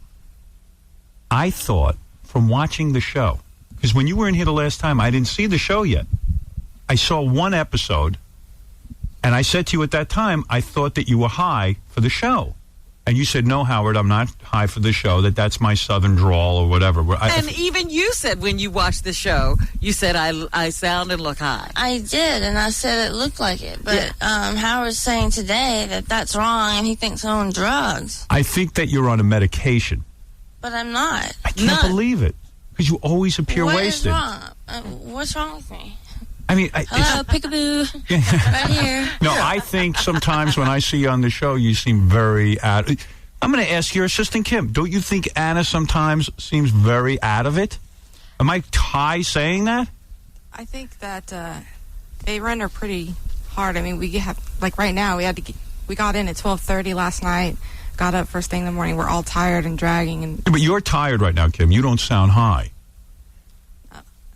I thought from watching the show, because when you were in here the last time, I didn't see the show yet. I saw one episode, and I said to you at that time, I thought that you were high for the show. And you said, no, Howard, I'm not high for the show, that's my southern drawl or whatever. And even you said when you watched the show, you said, I sound and look high. I did, and I said it looked like it. But Howard's saying today that that's wrong, and he thinks I'm on drugs. I think that you're on a medication. But I'm not. I can't believe it, because you always appear What wasted. is wrong? What's wrong with me? I mean, Hello, peekaboo. Right here. No, I think sometimes when I see you on the show, you seem very out. I'm going to ask your assistant, Kim. Don't you think Anna sometimes seems very out of it? Am I high saying that? I think that they run her pretty hard. I mean, we have, like right now, we got in at 12:30 last night, got up first thing in the morning. We're all tired and dragging. And But you're tired right now, Kim. You don't sound high.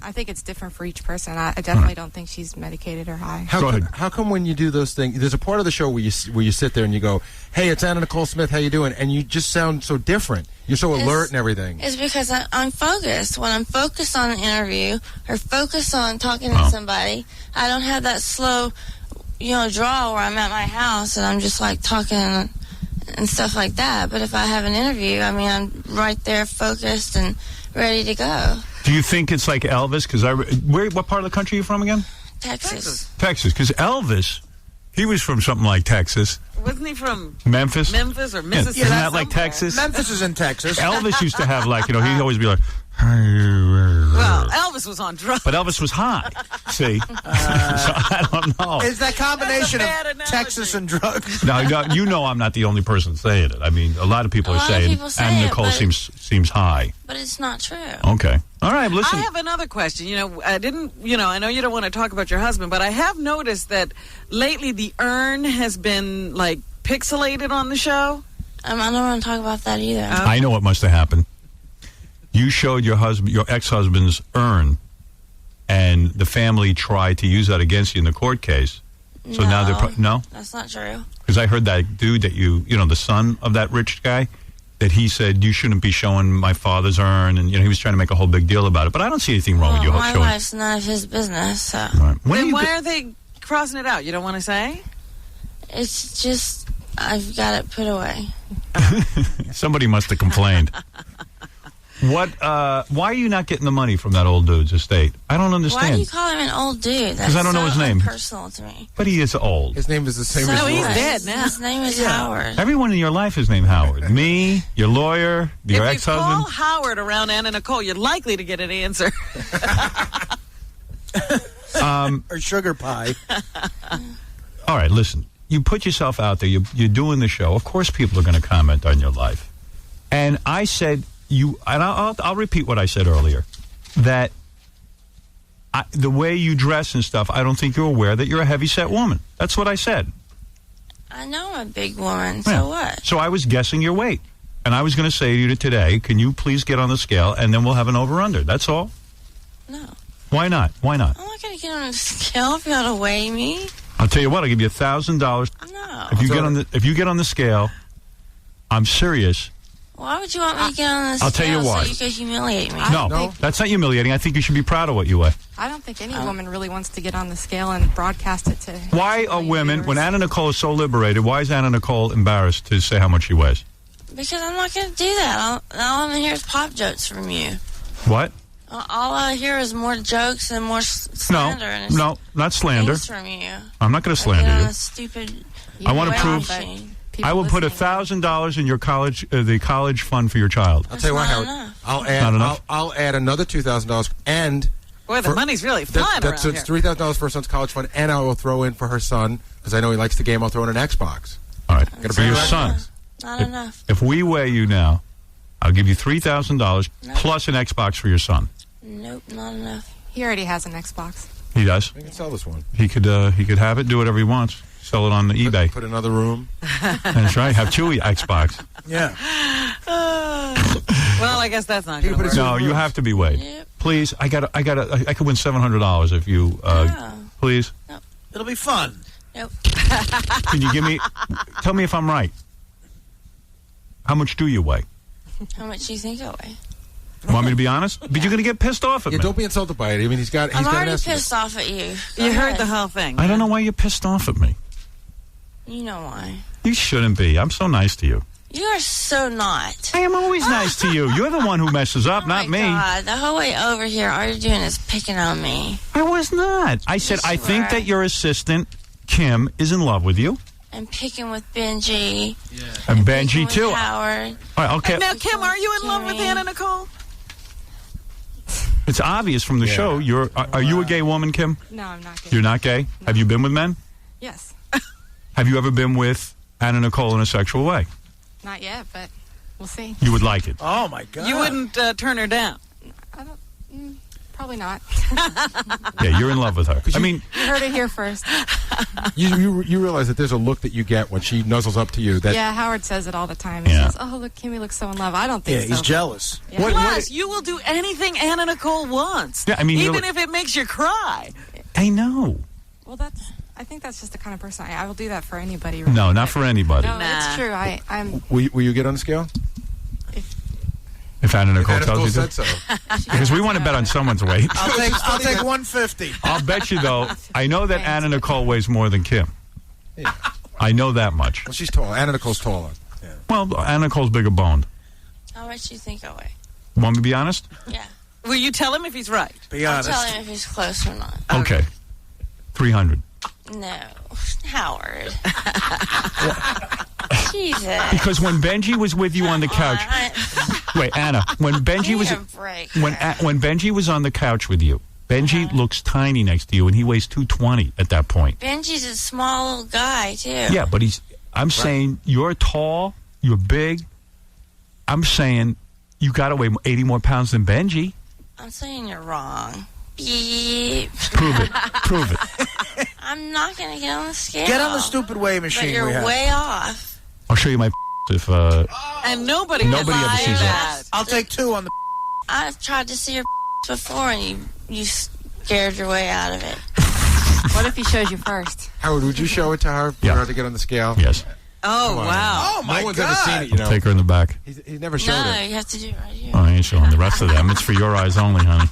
I think it's different for each person. I definitely don't think she's medicated or high. How come when you do those things, there's a part of the show where you sit there and you go, hey, it's Anna Nicole Smith, how you doing? And you just sound so different. You're so alert and everything. It's because I'm focused. When I'm focused on an interview or focused on talking to somebody, I don't have that slow, draw where I'm at my house and I'm just like talking and stuff like that. But if I have an interview, I mean, I'm right there focused and ready to go. Do you think it's like Elvis? Because what part of the country are you from again? Texas. Texas. Because Elvis, he was from something like Texas. Wasn't he from Memphis? Memphis or Mississippi? Isn't that like Texas? Memphis is in Texas. Elvis used to have he'd always be like, well, Elvis was on drugs. But Elvis was high. See? So I don't know. Is that combination of Texas and drugs? No, you know I'm not the only person saying it. I mean, a lot of people are saying, and Nicole seems high. But it's not true. Okay. All right, listen. I have another question. I know you don't want to talk about your husband, but I have noticed that lately the urn has been, like, pixelated on the show. I don't want to talk about that either. I know what must have happened. You showed your ex-husband's urn, and the family tried to use that against you in the court case. So now they're no? That's not true. Because I heard that dude that the son of that rich guy, that he said, you shouldn't be showing my father's urn, and he was trying to make a whole big deal about it. But I don't see anything wrong with you my showing. life's none of his business. So. Right. Then why are they crossing it out? You don't want to say? It's just I've got it put away. Somebody must have complained. What? Why are you not getting the money from that old dude's estate? I don't understand. Why do you call him an old dude? Because I don't know his name. Personal to me. But he is old. His name is the same So as he's yours. dead now. His name is Howard. Everyone in your life is named Howard. Me, your lawyer, your If you call ex-husband. Howard around Anna Nicole, you're likely to get an answer. Or sugar pie. All right, listen. You put yourself out there. You're doing the show. Of course, people are going to comment on your life. And I said, and I'll repeat what I said earlier, that the way you dress and stuff, I don't think you're aware that you're a heavy-set woman. That's what I said. I know I'm a big woman, so what? So I was guessing your weight. And I was going to say to you today, can you please get on the scale, and then we'll have an over-under. That's all. No. Why not? Why not? I'm not going to get on a scale if you want to weigh me. I'll tell you what. I'll give you $1,000. No. If you get on the scale, I'm serious. Why would you want me to get on the scale I'll tell you why. so you could humiliate me? No, that's not humiliating. I think you should be proud of what you weigh. I don't think any woman really wants to get on the scale and broadcast it to... Why are women, when Anna Nicole is so liberated, why is Anna Nicole embarrassed to say how much she weighs? Because I'm not going to do that. All I'm going to hear is pop jokes from you. What? All I hear is more jokes and more slander. and No, not slander. things from you. I'm not going to slander you. Stupid. I want to prove. I will put $1,000 in your college, the college fund for your child. I'll tell you what, Howard. I'll add another $2,000 and. Boy, the money's really flying around So it's $3,000 for her son's college fund, and I will throw in for her son because I know he likes the game. I'll throw in an Xbox. All right, for your son. Not enough. If we weigh you now, I'll give you $3,000 plus an Xbox for your son. Nope, not enough. He already has an Xbox. He does. We can sell this one. He could have it, do whatever he wants. Sell it on the eBay. Put another room. That's right. Have two Xbox. Yeah. Well, I guess that's not going to work. No, you have to be weighed. Yep. Please, I could win $700 if you, please. Nope. It'll be fun. Nope. Can you tell me if I'm right. How much do you weigh? How much do you think I weigh? Want me to be honest? But you're going to get pissed off at me. Don't be insulted by it. I mean, he's got I'm an already estimate. pissed off at you. You heard the whole thing. I don't know why you're pissed off at me. You know why. You shouldn't be. I'm so nice to you. You are so not. I am always nice to you. You're the one who messes up, not me. God, the whole way over here, all you're doing is picking on me. I was not. I said, I think that your assistant, Kim, is in love with you. And picking with Benji. Yeah. And Benji, with too. Howard. All right, okay. Now, Kim, are you in love with Anna Nicole? It's obvious from the show. Are you a gay woman, Kim? No, I'm not gay. You're not gay? No. Have you been with men? Yes. Have you ever been with Anna Nicole in a sexual way? Not yet, but we'll see. You would like it. Oh, my God. You wouldn't turn her down? Probably not. Yeah, you're in love with her. I mean, you heard it here first. You realize that there's a look that you get when she nuzzles up to you. That yeah, Howard says it all the time. He says, "Oh, look, Kimmy looks so in love." I don't think so. Yeah, he's jealous. Yeah. Plus, you will do anything Anna Nicole wants. Yeah, I mean, even if it makes you cry. I know. Well, I think that's just the kind of person I will do that for anybody. Really. No, not for anybody. No, it's true. I'm. Will you get on the scale? If Anna Nicole tells you said to. so. Because we want to bet on someone's weight. I'll take 150. I'll bet you, though, I know that Anna Nicole weighs more than Kim. Yeah. I know that much. Well, she's tall. Anna Nicole's taller. Yeah. Well, Anna Nicole's bigger boned. How much do you think I weigh? Want me to be honest? Yeah. Will you tell him if he's right? Be honest. I'll tell him if he's close or not. Okay. 300. No. Howard. Jesus. Because when Benji was with you on the couch... Wait, Anna, when Benji was... When Benji was on the couch with you, Benji looks tiny next to you, and he weighs 220 at that point. Benji's a small little guy, too. Yeah, but I'm saying you're tall, you're big. I'm saying you got to weigh 80 more pounds than Benji. I'm saying you're wrong. Beep. Prove it. Prove it. I'm not going to get on the scale. Get on the stupid weigh machine. But you're we have. way off. I'll show you my if and nobody ever sees that. I'll take 2 on the. I've tried to see your before, and you scared your way out of it. What if he shows you first? Howard, would you show it to her for her to get on the scale? Yes. Oh, wow. Oh, my No one's God. ever seen it, you know. Take her in the back. He's never showed No, it. you have to do it right here. Oh, I ain't showing the rest of them. It's for your eyes only, honey.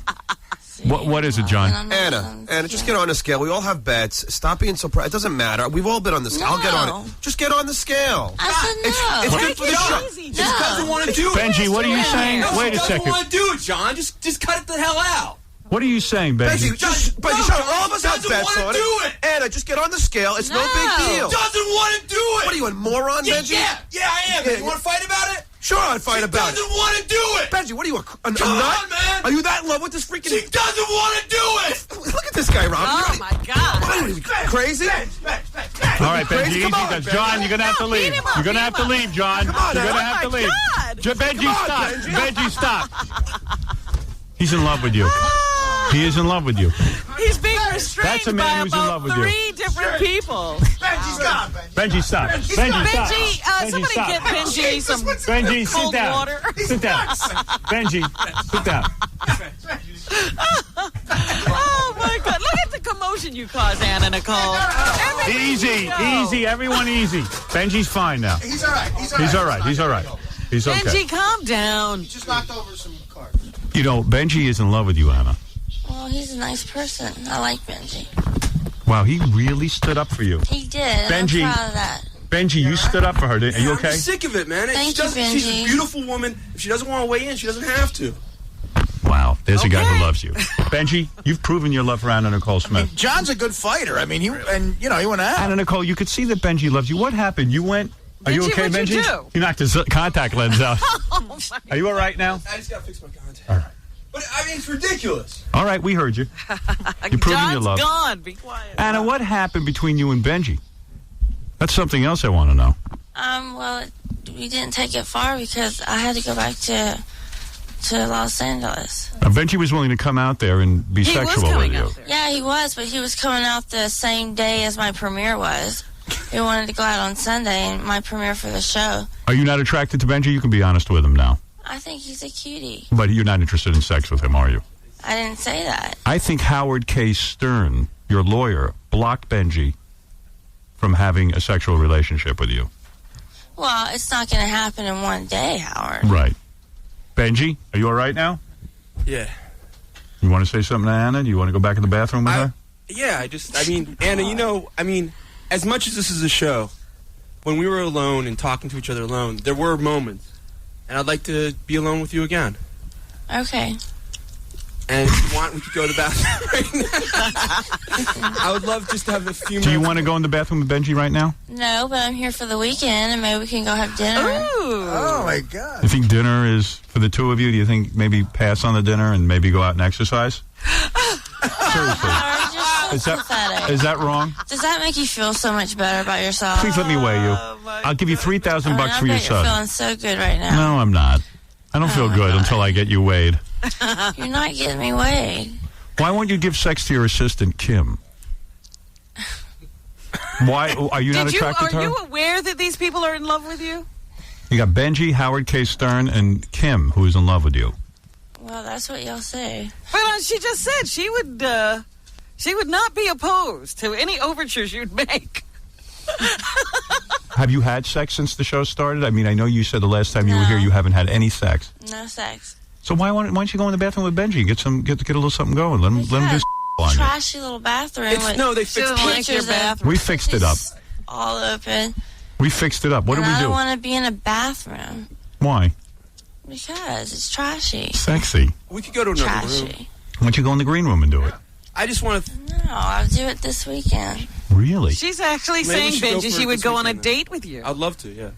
What is it, John? Anna, just get on the scale. We all have bets. Stop being so proud. It doesn't matter. We've all been on the scale. I'll get on it. Just get on the scale. I said no. It's good for the show. Just because you want want to do it. Benji, what are you saying? No, Wait a second. She doesn't want to do it, John. Just cut it the hell out. What are you saying, Benji? Benji, shut up. All of us have bets on it. Anna, just get on the scale. It's no big deal. He doesn't want to do it. What are you, a moron, Benji? Yeah, I am. You want to fight about it? Sure, I'd fight about it. She doesn't want to do it. Benji, what are you, a nut? Come on, man. Are you that in love with this freaking... She doesn't want to do it. Look at this guy, Rob. Oh, my God. What are you, crazy? All right, Benji, easy. John, you're going to have to leave. You're going to have to leave, John. You're going to have to leave. Benji, stop. Benji, stop. He's in love with you. He is in love with you. He's being restrained That's a man by who's in love about with you. 3 different people. Benji, stop. Benji, stop. Benji, stop. Benji, somebody stop. get Benji some Benji, sit cold down. water. Sit down. Benji, sit down. Oh, my God. Look at the commotion you caused, Anna Nicole. Easy. Everyone easy. Benji's fine now. He's all right. He's all right. He's okay. Benji, calm down. He just knocked over some cards. You know, Benji is in love with you, Anna. Well, he's a nice person. I like Benji. Wow, he really stood up for you. He did. And Benji, I'm proud of that. Benji, you stood up for her. Are you okay? I'm sick of it, man. Thank you, Benji. She's a beautiful woman. If she doesn't want to weigh in, she doesn't have to. Wow, there's a guy who loves you. Benji, you've proven your love for Anna Nicole Smith. John's a good fighter. I mean, he went out. Anna Nicole, you could see that Benji loves you. What happened? You went... Are you okay, what'd Benji? you do? You knocked his contact lens out. Are you all right now? I just got to fix my contact. All right. But, I mean, it's ridiculous. All right, we heard you. You're proving your love. John's gone. Be quiet. Anna, what happened between you and Benji? That's something else I want to know. Well, we didn't take it far because I had to go back to Los Angeles. Benji was willing to come out there and be sexual with you. Yeah, he was, but he was coming out the same day as my premiere was. He wanted to go out on Sunday and my premiere for the show. Are you not attracted to Benji? You can be honest with him now. I think he's a cutie. But you're not interested in sex with him, are you? I didn't say that. I think Howard K. Stern, your lawyer, blocked Benji from having a sexual relationship with you. Well, it's not going to happen in one day, Howard. Right. Benji, are you all right now? Yeah. You want to say something to Anna? Do you want to go back in the bathroom with her? Yeah, Anna, as much as this is a show, when we were alone and talking to each other alone, there were moments. And I'd like to be alone with you again. Okay. And if you want, we could go to the bathroom right now. I would love just to have a few minutes. Do you want to go in the bathroom with Benji right now? No, but I'm here for the weekend, and maybe we can go have dinner. Ooh. Oh, my God. You think dinner is for the two of you? Do you think maybe pass on the dinner and maybe go out and exercise? Seriously. Is that wrong? Does that make you feel so much better about yourself? Please let me weigh you. I'll give you $3,000 for your son. You're feeling so good right now. No, I'm not. I don't feel good until I get you weighed. You're not getting me weighed. Why won't you give sex to your assistant, Kim? Why are you not attracted to her? Are you aware that these people are in love with you? You got Benji, Howard K. Stern, and Kim, who's in love with you. Well, that's what y'all say. But she just said she would not be opposed to any overtures you'd make. Have you had sex since the show started? I mean, I know you said the last time you were here you haven't had any sex. No sex. So why don't you go in the bathroom with Benji? Get a little something going. Let him do on you. Trashy little bathroom. They fixed pictures. We fixed it up. All open. We fixed it up. What do we do? I don't want to be in a bathroom. Why? Because it's trashy. Sexy. We could go to another room. Why don't you go in the green room and do it? I just want to... No, I'll do it this weekend. Really? She's actually saying, Benji, she would go on a date with you. I'd love to, yeah.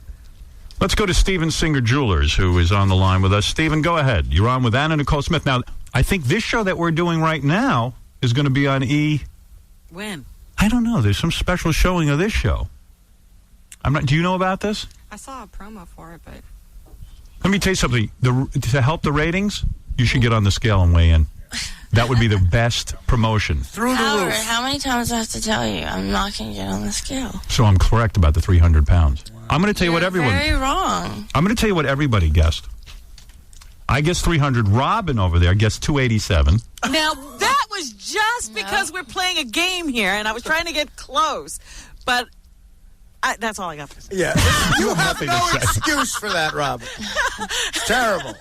Let's go to Steven Singer Jewelers, who is on the line with us. Steven, go ahead. You're on with Anna Nicole Smith. Now, I think this show that we're doing right now is going to be on E... When? I don't know. There's some special showing of this show. Do you know about this? I saw a promo for it, but... Let me tell you something. To help the ratings, you should get on the scale and weigh in. That would be the best promotion. Through the Howard, roof. how many times do I have to tell you I'm not going to get on the scale? So I'm correct about the 300 pounds. I'm going to tell you what everyone... Very wrong. I'm going to tell you what everybody guessed. I guess 300. Robin over there guessed 287. Now, that was just because we're playing a game here, and I was trying to get close. But that's all I got to say. Yeah. You have no excuse for that, Robin. It's terrible.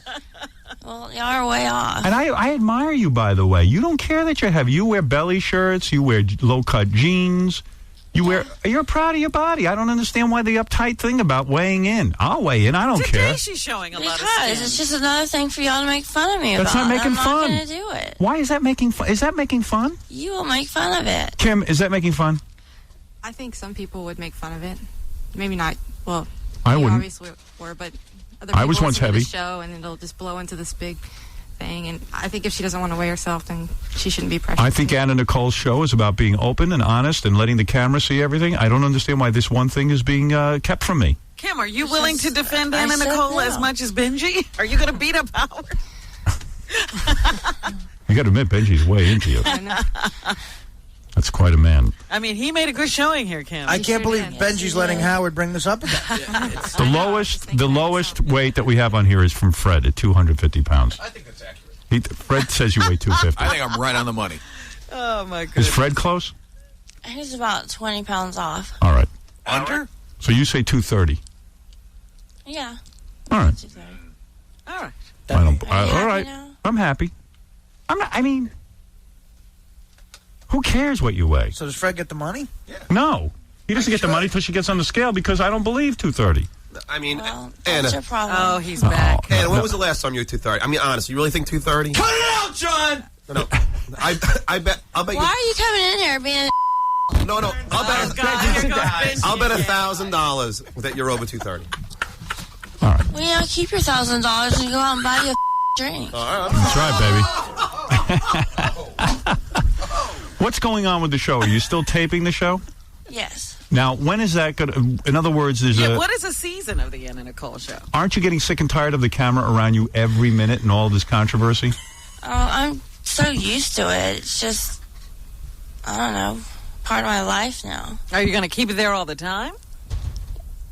Well, y'all are way off. And I admire you, by the way. You don't care that you're heavy. You wear belly shirts. You wear low-cut jeans. You're proud of your body. I don't understand why the uptight thing about weighing in. I'll weigh in. I don't care. She's showing a lot of Because skin. it's just another thing for y'all to make fun of me That's about. not making I'm fun. not going to do it. Why is that making fun? Is that making fun? You will make fun of it. Kim, is that making fun? I think some people would make fun of it. Maybe not. Well, I you wouldn't. obviously were, but other people I was will once see heavy. the show and it'll just blow into this big thing. And I think if she doesn't want to weigh herself, then she shouldn't be pressured. I think Anna Nicole's show is about being open and honest and letting the camera see everything. I don't understand why this one thing is being kept from me. Kim, are you willing to defend I Anna said Nicole no. as much as Benji? Are you going to beat up Howard? You got to admit, Benji's way into you. That's quite a man. I mean, he made a good showing here, Kim. I can't believe Benji's letting Howard bring this up again. The lowest weight that we have on here is from Fred at 250 pounds. I think that's accurate. Fred says you weigh 250. I think I'm right on the money. Oh, my goodness. Is Fred close? He's about 20 pounds off. All right. Under? So you say 230. Yeah. All right. All right. All right. I'm happy. I mean, who cares what you weigh? So does Fred get the money? No. He doesn't get the money until she gets on the scale because I don't believe 230. I mean, That's Anna. your problem. Oh, he's back. Anna, when was the last time you were 230? I mean, honestly, you really think 230? Cut it out, John! No. I'll bet Why you. are you coming in here being No. I'll bet $1,000 that you're over 230. All right. Well, you know, keep your $1,000 and go out and buy you a drink. That's right, baby. What's going on with the show? Are you still taping the show? Yes. Now, when is that going to... In other words, What is a season of the Anna Nicole show? Aren't you getting sick and tired of the camera around you every minute and all this controversy? Oh, I'm so used to it. It's just, I don't know, part of my life now. Are you going to keep it there all the time?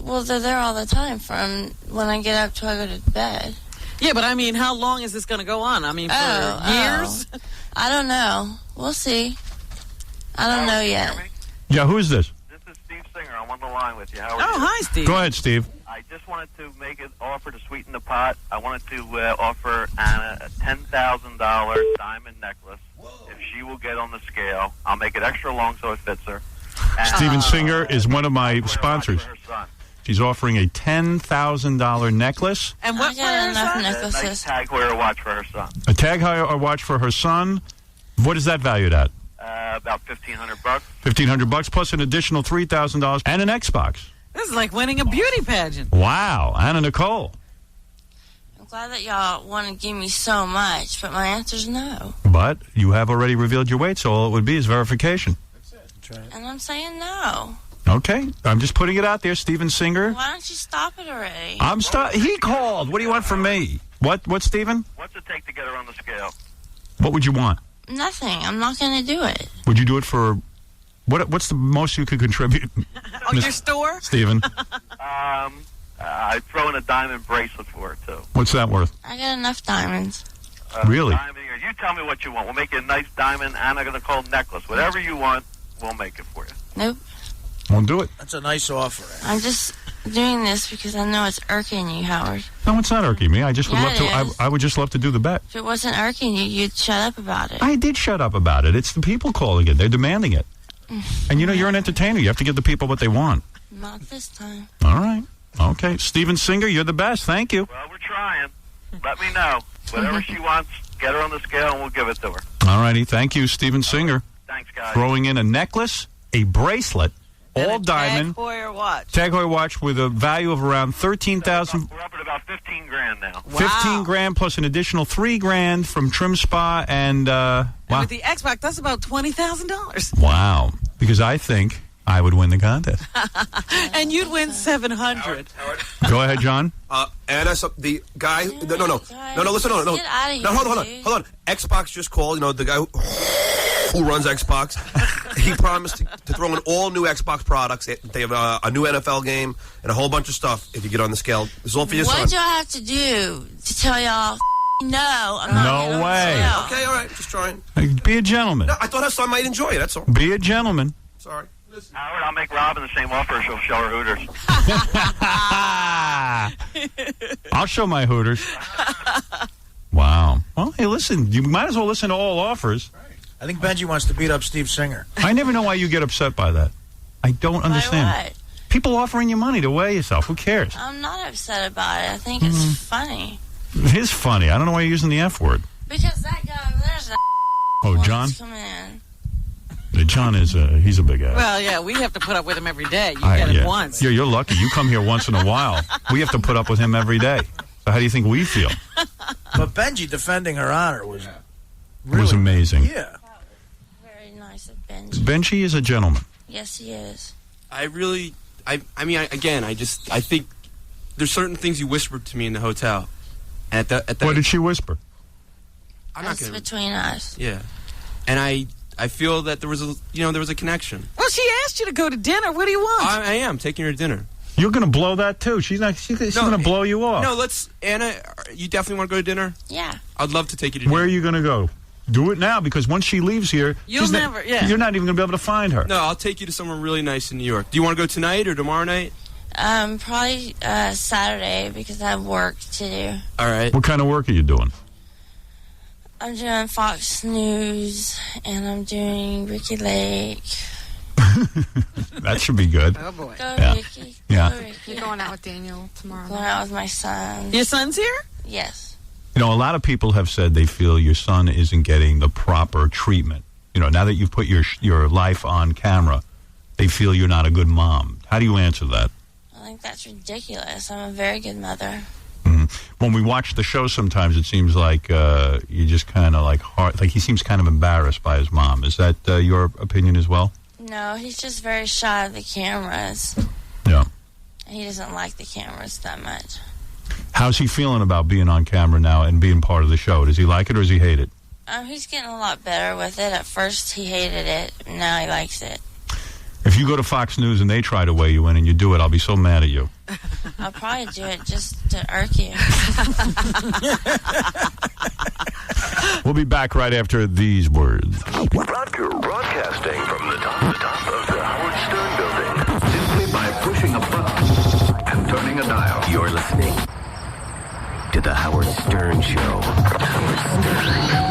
Well, they're there all the time from when I get up till I go to bed. Yeah, but I mean, how long is this going to go on? I mean, for years? I don't know. We'll see. I don't know yet. Yeah, who is this? This is Steve Singer. I'm on the line with you. How are Oh, you? hi, Steve. Go ahead, Steve. I just wanted to make an offer to sweeten the pot. I wanted to offer Anna a $10,000 diamond necklace. If she will get on the scale, I'll make it extra long so it fits her. Steven Singer is one of my sponsors. She's offering a $10,000 necklace. And what for her son? A nice Tag Heuer watch for her son. A Tag Heuer watch for her son. What is that valued at? About $1,500. $1,500 plus an additional $3,000 and an Xbox. This is like winning a beauty pageant. Wow, Anna Nicole. I'm glad that y'all want to give me so much, but my answer's no. But you have already revealed your weight, so all it would be is verification. And I'm saying no. Okay, I'm just putting it out there, Steven Singer. Why don't you stop it already? He called. What do you want from me? What, Steven? What's it take to get her on the scale? What would you want? Nothing. I'm not going to do it. Would you do it for... What's the most you could contribute? Oh, your store? Steven. I'd throw in a diamond bracelet for her, too. What's that worth? I got enough diamonds. Really? Diamond, you tell me what you want. We'll make you a nice diamond Anna Nicole necklace. Whatever you want, we'll make it for you. Nope. Won't do it. That's a nice offer. I'm just doing this because I know it's irking you, Howard. No, it's not irking me. I just would Yeah, love to. it is. I would just love to do the bet. If it wasn't irking you, you'd shut up about it. I did shut up about it. It's the people calling it. They're demanding it. And you know, you're an entertainer. You have to give the people what they want. Not this time. All right. Okay. Steven Singer, you're the best. Thank you. Well, we're trying. Let me know. Whatever she wants, get her on the scale and we'll give it to her. All righty. Thank you, Steven Singer. Thanks, guys. Throwing in a necklace, a bracelet, all diamond. Tag Heuer watch. Tag Heuer watch with a value of around $13,000. We're up at about $15,000 now. Wow. $15,000 plus an additional $3,000 from Trim Spa and And wow. with the Xbox, that's about $20,000. Wow. Because I think I would win the contest. And you'd win $700. Go ahead, John. Anna, the guy. No. Listen, no. Get out of here, No, hold on. Xbox just called. You know, the guy who runs Xbox. He promised to throw in all new Xbox products. They have a new NFL game and a whole bunch of stuff. If you get on the scale, this is all for your son. What do I have to do to tell y'all? No, I'm not No getting on the way. scale. Okay, all right, just trying. Be a gentleman. No, I thought her son might enjoy it. That's all. Be a gentleman. Sorry. Howard, I'll make Robin the same offer. She'll show her Hooters. I'll show my Hooters. Wow. Well, hey, listen, you might as well listen to all offers. I think Benji wants to beat up Steve Singer. I never know why you get upset by that. I don't understand. By what? People offering you money to weigh yourself. Who cares? I'm not upset about it. I think it's funny. It is funny. I don't know why you're using the F word. Because that guy over there's a Oh, John? coming in. John is he's a big ass. Well, yeah, we have to put up with him every day. You get it once. Yeah, you're lucky. You come here once in a while. We have to put up with him every day. So how do you think we feel? But Benji defending her honor was It was amazing. Yeah. Very nice of Benji. Benji is a gentleman. Yes, he is. I think there's certain things you whispered to me in the hotel. And What did she whisper? I'm not That's gonna. between us. Yeah, and I feel that there was a connection. Well, she asked you to go to dinner. What do you want? I am taking her to dinner. You're going to blow that too. She's going to blow you off. No, Anna, you definitely want to go to dinner? Yeah. I'd love to take you to dinner. Where are you going to go? Do it now, because once she leaves here, You're not even going to be able to find her. No, I'll take you to somewhere really nice in New York. Do you want to go tonight or tomorrow night? Probably Saturday because I have work to do. All right. What kind of work are you doing? I'm doing Fox News and I'm doing Ricky Lake. That should be good. Oh, boy. Go, Ricky. Yeah. Go, Ricky. You're going out with Daniel tomorrow. Going out with my son. Your son's here? Yes. You know, a lot of people have said they feel your son isn't getting the proper treatment. You know, now that you've put your life on camera, they feel you're not a good mom. How do you answer that? I think that's ridiculous. I'm a very good mother. When we watch the show, sometimes it seems like you just kind of like he seems kind of embarrassed by his mom. Is that your opinion as well? No, he's just very shy of the cameras. Yeah. He doesn't like the cameras that much. How's he feeling about being on camera now and being part of the show? Does he like it or does he hate it? He's getting a lot better with it. At first, he hated it. Now he likes it. If you go to Fox News and they try to weigh you in and you do it, I'll be so mad at you. I'll probably do it just to irk you. We'll be back right after these words. Broadcasting from the top of the Howard Stern building. Simply by pushing a button and turning a dial. You're listening to the Howard Stern Show. Howard Stern.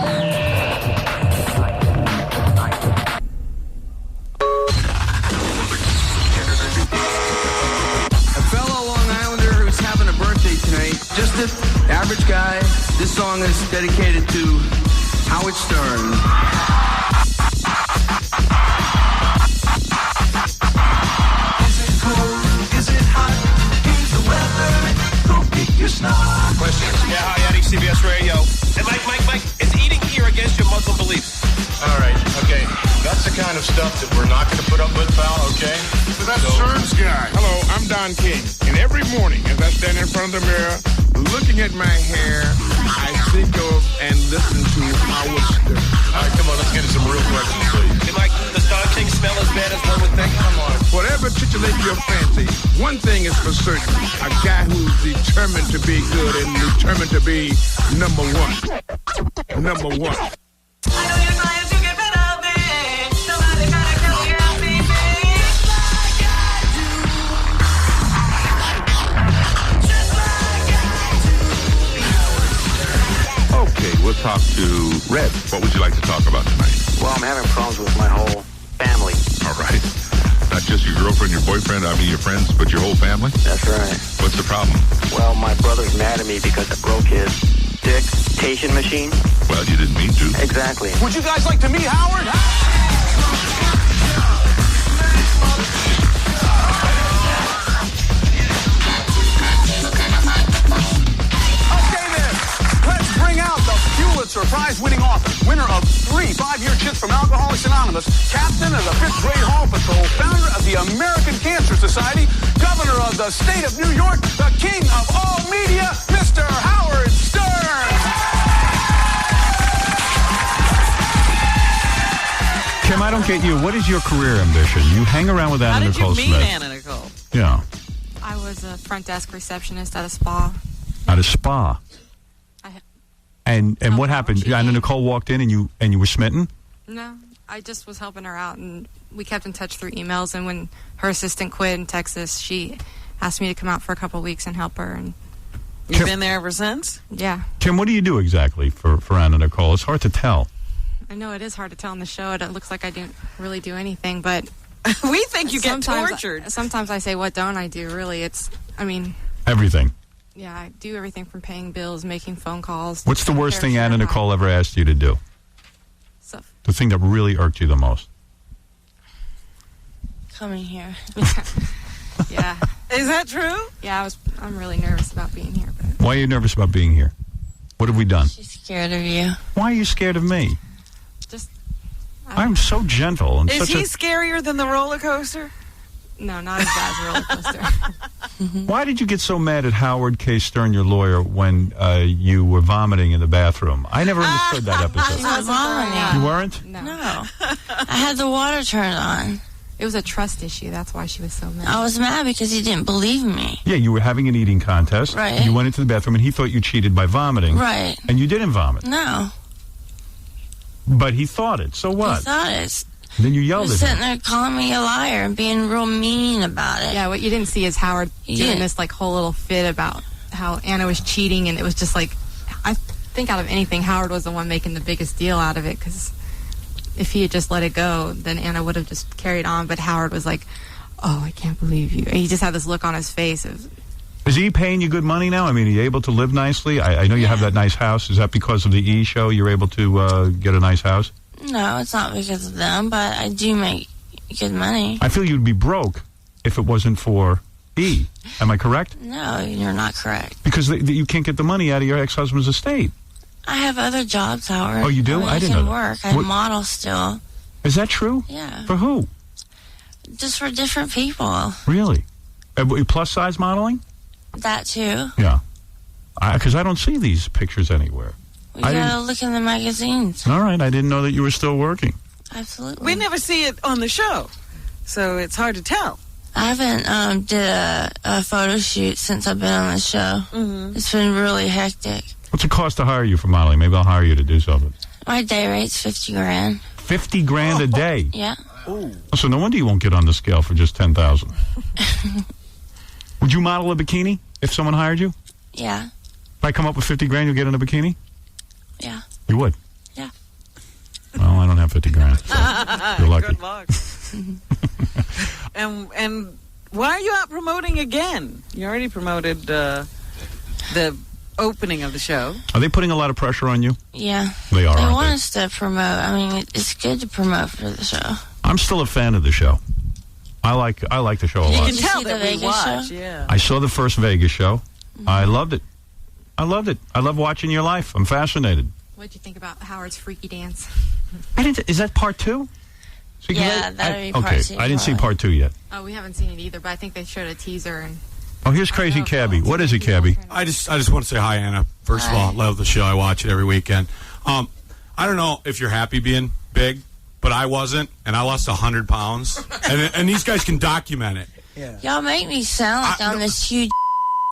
Just an average guy. This song is dedicated to Howard Stern. Is it cold? Is it hot? Here's the weather. Go pick your snot. Questions? Yeah, hi, Eddie, CBS Radio. And Mike, is eating here against your Muslim beliefs? All right, okay. That's the kind of stuff that we're not going to put up with, pal, okay? But that's Stern's guy. Hello, I'm Don King. And every morning as I stand in front of the mirror, looking at my hair, I think of and listen to Howard Stern. All right, come on, let's get into some real questions, please. Hey, Mike, does Don King smell as bad as one would think? Come on. Whatever titillates your fancy, one thing is for certain. A guy who's determined to be good and determined to be number one. Number one. Okay, we'll talk to Red. What would you like to talk about tonight? Well, I'm having problems with my whole family. All right. Not just your girlfriend, your boyfriend, your friends, but your whole family? That's right. What's the problem? Well, my brother's mad at me because I broke his dictation machine. Well, you didn't mean to. Exactly. Would you guys like to meet Howard? Okay then, let's bring out the Pulitzer Prize-winning author, winner of 3 5-year chits from Alcoholics Anonymous, captain of the 5th grade Hall Patrol, founder of the American Cancer Society, governor of the state of New York, the king of all media, Mr. Howard Stern. Kim, I don't get you. What is your career ambition? You hang around with Anna Nicole Smith. How did you meet Anna Nicole? Yeah. I was a front desk receptionist at a spa. At a spa. And what happened? Anna Nicole walked in and you were smitten? No, I just was helping her out, and we kept in touch through emails. And when her assistant quit in Texas, she asked me to come out for a couple of weeks and help her. And you've been there ever since? Yeah. Kim, what do you do exactly for Anna Nicole? It's hard to tell. I know it is hard to tell on the show. It looks like I didn't really do anything, but We think you get Sometimes- tortured. Sometimes I say, what don't I do? Really, Everything. yeah, I do everything from paying bills, making phone calls. What's the taking worst care of thing Anna Sherlock. Nicole ever asked you to do? Stuff. The thing that really irked you the most? Coming here. Yeah. Is that true? Yeah, I'm really nervous about being here. But Why are you nervous about being here? What have we done? She's scared of you. Why are you scared of me? Just. I'm so gentle and Is such he a... scarier than the roller coaster? No, not as bad as a roller coaster. Why did you get so mad at Howard K. Stern, your lawyer, when you were vomiting in the bathroom? I never understood that I episode. wasn't vomiting. You weren't? No. I had the water turned on. It was a trust issue. That's why she was so mad. I was mad because he didn't believe me. Yeah, you were having an eating contest. Right. You went into the bathroom, and he thought you cheated by vomiting. Right. And you didn't vomit. No. But he thought it. So what? He thought it. Then you He yelled was at sitting him. there calling me a liar and being real mean about it. Yeah, what you didn't see is Howard doing this whole little fit about how Anna was cheating, and it was just I think out of anything, Howard was the one making the biggest deal out of it, because if he had just let it go, then Anna would have just carried on. But Howard was like, "Oh, I can't believe you." And he just had this look on his face of. Is he paying you good money now? I mean, are you able to live nicely? I know you have that nice house. Is that because of the E! show you're able to get a nice house? No, it's not because of them, but I do make good money. I feel you'd be broke if it wasn't for E! Am I correct? No, you're not correct. Because you can't get the money out of your ex-husband's estate. I have other jobs, Howard. Oh, you do? I didn't can know that. work. I What- model still. Is that true? Yeah. For who? Just for different people. Really? Plus-size modeling? That too. Yeah. Because I don't see these pictures anywhere. We I gotta look in the magazines. All right, I didn't know that you were still working. Absolutely. We never see it on the show, so it's hard to tell. I haven't did a photo shoot since I've been on the show. Mm-hmm. It's been really hectic. What's it cost to hire you for modeling? Maybe I'll hire you to do something. My day rate's $50,000. 50 grand a day? Yeah. So no wonder you won't get on the scale for just 10,000. Would you model a bikini if someone hired you? Yeah. If I come up with 50 grand, you'll get in a bikini? Yeah. You would? Yeah. Well, I don't have 50 grand. So you're lucky. Good luck. And why are you out promoting again? You already promoted the opening of the show. Are they putting a lot of pressure on you? Yeah. They are, They aren't want they? us to promote. I mean, it's good to promote for the show. I'm still a fan of the show. I like the show a You lot. can tell that we watch. Yeah. I saw the first Vegas show. I loved it. I loved it. I love watching your life. I'm fascinated. What'd you think about Howard's freaky dance? I didn't. Is that part two? See, 'cause Yeah, that'd be part okay, two, I didn't see probably. part two yet. Oh, we haven't seen it either, but I think they showed a teaser. And Oh, here's Crazy Cabby. What is it, Cabby? I just want to say hi, Anna. First of all, love the show. I watch it every weekend. I don't know if you're happy being big, but I wasn't, and I lost 100 pounds. and these guys can document it. Y'all make me sound like I'm this huge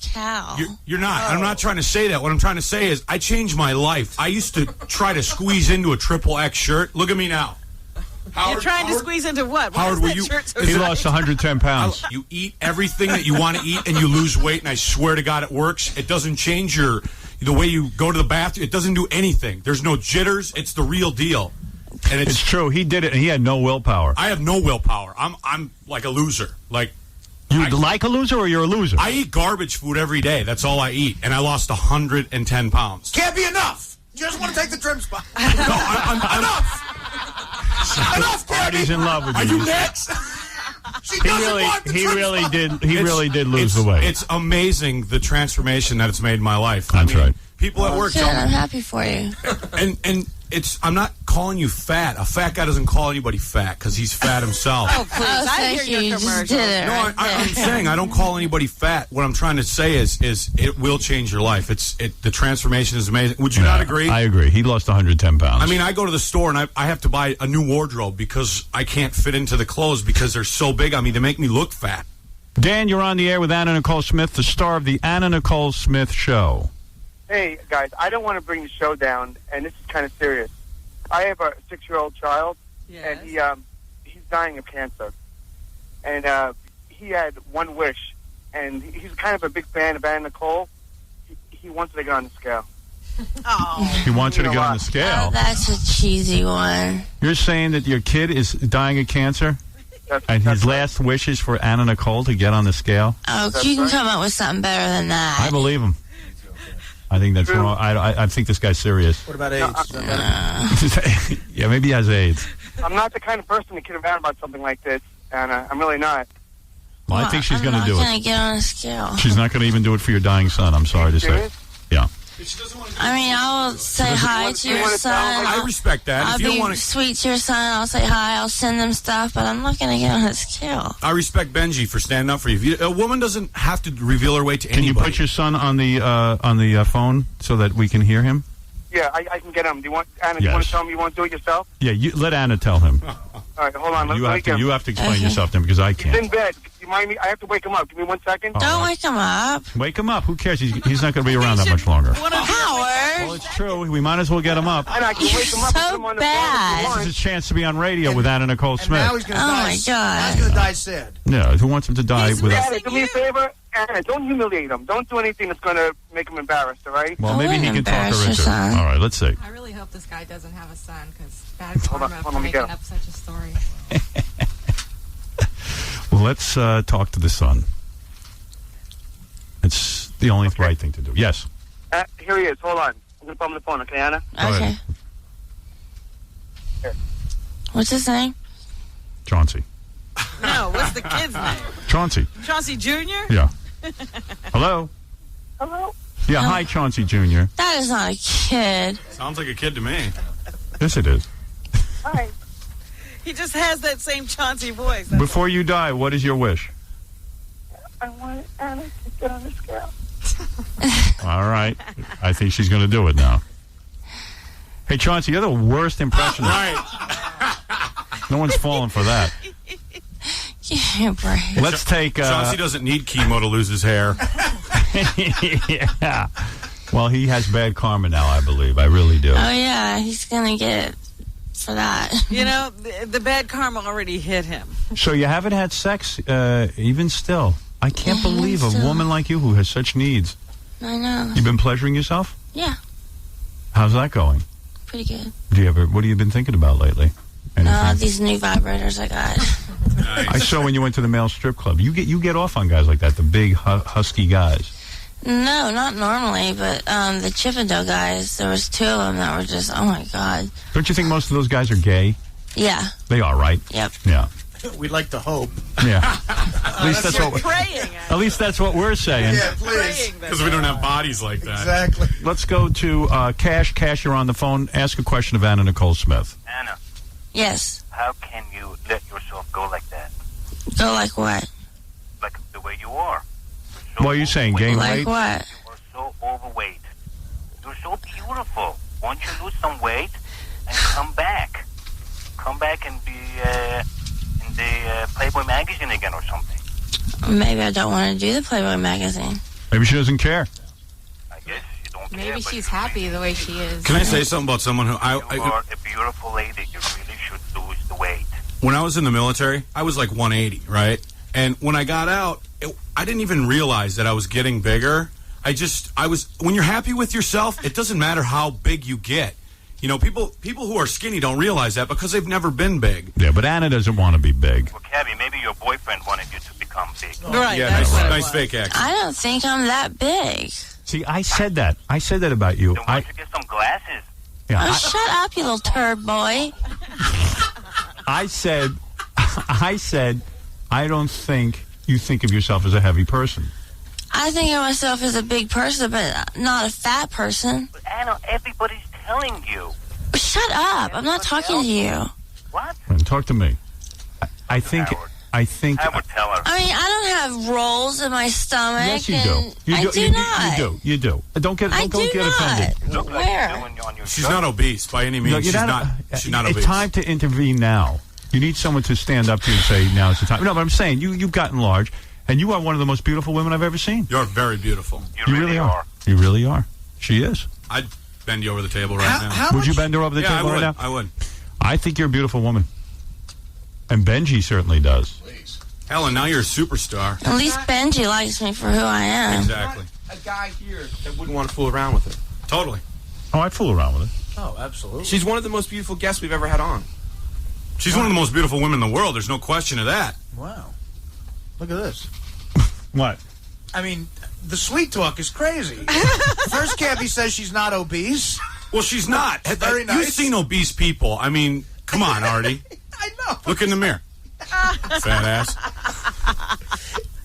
cow. You're not. I'm not trying to say that. What I'm trying to say is I changed my life. I used to try to squeeze into a XXX shirt. Look at me now. You're trying to squeeze into what? Howard, Why were is you? that shirt so He tight? lost 110 pounds. You eat everything that you want to eat, and you lose weight. And I swear to God, it works. It doesn't change the way you go to the bathroom. It doesn't do anything. There's no jitters. It's the real deal. And It's true. He did it, and he had no willpower. I have no willpower. I'm like a loser. You like a loser, or you're a loser? I eat garbage food every day. That's all I eat, and I lost 110 pounds. Can't be enough. You just want to take the trim spot. Enough, Artie's in love with you. Are you next? He really did lose the weight. It's amazing the transformation that it's made in my life. That's right. People at work Good, tell I'm me, happy for you. and I'm not calling you fat. A fat guy doesn't call anybody fat because he's fat himself. Oh, please. I thank hear you. your You just commercial. did it. No, I'm saying I don't call anybody fat. What I'm trying to say is it will change your life. The transformation is amazing. Would you not agree? I agree. He lost 110 pounds. I mean, I go to the store and I have to buy a new wardrobe because I can't fit into the clothes because they're so big on me. They make me look fat. Dan, you're on the air with Anna Nicole Smith, the star of the Anna Nicole Smith Show. Hey, guys, I don't want to bring the show down, and this is kind of serious. I have a 6-year-old child, and he's dying of cancer. And he had one wish, and he's kind of a big fan of Anna Nicole. He wanted to get on the scale. He wants you to get on the scale. Oh, that's a cheesy one. You're saying that your kid is dying of cancer? And his last wish is for Anna Nicole to get on the scale? Oh, you can come up with something better than that. I believe him. I think that's wrong. I think this guy's serious. What about AIDS? Yeah, maybe he has AIDS. I'm not the kind of person to kid around about something like this, and I'm really not. Well, I think she's going to do I'm not it. going to get on a scale. She's not going to even do it for your dying son, I'm sorry to say. Yeah. I mean, I'll say hi to your son. I respect that. I'll If you don't be want to, sweet to your son. I'll say hi. I'll send them stuff, but I'm not going to get on his scale. I respect Benji for standing up for you. A woman doesn't have to reveal her weight to Can anybody. you put your son on the phone so that we can hear him? Yeah, I can get him. Do you want Anna? Do you want to tell him you want to do it yourself? Yeah, let Anna tell him. All right, hold on. You have to explain yourself to him because I He's can't. in bed. You mind me? I have to wake him up. Give me 1 second. Don't wake him up. Wake him up. Who cares? He's not going to be around that much longer. Howard. Well, it's true. We might as well get him up. And I can wake him up. So bad. This is his chance to be on radio with Anna Nicole Smith. Now he's going to die. Oh, my God. Now he's going to die sad. Yeah, who wants him to die without... Anna, do me a favor. Anna, don't humiliate him. Don't do anything that's going to make him embarrassed, all right? Well, maybe he can talk her into it. All right, let's see. I really hope this guy doesn't have a son, because bad karma for making up such a story. Well, let's talk to the son. It's the only right thing to do. Yes. Here he is. Hold on. I'm going to put him on the phone, okay, Anna? Okay. What's his name? Chauncey. No, what's the kid's name? Chauncey. Chauncey Jr.? Yeah. Hello? Hello? Yeah, hi, Chauncey Jr. That is not a kid. Sounds like a kid to me. Yes, it is. Hi. He just has that same Chauncey voice. Before you die, what is your wish? I want Anna to get on the scale. All right. I think she's going to do it now. Hey, Chauncey, you're the worst impressionist. Right. No one's falling for that. Yeah, right. Let's take... Chauncey doesn't need chemo to lose his hair. Yeah. Well, he has bad karma now, I believe. I really do. Oh, yeah, he's going to get it for that. You know, the bad karma already hit him. So you haven't had sex even still. I can't believe a woman like you who has such needs. I know. You've been pleasuring yourself? Yeah, How's that going? pretty good. What have you been thinking about lately? These new vibrators I got. I saw when you went to the male strip club. You get off on guys like that, the big husky guys. No, not normally, but the Chippendale guys, there was 2 of them that were just, oh my God. Don't you think most of those guys are gay? Yeah. They are, right? Yep. Yeah. We'd like to hope. Yeah. At least that's what. Praying. At least that's what we're saying. Yeah, please. Because we don't have bodies like that. Exactly. Let's go to Cash. Cash, you're on the phone. Ask a question of Anna Nicole Smith. Anna, Yes. how can you let yourself go like that? Go like what? Like the way you are. What are you saying? Gain Like weight? what? You are so overweight. You're so beautiful. Why don't you lose some weight and come back? Come back and be in the Playboy magazine again or something. Maybe I don't want to do the Playboy magazine. Maybe she doesn't care. I guess you don't care. Maybe she's happy the way she is. Can I say something about someone who You are a beautiful lady. You really should lose the weight. when I was in the military, I was like 180, right? And when I got out, I didn't even realize that I was getting bigger. When you're happy with yourself, it doesn't matter how big you get. You know, people who are skinny don't realize that because they've never been big. Yeah, but Anna doesn't want to be big. Well, Cabby, maybe your boyfriend wanted you to become big. Right. Yeah, nice fake accent. I don't think I'm that big. See, I said that. I said that about you. Then why don't you get some glasses? Yeah, Oh, shut up, you little turd boy. I said, I don't think you think of yourself as a heavy person. I think of myself as a big person, but not a fat person. But Anna, everybody's telling you. Shut up. I'm not talking to you. What? Talk to me. I think. I would tell her. I mean, I don't have rolls in my stomach. Yes, you do. I do not. You do. Don't get offended. Look like Where? you're doing on your She's shirt. not obese by any means. No, She's not obese. It's time to intervene now. You need someone to stand up to you and say, now's the time. No, but I'm saying, you've gotten large, and you are one of the most beautiful women I've ever seen. You're very beautiful. You really are. You really are. She is. I'd bend you over the table right now. Would you bend her over the table right now? I would. I think you're a beautiful woman. And Benji certainly does. Helen, now you're a superstar. At least Benji likes me for who I am. Exactly. A guy here that wouldn't want to fool around with her. Totally. Oh, I'd fool around with her. Oh, absolutely. She's one of the most beautiful guests we've ever had on. She's one of the most beautiful women in the world. There's no question of that. Wow. Look at this. What? I mean, the sweet talk is crazy. First, Cabby says she's not obese. Well, she's not. Very nice. You've seen obese people. I mean, come on, Artie. I know. Look in the mirror. Fat ass.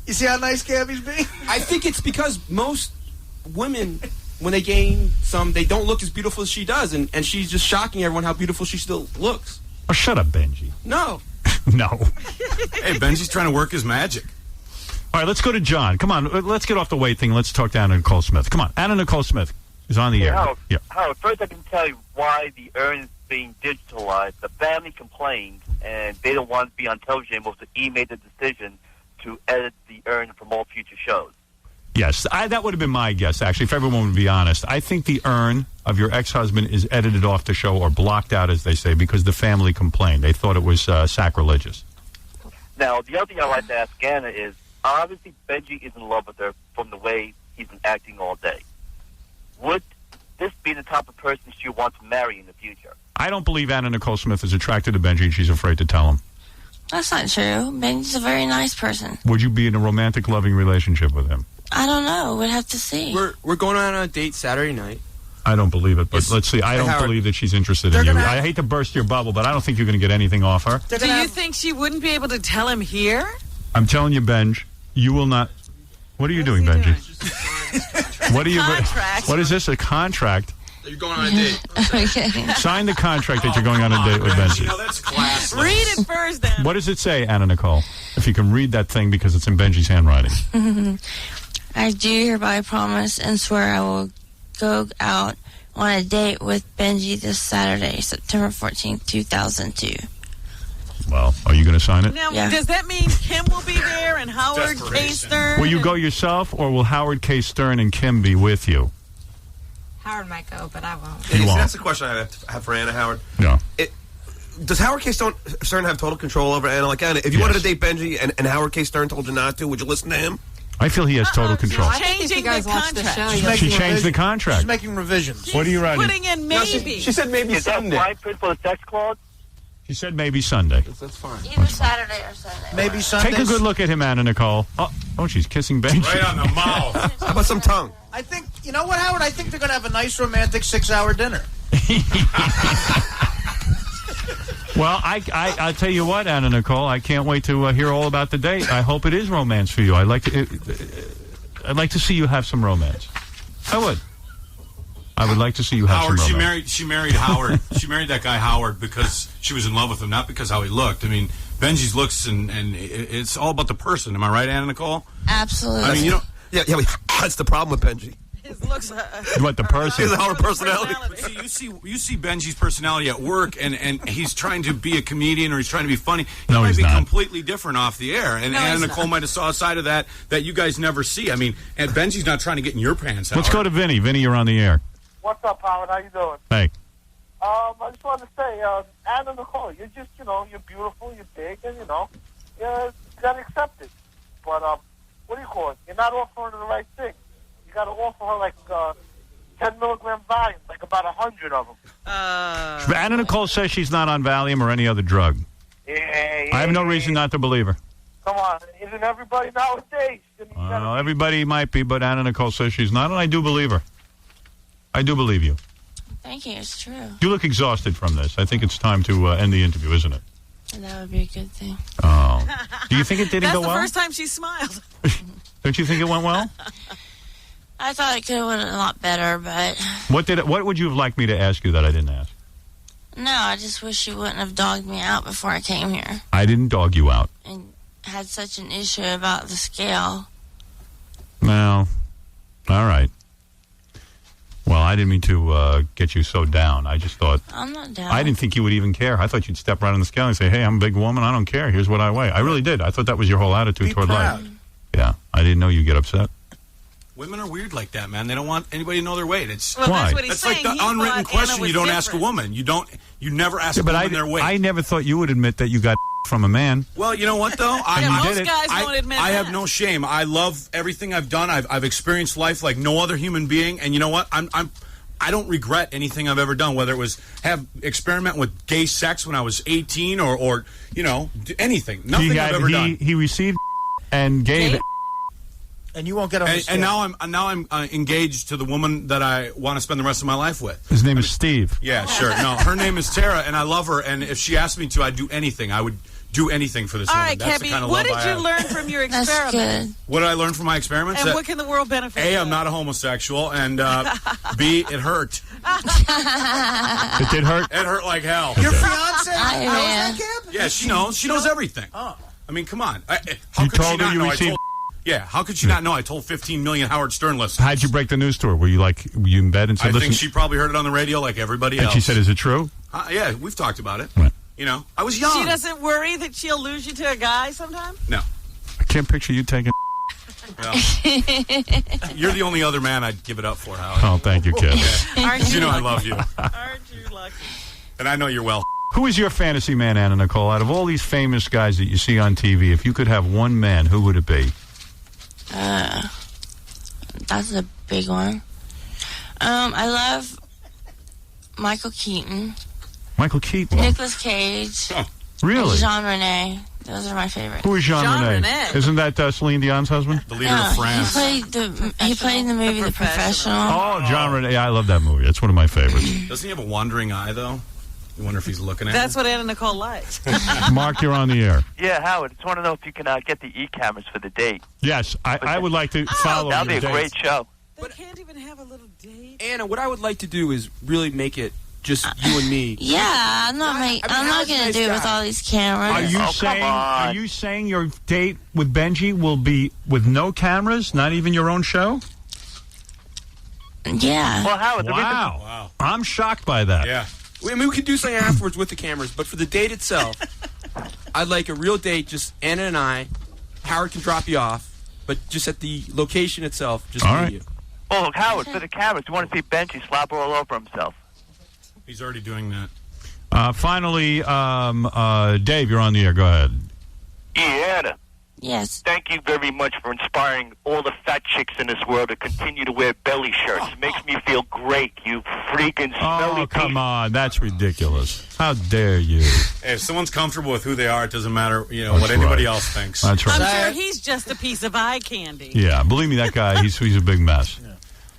You see how nice Cabby's being? I think it's because most women, when they gain some, they don't look as beautiful as she does, and she's just shocking everyone how beautiful she still looks. Oh, shut up, Benji. No. No. Hey, Benji's trying to work his magic. All right, let's go to John. Come on, let's get off the weight thing. Let's talk to Anna Nicole Smith. Come on, Anna Nicole Smith is on the air. Howard, first I can tell you why the urn is being digitalized. The family complained, and they don't want to be on television anymore, so he made the decision to edit the urn from all future shows. Yes, that would have been my guess, actually, if everyone would be honest. I think the urn of your ex-husband is edited off the show or blocked out, as they say, because the family complained. They thought it was sacrilegious. Now, the other thing I'd like to ask Anna is, obviously Benji is in love with her from the way he's been acting all day. Would this be the type of person she wants to marry in the future? I don't believe Anna Nicole Smith is attracted to Benji and she's afraid to tell him. That's not true. Benji's a very nice person. Would you be in a romantic, loving relationship with him? I don't know. We'd have to see. We're going on a date Saturday night. I don't believe it, but let's see. I don't believe that she's interested in you. I hate to burst your bubble, but I don't think you're going to get anything off her. Do you think she wouldn't be able to tell him here? I'm telling you, Benj, you will not. What are you doing, Benji? What are you? Contract. What is this? A contract? You're going on a date. Okay. Sign the contract that you're going on a date with Benji. You know, that's classless. Read it first, then. What does it say, Anna Nicole? If you can read that thing because it's in Benji's handwriting. I do hereby promise and swear I will go out on a date with Benji this Saturday, September 14th, 2002. Well, are you going to sign it? Now, does that mean Kim will be there and Howard K. Stern? Will you go yourself, or will Howard K. Stern and Kim be with you? Howard might go, but I won't. He won't. That's the question I have for Anna, Howard. No. Does Howard K. Stern have total control over Anna? Like, Anna, if you wanted to date Benji and Howard K. Stern told you not to, would you listen to him? I feel he has total control. I think if you guys watch the show, She changed the contract. She's making revisions. What are you writing? Putting in maybe. She said maybe Is Sunday. that fine print for the sex clause? She said maybe Sunday. That's fine. Either Saturday or Sunday. Maybe Sunday. Take a good look at him, Anna Nicole. Oh, she's kissing Benji. Right on the mouth. How about some tongue? I think, you know what, Howard? I think they're going to have a nice romantic 6-hour dinner. Well, I'll tell you what, Anna Nicole, I can't wait to hear all about the date. I hope it is romance for you. I'd like to see you have some romance. I would. I would like to see you have Howard, some romance. she married Howard. She married that guy Howard because she was in love with him, not because how he looked. I mean, Benji's looks and it's all about the person. Am I right, Anna Nicole? Absolutely. I mean, you know. Yeah, that's the problem with Benji. His looks. What, the person? His Howard personality. See, you see Benji's personality at work, and he's trying to be a comedian or he's trying to be funny. He No, might he's be not. completely different off the air, and Anna Nicole might have saw a side of that you guys never see. I mean, and Benji's not trying to get in your pants. Let's go to Vinny. Vinny, you're on the air. What's up, Howard? How you doing? Hey. I just wanted to say, Anna Nicole, you're just, you're beautiful, you're big, and, you got to accept it. But, what do you call it? You're not offering her the right thing. You got to offer her, like, 10 milligram Valium, like about 100 of them. Anna Nicole says she's not on Valium or any other drug. Yeah, I have no reason not to believe her. Come on. Isn't everybody nowadays? Well, everybody might be, but Anna Nicole says she's not, and I do believe her. I do believe you. Thank you. It's true. You look exhausted from this. I think it's time to end the interview, isn't it? That would be a good thing. Oh. Do you think it didn't go That's well? the first time she smiled. Don't you think it went well? I thought it could have went a lot better, but What would you have liked me to ask you that I didn't ask? no, I just wish you wouldn't have dogged me out before I came here I didn't dog you out. and had such an issue about the scale. Well, all right. Well, I didn't mean to get you so down. I just thought... I'm not down. I didn't think you would even care. I thought you'd step right on the scale and say, hey, I'm a big woman. I don't care. Here's what I weigh. I really did. I thought that was your whole attitude toward life. Yeah. I didn't know you'd get upset. Women are weird like that, man. They don't want anybody to know their weight. It's Well, Why? that's what he's That's saying. like the He unwritten thought question Anna you don't was ask a different. woman. You never ask Yeah, a but woman their weight. I never thought you would admit that you got from a man. Well, you know what though? most guys won't admit I that. have no shame. I love everything I've done. I've experienced life like no other human being, and you know what? I'm I don't regret anything I've ever done, whether it was experiment with gay sex when I was 18 or anything. Nothing I've ever done. He received and gave it. And you won't get on the scale. And now I'm engaged to the woman that I want to spend the rest of my life with. His name is Steve. Yeah, sure. No, her name is Tara, and I love her. And if she asked me to, I'd do anything. I would do anything for this All woman. right, That's the Kebby, kind of what love did I you have. learn from your experiment? What did I learn from my experiments? And what can the world benefit A, from? I'm not a homosexual, and B, it hurt. It did hurt? It hurt like hell. Your fiance? Hi, man. Yeah, she knows. She knows everything. Oh. I mean, come on. How You could she told her not you know? received... Yeah, how could she not know? I told 15 million Howard Stern listeners. How'd you break the news to her? Were you in bed and said, I listen... think she probably heard it on the radio like everybody else. And she said, is it true? Yeah, we've talked about it. Right. I was young. She doesn't worry that she'll lose you to a guy sometime? No. I can't picture you taking... Well, you're the only other man I'd give it up for, Howard. Oh, thank you, kid. Aren't You know I lucky? love you. Aren't you lucky? And I know you're well. Who is your fantasy man, Anna Nicole? Out of all these famous guys that you see on TV, if you could have one man, who would it be? That's a big one. I love Michael Keaton. Michael Keaton. Nicolas Cage. Oh, really? And Jean Rene. Those are my favorites. Who is Jean Rene? Isn't that Celine Dion's husband? The leader of France. He played in the movie The Professional. Oh, Jean Rene. I love that movie. That's one of my favorites. Doesn't he have a wandering eye, though? You wonder if he's looking at That's what Anna Nicole likes. Mark, you're on the air. Yeah, Howard, just want to know if you can get the e-cameras for the date. Yes, I would like to follow That'll your be a great dates. show. They can't even have a little date. Anna, what I would like to do is really make it just you and me. Yeah, I'm not going to do it with all these cameras. Are you saying your date with Benji will be with no cameras, not even your own show? Yeah. Well, Howard, Wow. I'm shocked by that. Yeah. I mean, we could do something afterwards with the cameras, but for the date itself, I'd like a real date, just Anna and I. Howard can drop you off, but just at the location itself, just All me right. and you. Oh, look, Howard, for the cameras, you want to see Benji slobber all over himself. He's already doing that. Finally, Dave, you're on the air. Go ahead. Anna. Yes. Thank you very much for inspiring all the fat chicks in this world to continue to wear belly shirts. It makes me feel great, you freaking smelly Oh, come on. That's ridiculous. How dare you? Hey, if someone's comfortable with who they are, it doesn't matter, That's what anybody right. else thinks. That's right. I'm sure he's just a piece of eye candy. Yeah, believe me, that guy, he's a big mess. Yeah.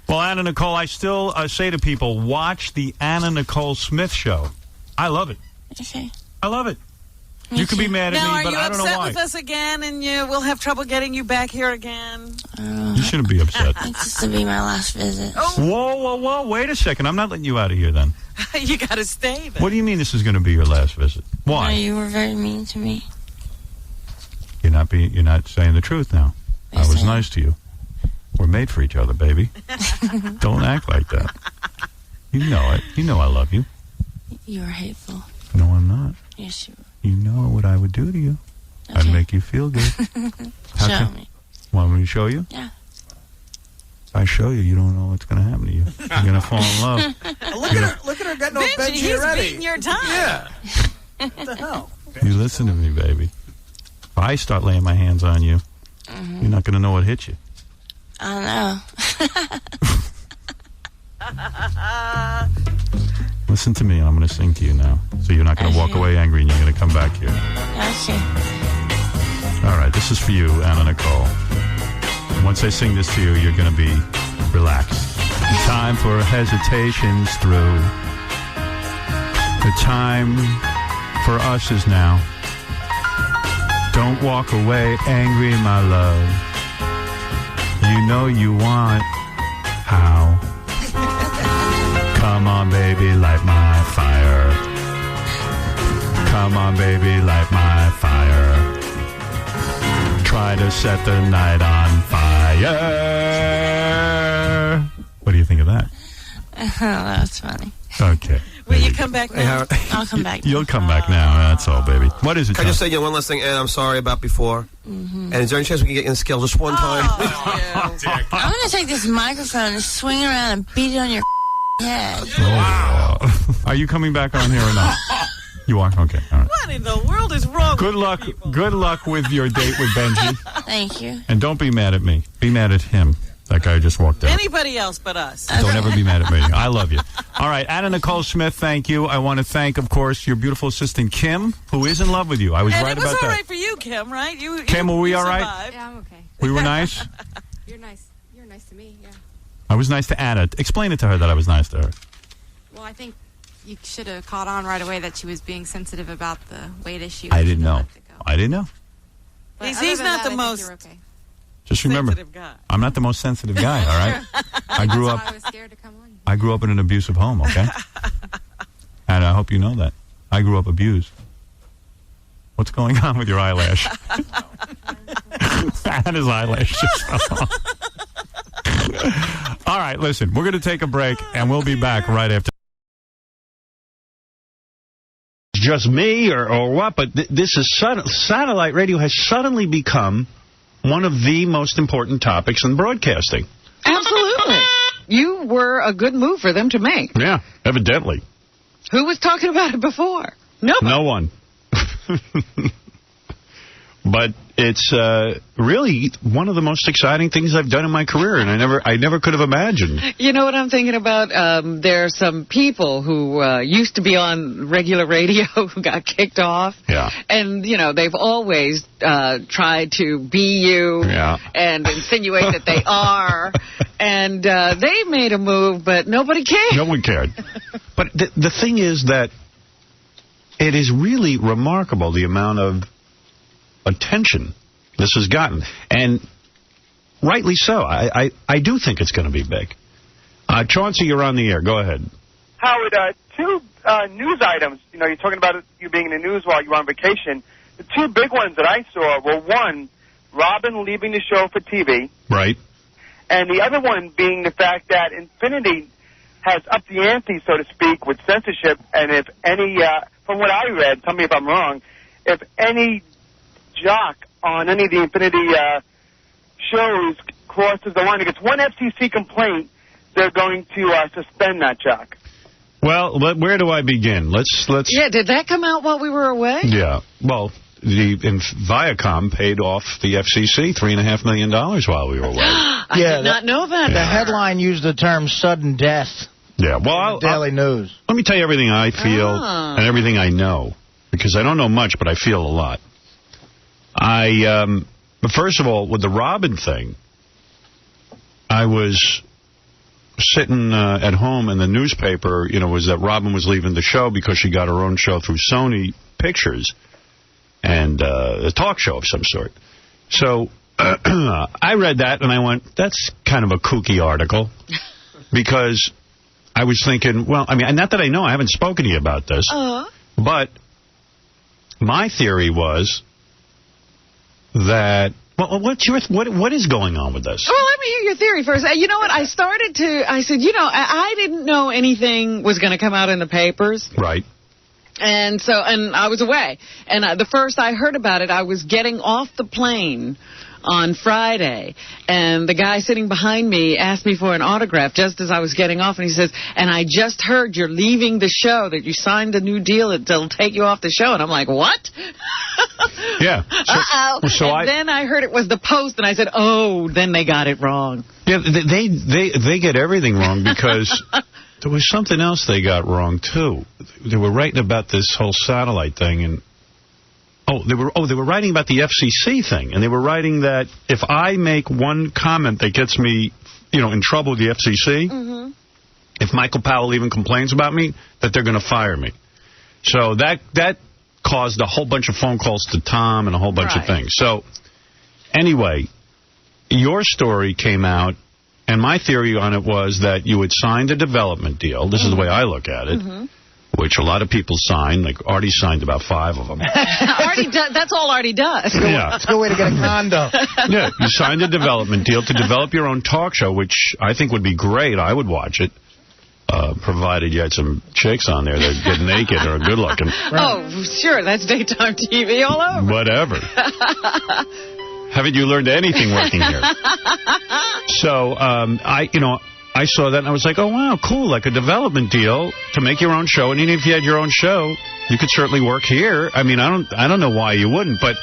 Well, Anna Nicole, I still say to people, watch the Anna Nicole Smith show. I love it. Okay. I love it. You can be mad at now, me, but I don't know are you upset why. with us again, and we'll have trouble getting you back here again? You shouldn't be upset. I think this will be my last visit. Whoa. Wait a second. I'm not letting you out of here then. You got to stay then. What do you mean this is going to be your last visit? Why? No, you were very mean to me. You're not saying the truth now. I was nice to you. We're made for each other, baby. Don't act like that. You know it. You know I love you. You were hateful. No, I'm not. Yes, you were. You know what I would do to you. Okay. I'd make you feel good. Show me. Want me to show you? Yeah. If I show you, you don't know what's going to happen to you. You're going to fall in love. Look at her getting all Benji, Benji he's already. beating your time. Yeah. What the hell? You listen to me, baby. If I start laying my hands on you, you're not going to know what hit you. I know. Listen to me, and I'm going to sing to you now. So you're not going to walk away angry, and you're going to come back here. Okay. All right, this is for you, Anna Nicole. Once I sing this to you, you're going to be relaxed. The time for hesitation's through. The time for us is now. Don't walk away angry, my love. You know you want how. Come on, baby, light my fire. Come on, baby, light my fire. Try to set the night on fire. What do you think of that? That was funny. Okay. Will you come back now? I'll come back. You'll come back now. That's all, baby. What is it? Can I just say one last thing, and I'm sorry about before. Mm-hmm. And is there any chance we can get in the scale just one time? I'm going to take this microphone and swing it around and beat it on your head. Wow. Are you coming back on here or not? You are? Okay. All right. What in the world is wrong Good luck. Good luck with your date with Benji. Thank you. And don't be mad at me. Be mad at him. That guy just walked out. Anybody else but us. Don't ever be mad at me. I love you. All right, Anna Nicole Smith, thank you. I want to thank, of course, your beautiful assistant, Kim, who is in love with you. I was right about that. And it was all right for you, Kim, right? Kim, were we all right? Yeah, I'm okay. We were nice? You're nice. You're nice to me, yeah. I was nice to Anna. Explain it to her that I was nice to her. Well, I think you should have caught on right away that she was being sensitive about the weight issue. I didn't know. I didn't know. He's not the most Just remember, I'm not the most sensitive guy, all right? I grew up. I was scared to come on. I grew up in an abusive home, okay? And I hope you know that. I grew up abused. What's going on with your eyelash? Anna's eyelash just fell off. All right, listen, we're going to take a break, and we'll be back right after. Just me or what, but this is satellite radio has suddenly become one of the most important topics in broadcasting. Absolutely. You were a good move for them to make. Yeah, evidently. Who was talking about it before? Nobody. No one. But it's really one of the most exciting things I've done in my career, and I never could have imagined. You know what I'm thinking about? There are some people who used to be on regular radio who got kicked off. Yeah. And, you know, they've always tried to be you and insinuate that they are. And they made a move, but nobody cared. No one cared. But the thing is that it is really remarkable the amount of attention this has gotten, and rightly so. I do think it's going to be big. Chauncey, you're on the air. Go ahead. Howard, two news items. You know, you're talking about you being in the news while you were on vacation. The two big ones that I saw were, one, Robin leaving the show for TV. Right. And the other one being the fact that Infinity has upped the ante, so to speak, with censorship. And if any, from what I read, tell me if I'm wrong, if any Jock on any of the Infinity shows crosses the line, if it's one FCC complaint, they're going to suspend that Jock. Well, where do I begin? Let's. Yeah, did that come out while we were away? Yeah. Well, Viacom paid off the FCC $3.5 million while we were away. I did not know that. The headline used the term "sudden death." Yeah. Well, Daily News. Let me tell you everything I feel and everything I know, because I don't know much, but I feel a lot. But first of all, with the Robin thing, I was sitting at home, and the newspaper, was that Robin was leaving the show because she got her own show through Sony Pictures, and a talk show of some sort. So I read that, and I went, that's kind of a kooky article, because I was thinking, well, I mean, not that I know, I haven't spoken to you about this, but my theory was that, well, what is going on with this? Well, let me hear your theory first. You know what? I said, I didn't know anything was going to come out in the papers. Right. And I was away. And the first I heard about it, I was getting off the plane on Friday, and the guy sitting behind me asked me for an autograph just as I was getting off, and he says, and I just heard you're leaving the show, that you signed a new deal that'll take you off the show. And I'm like, what? Yeah. So then I heard it was the Post, and I said, oh, then they got it wrong. Yeah, they get everything wrong, because there was something else they got wrong, too. They were writing about this whole satellite thing, and they were writing about the FCC thing, and they were writing that if I make one comment that gets me, in trouble with the FCC, if Michael Powell even complains about me, that they're going to fire me. So that caused a whole bunch of phone calls to Tom and a whole bunch of things. So anyway, your story came out, and my theory on it was that you had signed a development deal. This is the way I look at it. Which a lot of people sign. Like, Artie signed about 5 of them. That's all Artie does. Yeah. It's a good way to get a condo. Yeah, you signed a development deal to develop your own talk show, which I think would be great. I would watch it, provided you had some chicks on there that get naked or are good-looking. Oh, sure, that's daytime TV all over. Whatever. Haven't you learned anything working here? So, I saw that, and I was like, oh, wow, cool, like a development deal to make your own show. And even if you had your own show, you could certainly work here. I mean, I don't know why you wouldn't, but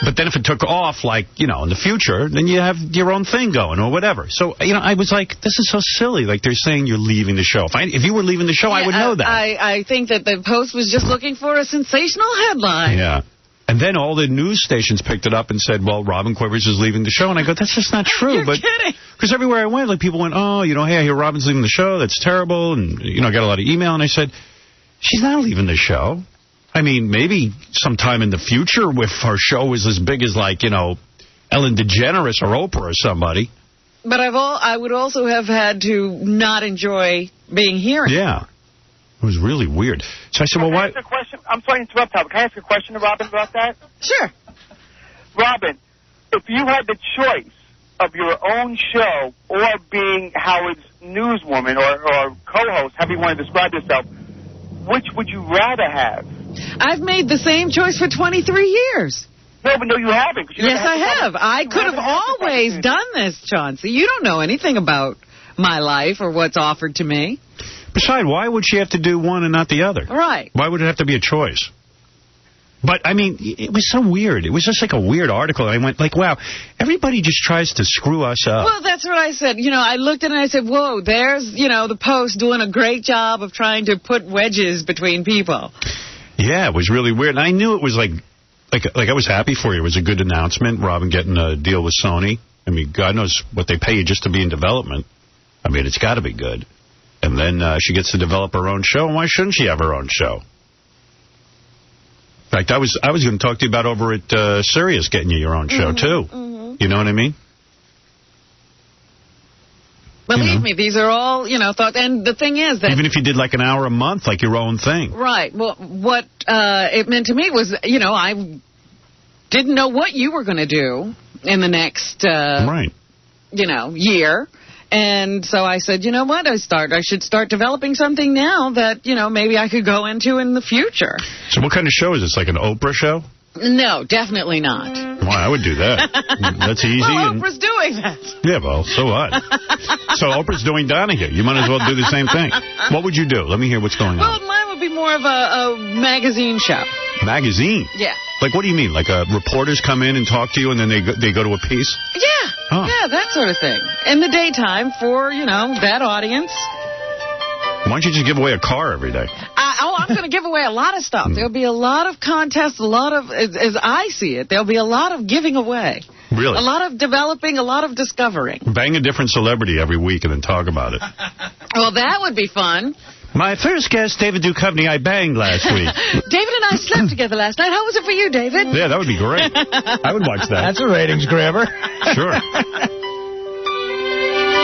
But then if it took off, like, you know, in the future, then you have your own thing going or whatever. So, you know, I was like, this is so silly. Like, they're saying you're leaving the show. If you were leaving the show, I would know that. I think that the Post was just looking for a sensational headline. Yeah. And then all the news stations picked it up and said, well, Robin Quivers is leaving the show. And I go, that's just not true. You're kidding. Because everywhere I went, like, people went, oh, you know, hey, I hear Robin's leaving the show. That's terrible. And, you know, I got a lot of email. And I said, she's not leaving the show. I mean, maybe sometime in the future if her show was as big as, like, you know, Ellen DeGeneres or Oprah or somebody. But I would also have had to not enjoy being here. Yeah. It was really weird. So I said, well, why? I'm sorry to interrupt, Howard. Can I ask a question to Robin about that? Sure. Robin, if you had the choice of your own show or being Howard's newswoman or co-host, however you want to describe yourself, which would you rather have? I've made the same choice for 23 years. No, but no, you haven't. Yes, I have. I could have always done this, Chauncey. You don't know anything about my life or what's offered to me. Besides, why would she have to do one and not the other? Right. Why would it have to be a choice? But, I mean, it was so weird. It was just like a weird article. I went, like, wow, everybody just tries to screw us up. Well, that's what I said. You know, I looked at it and I said, whoa, there's, you know, the Post doing a great job of trying to put wedges between people. Yeah, it was really weird. And I knew it was like I was happy for you. It was a good announcement, Robin getting a deal with Sony. I mean, God knows what they pay you just to be in development. I mean, it's got to be good. And then she gets to develop her own show. And why shouldn't she have her own show? In fact, I was going to talk to you about over at Sirius getting you your own show, too. Mm-hmm. You know what I mean? Believe me, these are all, you know, thoughts. And the thing is that... Even if you did like an hour a month, like your own thing. Right. Well, what it meant to me was, you know, I didn't know what you were going to do in the next, you know, year. And so I said, you know what, I should start developing something now that, you know, maybe I could go into in the future. So what kind of show is this, like an Oprah show? No, definitely not. Why, I would do that. That's easy. Well, Oprah's doing that. Yeah, well, so what? So Oprah's doing Donahue. You might as well do the same thing. What would you do? Let me hear what's going on. Well, mine would be more of a magazine show. Magazine? Yeah. Like, what do you mean? Like, reporters come in and talk to you, and then they go to a piece? Yeah. Oh. Yeah, that sort of thing. In the daytime for, you know, that audience. Why don't you just give away a car every day? I'm going to give away a lot of stuff. There'll be a lot of contests, a lot of, as I see it, there'll be a lot of giving away. Really? A lot of developing, a lot of discovering. Bang a different celebrity every week and then talk about it. Well, that would be fun. My first guest, David Duchovny, I banged last week. David and I slept together last night. How was it for you, David? Yeah, that would be great. I would watch that. That's a ratings grabber. Sure.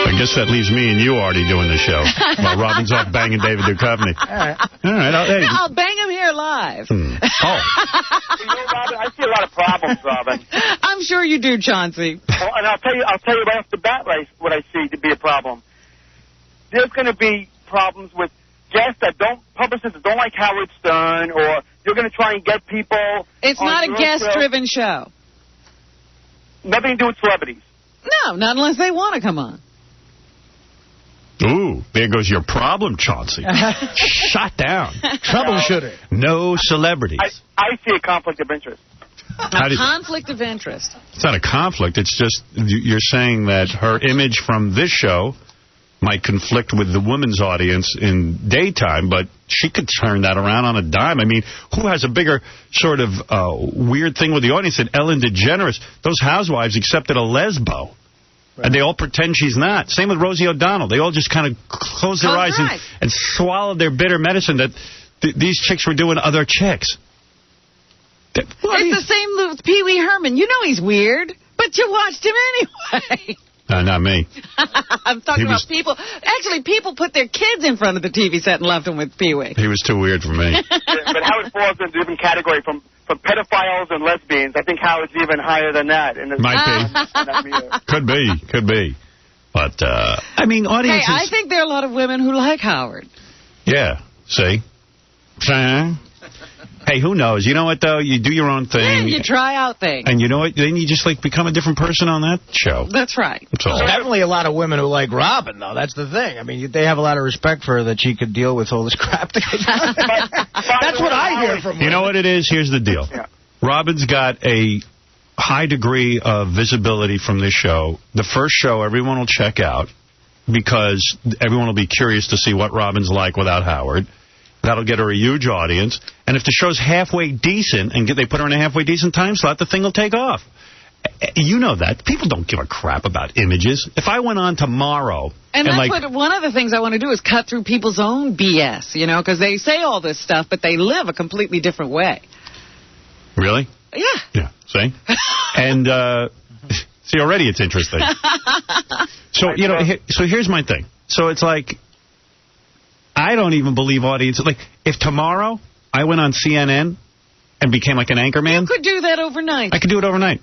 I guess that leaves me and you already doing the show while Robin's off banging David Duchovny. All right. All right. I'll bang him here live. Oh. You know, Robin, I see a lot of problems, Robin. I'm sure you do, Chauncey. Well, and I'll tell you right off the bat what I see to be a problem. There's going to be problems with guests publicists that don't like Howard Stern, or you're going to try and get people. It's not a guest-driven show. Nothing to do with celebrities. No, not unless they want to come on. Ooh, there goes your problem, Chauncey. Shot down. Troubleshooter. No celebrities. I see a conflict of interest. A conflict of interest. It's not a conflict. It's just you're saying that her image from this show might conflict with the women's audience in daytime, but she could turn that around on a dime. I mean, who has a bigger sort of weird thing with the audience than Ellen DeGeneres? Those housewives accepted a lesbo. Right. And they all pretend she's not. Same with Rosie O'Donnell. They all just kind of closed their eyes and swallowed their bitter medicine that these chicks were doing other chicks. It's the same with Pee Wee Herman. You know he's weird, but you watched him anyway. Not me. I'm talking about people. Actually, people put their kids in front of the TV set and left them with Pee Wee. He was too weird for me. But Howard falls into a different category from pedophiles and lesbians. I think Howard's even higher than that. Might be. Could be. But, I mean, audiences... Hey, I think there are a lot of women who like Howard. Yeah. See? Hey, who knows? You know what, though? You do your own thing. Yeah, you try out things. And you know what? Then you just, like, become a different person on that show. That's right. That's all. There's definitely a lot of women who like Robin, though. That's the thing. I mean, they have a lot of respect for her that she could deal with all this crap. That's what I hear from her. You know what it is? Here's the deal. Yeah. Robin's got a high degree of visibility from this show. The first show everyone will check out because everyone will be curious to see what Robin's like without Howard. That'll get her a huge audience. And if the show's halfway decent and they put her in a halfway decent time slot, the thing will take off. You know that. People don't give a crap about images. If I went on tomorrow... And that's what one of the things I want to do is cut through people's own BS, you know, because they say all this stuff, but they live a completely different way. Really? Yeah. Yeah, see? And, see, already it's interesting. So, you know, so here's my thing. So it's like, I don't even believe audiences. Like, if tomorrow I went on CNN and became like an anchorman... You could do that overnight. I could do it overnight.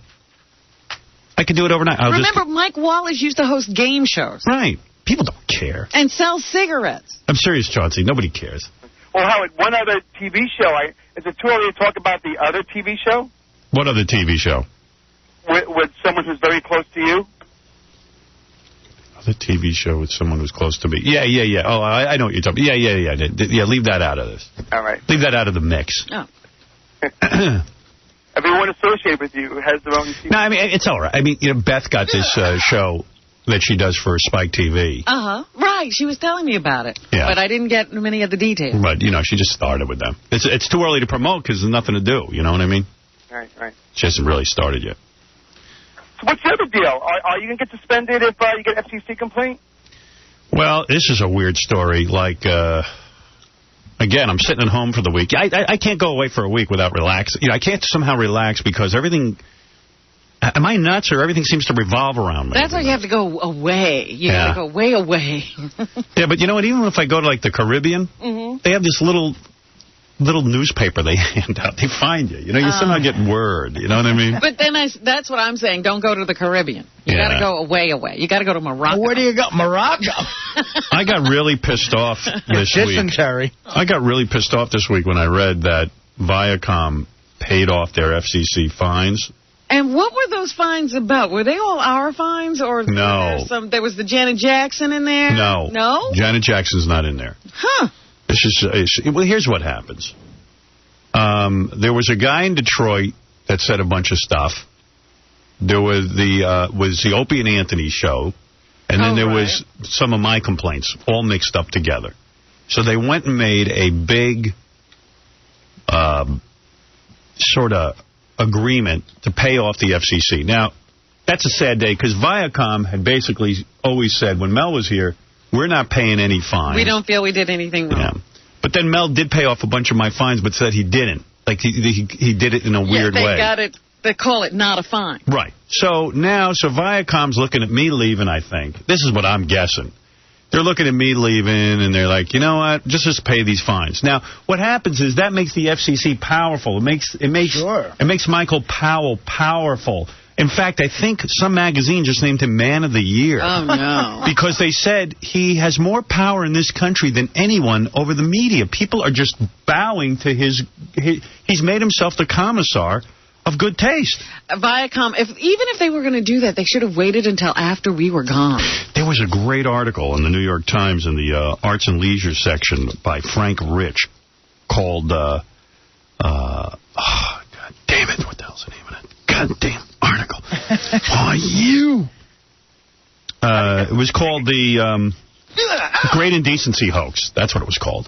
Remember, Mike Wallace used to host game shows. Right. People don't care. And sell cigarettes. I'm serious, Chauncey. Nobody cares. Well, Howard, one other TV show. Is it too early to talk about the other TV show? What other TV show? With someone who's very close to you? Other TV show with someone who's close to me. Yeah. Oh, I know what you're talking about. Yeah, leave that out of this. All right. Leave that out of the mix. Oh. Everyone associated with you has their own TV. No, I mean, it's all right. I mean, you know, Beth got this show that she does for Spike TV. Uh-huh. Right. She was telling me about it. Yeah. But I didn't get many of the details. But, you know, she just started with them. It's too early to promote because there's nothing to do. You know what I mean? Right. She hasn't really started yet. So what's the other deal? Are you going to get suspended if you get an FCC complaint? Well, this is a weird story. Like, again, I'm sitting at home for the week. I can't go away for a week without relaxing. You know, I can't somehow relax because everything... Am I nuts or everything seems to revolve around me? That's why you have to go away. You have to go way away. Yeah, but you know what? Even if I go to, like, the Caribbean, they have this little newspaper they hand out. They find you. You know, you somehow get word. You know what I mean? But then that's what I'm saying. Don't go to the Caribbean. You got to go away. You got to go to Morocco. Where do you go? Morocco? I got really pissed off this week. Dysentery. I got really pissed off this week when I read that Viacom paid off their FCC fines. And what were those fines about? Were they all our fines? Or No. There was the Janet Jackson in there? No. No? Janet Jackson's not in there. Huh. Well, here's what happens. There was a guy in Detroit that said a bunch of stuff. There was the Opie and Anthony show, and then there was some of my complaints, all mixed up together. So they went and made a big sort of agreement to pay off the FCC. Now, that's a sad day because Viacom had basically always said when Mel was here, we're not paying any fines. We don't feel we did anything wrong. Yeah. But then Mel did pay off a bunch of my fines, but said he didn't. Like, he did it in a weird way. They got it. They call it not a fine. Right. So now, Viacom's looking at me leaving, I think. This is what I'm guessing. They're looking at me leaving, and they're like, you know what? Just pay these fines. Now, what happens is that makes the FCC powerful. It makes Michael Powell powerful. In fact, I think some magazine just named him Man of the Year. Oh, no. Because they said he has more power in this country than anyone over the media. People are just bowing to he's made himself the commissar of good taste. Viacom, even if they were going to do that, they should have waited until after we were gone. There was a great article in the New York Times in the Arts and Leisure section by Frank Rich called, God damn it, what the hell's the name of it? Goddamn article. You. It was called the Great Indecency Hoax. That's what it was called.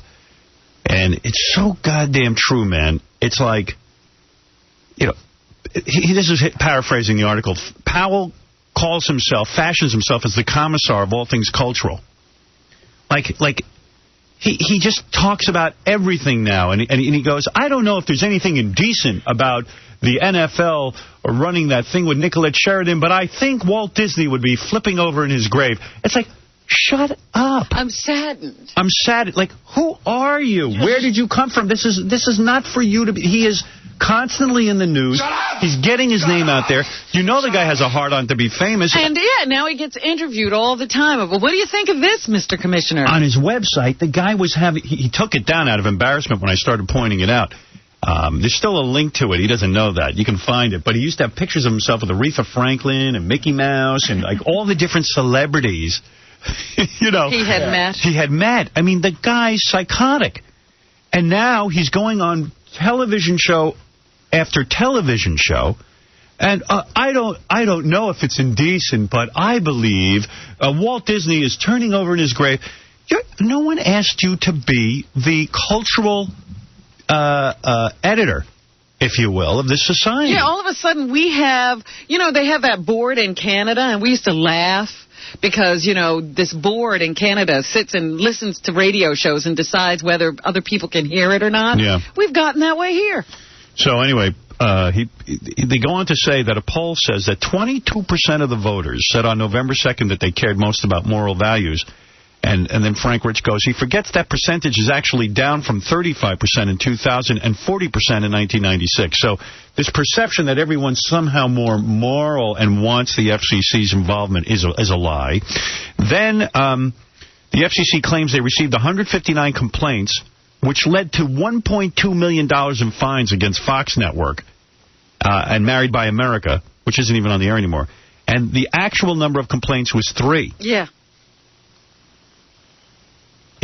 And it's so goddamn true, man. It's like, you know, this is paraphrasing the article. Powell fashions himself as the commissar of all things cultural. Like he just talks about everything now, and he goes, I don't know if there's anything indecent about the NFL or running that thing with Nicolette Sheridan, but I think Walt Disney would be flipping over in his grave. It's like, shut up. I'm saddened. I'm sad. Like, who are you? Where did you come from? This is not for you to be. He is constantly in the news. He's getting his name out there. You know the guy has a hard-on to be famous. And, now he gets interviewed all the time. Well, what do you think of this, Mr. Commissioner? On his website, the guy was having... He took it down out of embarrassment when I started pointing it out. There's still a link to it. He doesn't know that. You can find it. But he used to have pictures of himself with Aretha Franklin and Mickey Mouse and, like, all the different celebrities, you know. He had met. I mean, the guy's psychotic. And now he's going on television show after television show And I don't know if it's indecent, but I believe Walt Disney is turning over in his grave. No one asked you to be the cultural editor, if you will, of this society. Yeah, all of a sudden we have, they have that board in Canada, and we used to laugh because, this board in Canada sits and listens to radio shows and decides whether other people can hear it or not. Yeah. We've gotten that way here. So anyway, they go on to say that a poll says that 22% of the voters said on November 2nd that they cared most about moral values. And then Frank Rich goes, he forgets that percentage is actually down from 35% in 2000 and 40% in 1996. So this perception that everyone's somehow more moral and wants the FCC's involvement is a lie. Then the FCC claims they received 159 complaints, which led to $1.2 million in fines against Fox Network and Married by America, which isn't even on the air anymore. And the actual number of complaints was 3. Yeah.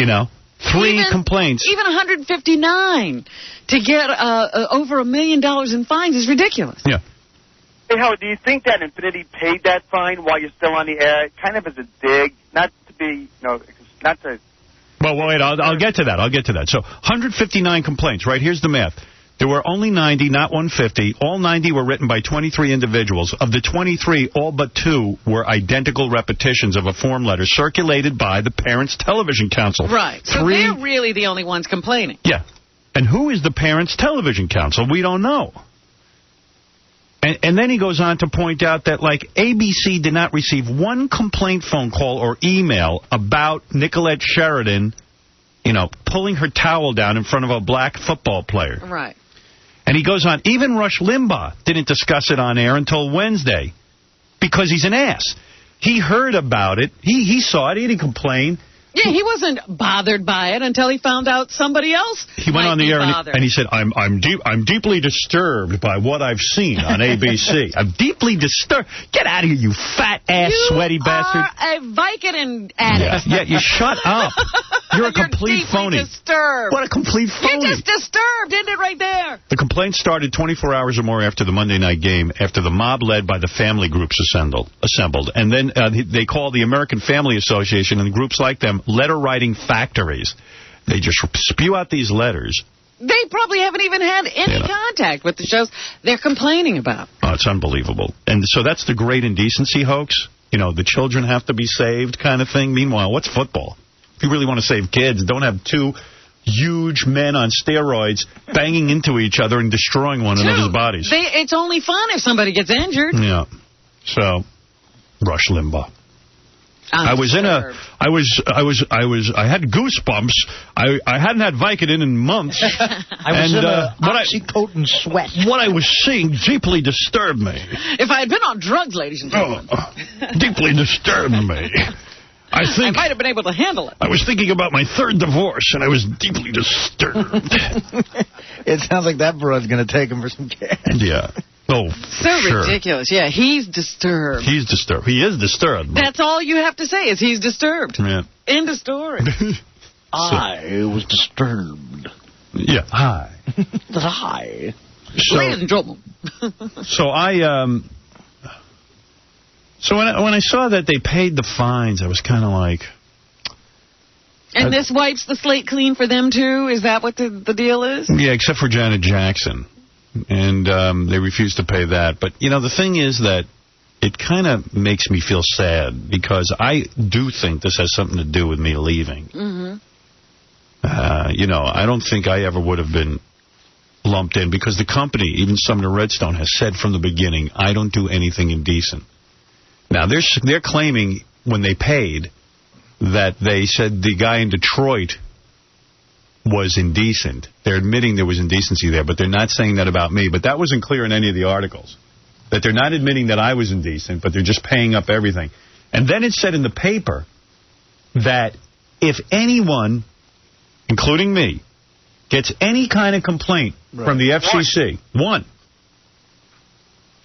3 complaints. Even 159 to get over $1 million in fines is ridiculous. Yeah. Hey, Howard, do you think that Infinity paid that fine while you're still on the air, kind of as a dig, not to be, not to... Well, wait, I'll get to that. So 159 complaints, right? Here's the math. There were only 90, not 150. All 90 were written by 23 individuals. Of the 23, all but 2 were identical repetitions of a form letter circulated by the Parents Television Council. Right. So they're really the only ones complaining. Yeah. And who is the Parents Television Council? We don't know. And then he goes on to point out that, ABC did not receive one complaint phone call or email about Nicolette Sheridan, pulling her towel down in front of a black football player. Right. And he goes on, even Rush Limbaugh didn't discuss it on air until Wednesday because he's an ass. He heard about it. He saw it. He didn't complain. Yeah, he wasn't bothered by it until he found out somebody else He went on the air and he said, I'm deeply disturbed by what I've seen on ABC. I'm deeply disturbed. Get out of here, you fat-ass, sweaty bastard. You are a Vicodin addict. Yeah, you shut up. You're a complete phony. Disturbed. What a complete phony. You're just disturbed, isn't it, right there? The complaint started 24 hours or more after the Monday night game, after the mob led by the family groups assembled. And then they called the American Family Association and groups like them letter-writing factories. They just spew out these letters. They probably haven't even had any contact with the shows they're complaining about. Oh, it's unbelievable. And so that's the great indecency hoax. The children have to be saved kind of thing. Meanwhile, what's football? If you really want to save kids, don't have 2 huge men on steroids banging into each other and destroying one another's bodies. It's only fun if somebody gets injured. Yeah. So, Rush Limbaugh. I had goosebumps. I hadn't had Vicodin in months. I was in a oxycontin sweat. What I was seeing deeply disturbed me. If I had been on drugs, ladies and gentlemen. Deeply disturbed me. I might have been able to handle it. I was thinking about my 3rd divorce, and I was deeply disturbed. It sounds like that broad's going to take him for some cash. Yeah. Oh, so sure. Ridiculous. Yeah, he's disturbed. He's disturbed. He is disturbed. That's all you have to say is he's disturbed. Yeah. End of story. I was disturbed. Yeah, hi. Hi. Ladies and gentlemen. So when I saw that they paid the fines, I was kind of like... And this wipes the slate clean for them, too? Is that what the deal is? Yeah, except for Janet Jackson. And they refused to pay that. But, the thing is that it kind of makes me feel sad because I do think this has something to do with me leaving. Mm-hmm. I don't think I ever would have been lumped in because the company, even Sumner Redstone, has said from the beginning, I don't do anything indecent. Now, they're claiming when they paid that they said the guy in Detroit was indecent. They're admitting there was indecency there, but they're not saying that about me. But that wasn't clear in any of the articles, that they're not admitting that I was indecent, but they're just paying up everything. And then it said in the paper that if anyone, including me, gets any kind of complaint from the FCC, one,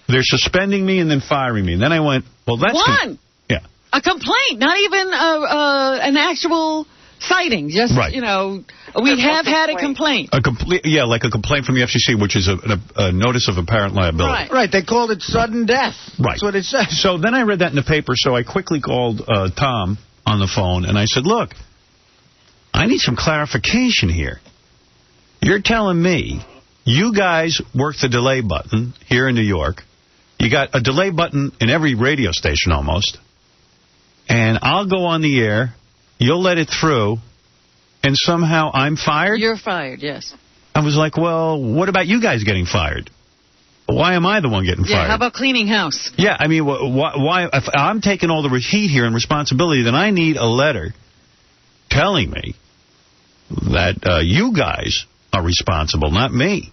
they're suspending me and then firing me. And then I went, well, that's... One? Yeah. A complaint, not even an actual citing. Just, you know, we have had a complaint. Like a complaint from the FCC, which is a notice of apparent liability. Right. They called it sudden death. Right. That's what it says. So then I read that in the paper, so I quickly called Tom on the phone, and I said, look, I need some clarification here. You're telling me you guys work the delay button here in New York. You got a delay button in every radio station almost. And I'll go on the air, you'll let it through, and somehow I'm fired? You're fired, yes. I was like, well, what about you guys getting fired? Why am I the one getting fired? How about cleaning house? Yeah, I mean, why? If I'm taking all the heat here and responsibility, then I need a letter telling me that you guys are responsible, not me.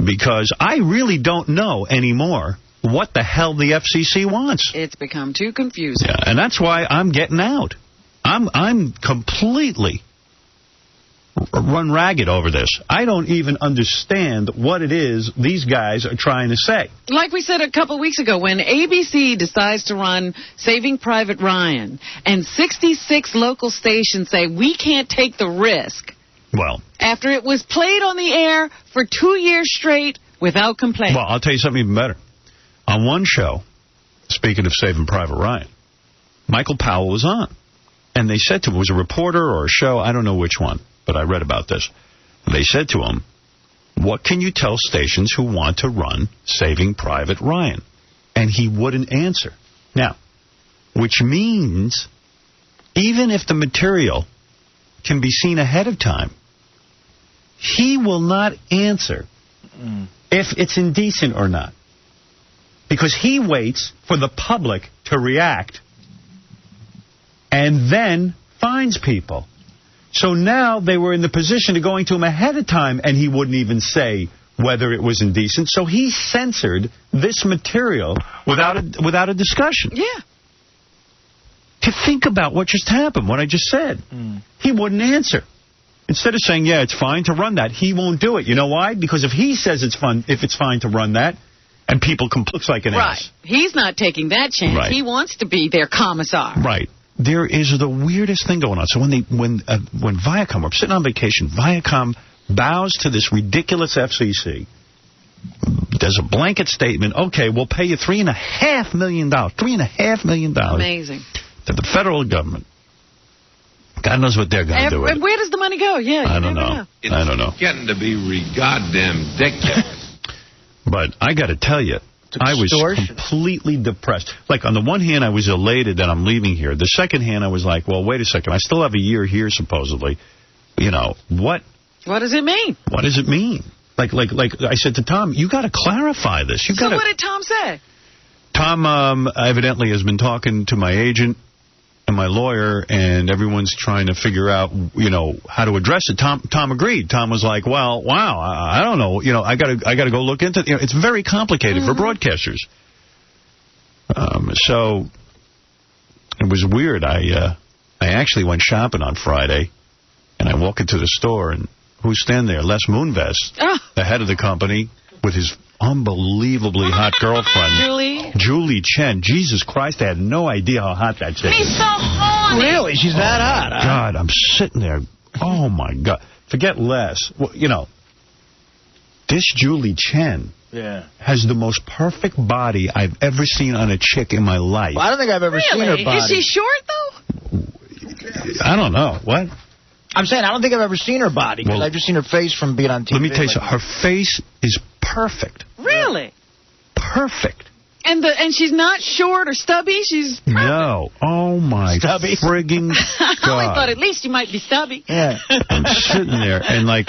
Because I really don't know anymore what the hell the FCC wants. It's become too confusing. Yeah, and that's why I'm getting out. I'm completely run ragged over this. I don't even understand what it is these guys are trying to say. Like we said a couple weeks ago, when ABC decides to run Saving Private Ryan, and 66 local stations say, we can't take the risk. Well, after it was played on the air for 2 years straight without complaint. Well, I'll tell you something even better. On one show, speaking of Saving Private Ryan, Michael Powell was on. And they said to him, it was a reporter or a show, I don't know which one, but I read about this. They said to him, what can you tell stations who want to run Saving Private Ryan? And he wouldn't answer. Now, which means even if the material can be seen ahead of time, he will not answer if it's indecent or not. Because he waits for the public to react and then finds people. So now they were in the position of going to him ahead of time, and he wouldn't even say whether it was indecent. So he censored this material without a discussion. Yeah. To think about what just happened, what I just said. He wouldn't answer. Instead of saying, yeah, it's fine to run that, he won't do it. You know why? Because if he says it's fine to run that, and people looks like an ass. He's not taking that chance. Right. He wants to be their commissar. Right. There is the weirdest thing going on. So when Viacom, we're sitting on vacation, Viacom bows to this ridiculous FCC. There's a blanket statement. Okay, we'll pay you $3.5 million. $3.5 million. Amazing. To the federal government. God knows what they're going to do with it. Where does the money go? Yeah, I don't know. I don't know. Getting to be goddamn ridiculous. But I got to tell you, I was completely depressed. Like, on the one hand, I was elated that I'm leaving here. The second hand, I was like, well, wait a second. I still have a year here, supposedly. You know, what does it mean? What does it mean? Like I said to Tom, you got to clarify this. So what did Tom say? Tom evidently has been talking to my agent and my lawyer, and everyone's trying to figure out, you know, how to address it. Tom agreed. Tom was like, well, wow, I don't know. You know, I got to go look into it. You know, it's very complicated for broadcasters. So it was weird. I actually went shopping on Friday, and I walk into the store, and who's standing there? Les Moonves, the head of the company, with his unbelievably hot girlfriend. Julie Chen. Jesus Christ, I had no idea how hot that chick is. He's so horny. Really? She's that hot, huh? God, I'm sitting there. Oh, my God. Forget Les. Well, you know, this Julie Chen has the most perfect body I've ever seen on a chick in my life. Well, I don't think I've ever seen her body. Is she short, though? I don't know. What? I'm saying I don't think I've ever seen her body, because I've just seen her face from being on TV. Let me tell you something. Her face is perfect. Really? Perfect. And she's not short or stubby. She's perfect. No. Oh, my frigging God. I always thought at least you might be stubby. Yeah. I'm sitting there, and, like,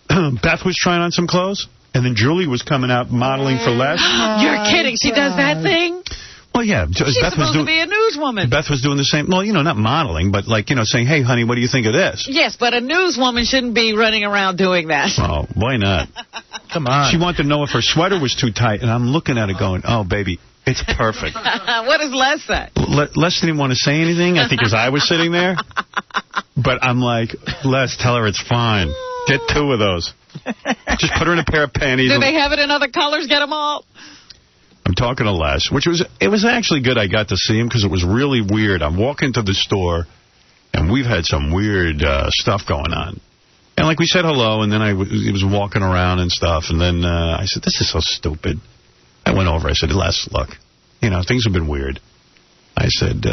Beth was trying on some clothes, and then Julie was coming out modeling for Les. You're kidding. She does that thing? Well, yeah. She's supposed to be a newswoman. Beth was doing the same. Well, you know, not modeling, but, like, you know, saying, hey, honey, what do you think of this? Yes, but a newswoman shouldn't be running around doing that. Oh, why not? Come on. She wanted to know if her sweater was too tight, and I'm looking at it going, oh, baby, it's perfect. What does Les say? Les didn't want to say anything, I think, as I was sitting there. But I'm like, Les, tell her it's fine. Get 2 of those. Just put her in a pair of panties. Do they have it in other colors? Get them all. I'm talking to Les, it was actually good I got to see him, because it was really weird. I'm walking to the store, and And we've had some weird stuff going on. And like we said hello, and then he was walking around and stuff, and then I said, this is so stupid. I went over, I said, Les, look, you know, things have been weird. I said,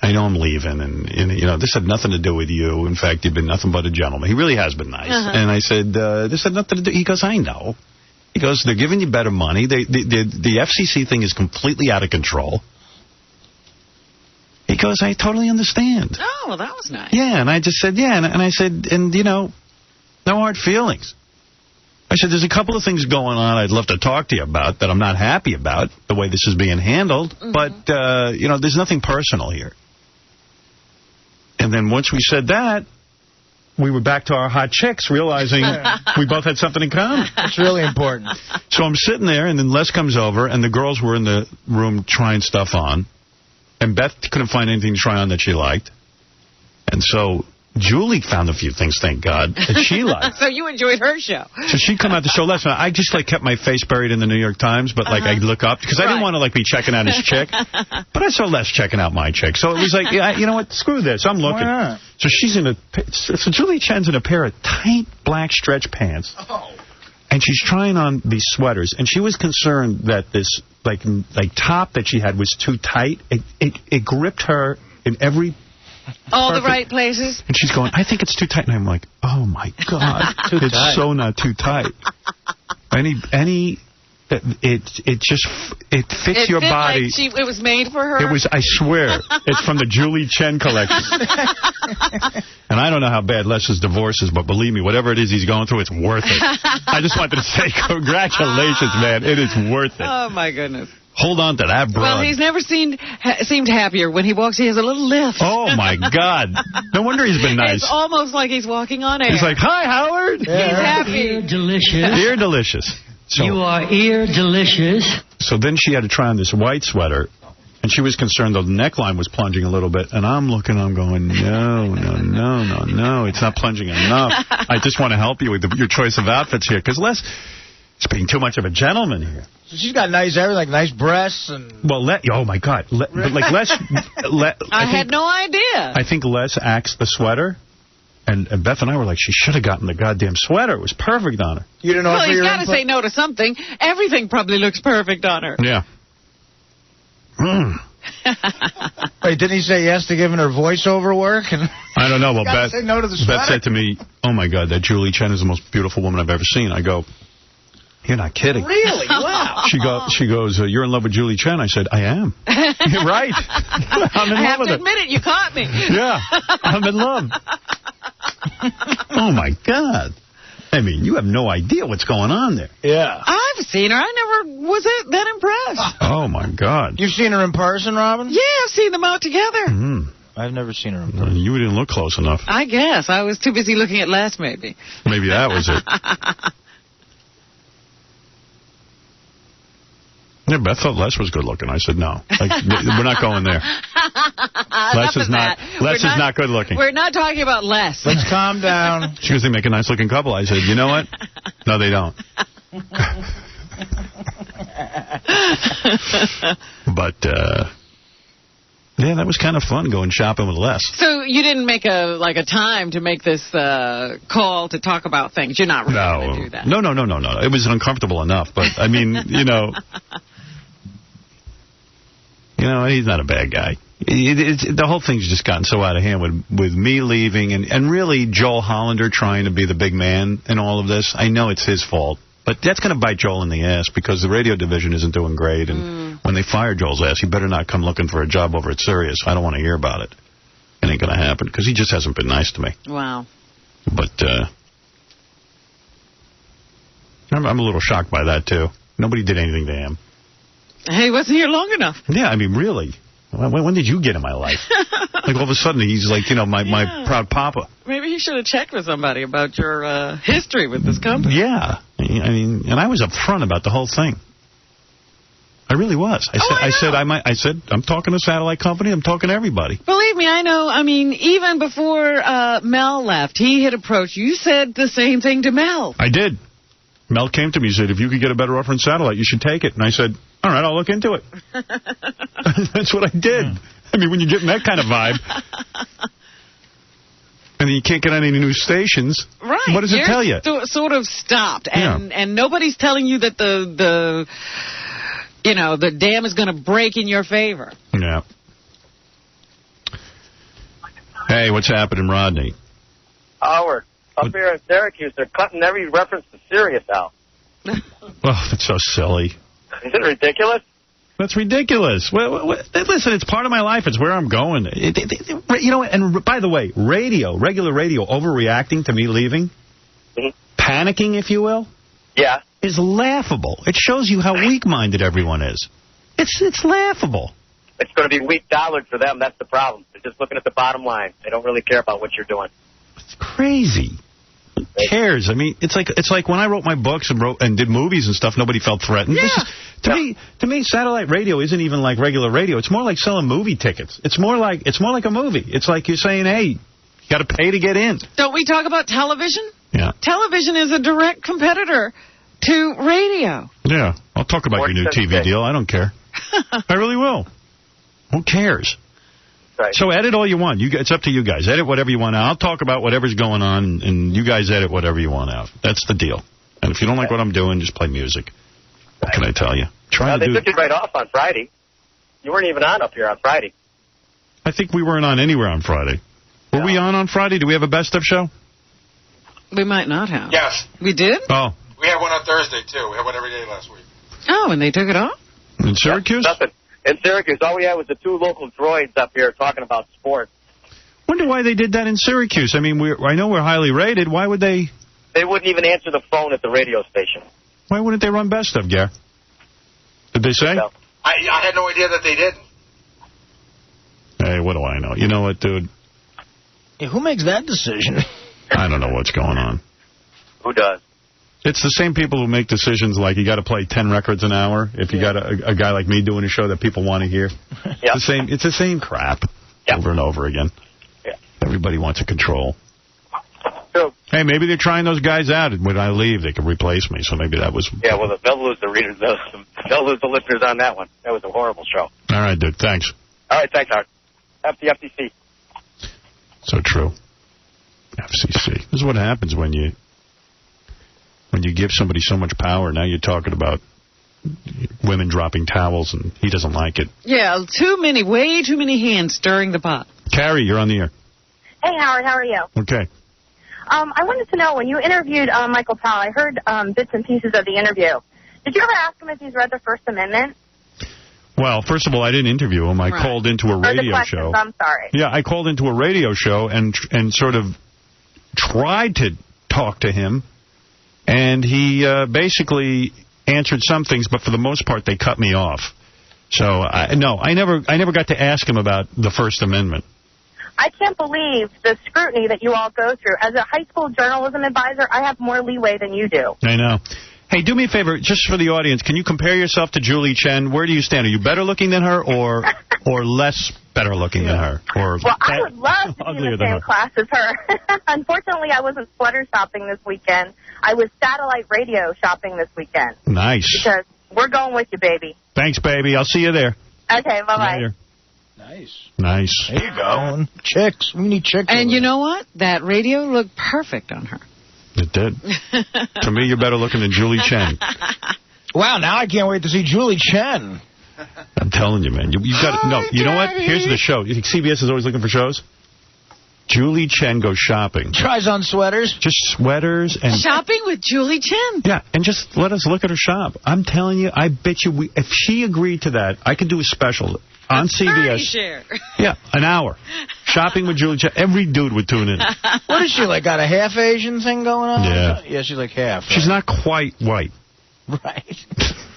I know I'm leaving, and you know, this had nothing to do with you. In fact, you've been nothing but a gentleman. He really has been nice. And I said, this had nothing to do. He goes, I know. He goes, they're giving you better money. The FCC thing is completely out of control. He goes, I totally understand. Oh, well, that was nice. Yeah, and I just said, yeah, and I said, and, you know, no hard feelings. I said, there's a couple of things going on I'd love to talk to you about that I'm not happy about, the way this is being handled, but, you know, there's nothing personal here. And then once we said that, we were back to our hot chicks, realizing we both had something in common. It's really important. So I'm sitting there, and then Les comes over, and the girls were in the room trying stuff on. And Beth couldn't find anything to try on that she liked. And so Julie found a few things, thank God, that she liked. So you enjoyed her show. So she'd come out the show last night. I just, like, kept my face buried in the New York Times, but, like, I'd look up, because I didn't want to, like, be checking out his chick. But I saw Les checking out my chick. So it was like, yeah, you know what, screw this, I'm looking. So she's so Julie Chen's in a pair of tight black stretch pants. And she's trying on these sweaters. And she was concerned that this, like top that she had was too tight. It gripped her in every... All the right places. And she's going, I think it's too tight. And I'm like, oh, my God. It's tight. So not too tight. It fits your body. Like it was made for her? It was, I swear, it's from the Julie Chen collection. And I don't know how bad Les's divorce is, but believe me, whatever it is he's going through, it's worth it. I just wanted to say congratulations, man. It is worth it. Oh, my goodness. Hold on to that, broad. Well, he's never seemed happier. When he walks, he has a little lift. Oh, my God. No wonder he's been nice. It's almost like he's walking on air. He's like, hi, Howard. He's happy. Ear delicious. Ear delicious. So, you are ear delicious. So then she had to try on this white sweater, and she was concerned, though the neckline was plunging a little bit. And I'm looking, I'm going, no, it's not plunging enough. I just want to help you with your choice of outfits here, because Les is being too much of a gentleman here. So she's got nice everything, like nice breasts and... Well, oh, my God. But like Les... I had no idea. I think Les axed the sweater. And Beth and I were like, she should have gotten the goddamn sweater. It was perfect on her. You didn't know. Well, he's got to say no to something. Everything probably looks perfect on her. Yeah. Wait, didn't he say yes to giving her voiceover work? And I don't know. Well, Beth, say no to the sweater? Beth said to me, oh, my God, that Julie Chen is the most beautiful woman I've ever seen. I go, you're not kidding. Really? Wow. She goes, you're in love with Julie Chen? I said, I am. You're right. I'm in love with her. I have to admit it. You caught me. Yeah. I'm in love. Oh, my God. I mean, you have no idea what's going on there. Yeah. I've seen her. I never was that impressed. Oh, my God. You've seen her in person, Robin? Yeah, I've seen them out together. I've never seen her in person. You didn't look close enough. I guess. I was too busy looking at Les, maybe. Maybe that was it. Yeah, Beth thought Les was good looking. I said no. Like, we're not going there. Les is not good looking. We're not talking about Les. Let's calm down. She goes, they make a nice looking couple. I said, you know what? No, they don't. But yeah, that was kind of fun going shopping with Les. So you didn't make a time to make this call to talk about things. You're not really going to do that. No. It was uncomfortable enough. But I mean, you know, he's not a bad guy. The whole thing's just gotten so out of hand with me leaving and really Joel Hollander trying to be the big man in all of this. I know it's his fault. But that's going to bite Joel in the ass because the radio division isn't doing great. And when they fire Joel's ass, he better not come looking for a job over at Sirius. I don't want to hear about it. It ain't going to happen because he just hasn't been nice to me. Wow. But I'm a little shocked by that, too. Nobody did anything to him. He wasn't here long enough. Yeah, I mean, really. When did you get in my life? Like, all of a sudden, he's like, my proud papa. Maybe he should have checked with somebody about your history with this company. Yeah. I mean, and I was upfront about the whole thing. I really was. I said, I'm talking to satellite company. I'm talking to everybody. Believe me, I know. I mean, even before Mel left, he had approached you. You said the same thing to Mel. I did. Mel came to me and said, if you could get a better offer in satellite, you should take it. And I said, all right, I'll look into it. That's what I did. I mean, when you're getting that kind of vibe. And you can't get on any new stations. Right. What does it tell you? Sort of stopped, and nobody's telling you that the dam is going to break in your favor. Yeah. Hey, what's happening, Rodney? Howard, up here in Syracuse, they're cutting every reference to Sirius out. Oh, that's so silly. Isn't it ridiculous? That's ridiculous. Well, listen, it's part of my life. It's where I'm going. And by the way, regular radio, overreacting to me leaving, panicking, if you will, is laughable. It shows you how weak-minded everyone is. It's laughable. It's going to be weak-dollared for them. That's the problem. They're just looking at the bottom line. They don't really care about what you're doing. It's crazy. Who cares? I mean, it's like when I wrote my books and did movies and stuff, nobody felt threatened. Yeah. To me, satellite radio isn't even like regular radio. It's more like selling movie tickets. It's more like a movie. It's like you're saying, hey, you got to pay to get in. Don't we talk about television? Yeah. Television is a direct competitor to radio. Yeah. I'll talk about your new TV deal. I don't care. I really will. Who cares? Right. So edit all you want. It's up to you guys. Edit whatever you want out. I'll talk about whatever's going on, and you guys edit whatever you want out. That's the deal. And if you don't like what I'm doing, just play music. What can I tell you? They took you right off on Friday. You weren't even on up here on Friday. I think we weren't on anywhere on Friday. Were we on Friday? Do we have a best of show? We might not have. Yes. We did? Oh. We had one on Thursday, too. We had one every day last week. Oh, and they took it off? In Syracuse? Nothing. In Syracuse, all we had was the two local droids up here talking about sports. Wonder why they did that in Syracuse. I mean, I know we're highly rated. Why would they? They wouldn't even answer the phone at the radio station. Why wouldn't they run best of, Gare? Did they say? I had no idea that they didn't. Hey, what do I know? You know what, dude? Yeah, who makes that decision? I don't know what's going on. Who does? It's the same people who make decisions like you got to play 10 records an hour if you got a guy like me doing a show that people want to hear. Yep. It's the same crap over and over again. Yeah. Everybody wants to control. True. Hey, maybe they're trying those guys out. When I leave, they can replace me. So maybe that was... Yeah, well, they'll lose the readers. They'll lose the listeners on that one. That was a horrible show. All right, dude. Thanks. All right, thanks, Howard. FCC. So true. FCC. This is what happens when you give somebody so much power. Now you're talking about women dropping towels, and he doesn't like it. Yeah, way too many hands stirring the pot. Carrie, you're on the air. Hey, Howard, how are you? Okay. I wanted to know, when you interviewed Michael Powell, I heard bits and pieces of the interview. Did you ever ask him if he's read the First Amendment? Well, first of all, I didn't interview him. I called into a radio show. I'm sorry. Yeah, I called into a radio show and sort of tried to talk to him, and he basically answered some things, but for the most part, they cut me off. So, I never got to ask him about the First Amendment. I can't believe the scrutiny that you all go through. As a high school journalism advisor, I have more leeway than you do. I know. Hey, do me a favor, just for the audience, can you compare yourself to Julie Chen? Where do you stand? Are you better looking than her or less better looking than her? Well, I would love to be in the same class as her. Unfortunately, I wasn't sweater shopping this weekend. I was satellite radio shopping this weekend. Nice. Because we're going with you, baby. Thanks, baby. I'll see you there. Okay, bye-bye. Later. Nice. There you go. Chicks. We need chicks. And you know what? That radio looked perfect on her. It did. To me, you're better looking than Julie Chen. Wow, now I can't wait to see Julie Chen. I'm telling you, man. You got no. You know what? Here's the show. You think CBS is always looking for shows? Julie Chen goes shopping. Tries on sweaters. Just sweaters and shopping with Julie Chen. Yeah, and just let us look at her shop. I'm telling you, I bet you, if she agreed to that, I could do a special on CBS. Share. Yeah, an hour. Shopping with Julie Chen. Every dude would tune in. What is she, like, got a half Asian thing going on? Yeah. Yeah, she's like half. She's not quite white. Right.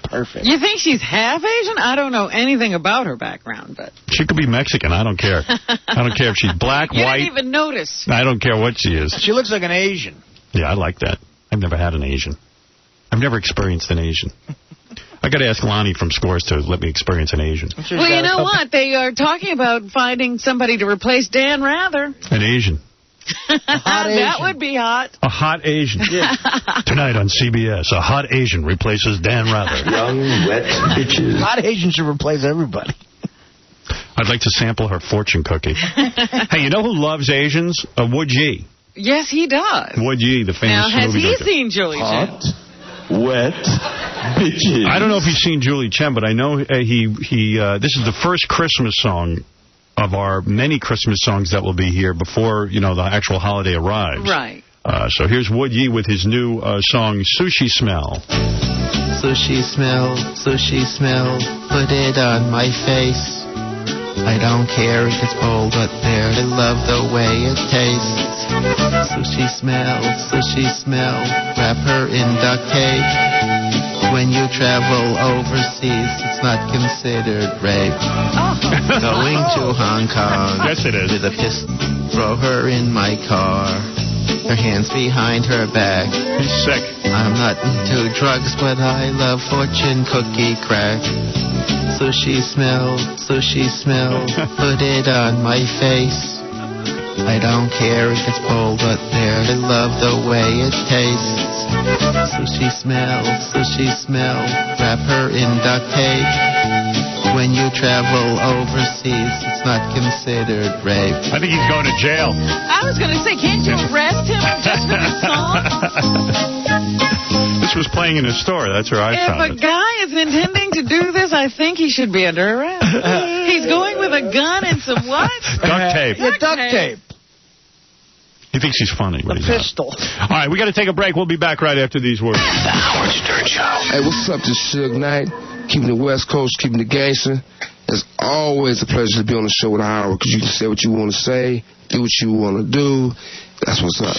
Perfect. You think she's half Asian? I don't know anything about her background, but she could be Mexican. I don't care. I don't care if she's black, you white. didn't even notice. I don't care what she is. She looks like an Asian. Yeah, I like that. I've never had an Asian. I've never experienced an Asian. I got to ask Lonnie from Scores to let me experience an Asian. Well, you know what? They are talking about finding somebody to replace Dan Rather. An Asian. That would be hot. A hot Asian. Yeah. Tonight on CBS, a hot Asian replaces Dan Rather. Young, wet bitches. Hot Asian should replace everybody. I'd like to sample her fortune cookie. Hey, you know who loves Asians? Wood G. Yes, he does. Wood G, the famous Now, has movie he director. seen Julie Chen? Wet bitches. I don't know if he's seen Julie Chen, but I know this is the first Christmas song of our many Christmas songs that will be here before, the actual holiday arrives. Right. So here's Wood Yi with his new song, Sushi Smell. Sushi smell, put it on my face. I don't care if it's cold up there, I love the way it tastes. Sushi smell, wrap her in duct tape. When you travel overseas, it's not considered rape. Going to Hong Kong, yes it is, with a pistol, throw her in my car. Her hands behind her back. He's sick. I'm not into drugs, but I love fortune cookie crack. Sushi smell, put it on my face. I don't care if it's cold up there, I love the way it tastes. Sushi smell, wrap her in duct tape. When you travel overseas, it's not considered rape. I think he's going to jail. I was going to say, can't you arrest him just for the song? This was playing in a store. That's where I found it. If a guy is intending to do this, I think he should be under arrest. He's going with a gun and some what? Duct tape. Yeah, duct tape. He thinks he's funny. A pistol. All right, we got to take a break. We'll be back right after these words. The Howard Stern Show. Hey, what's up? This is Suge Knight. Keeping the West Coast, keeping the gangster. It's always a pleasure to be on the show with Howard because you can say what you want to say, do what you want to do. That's what's up.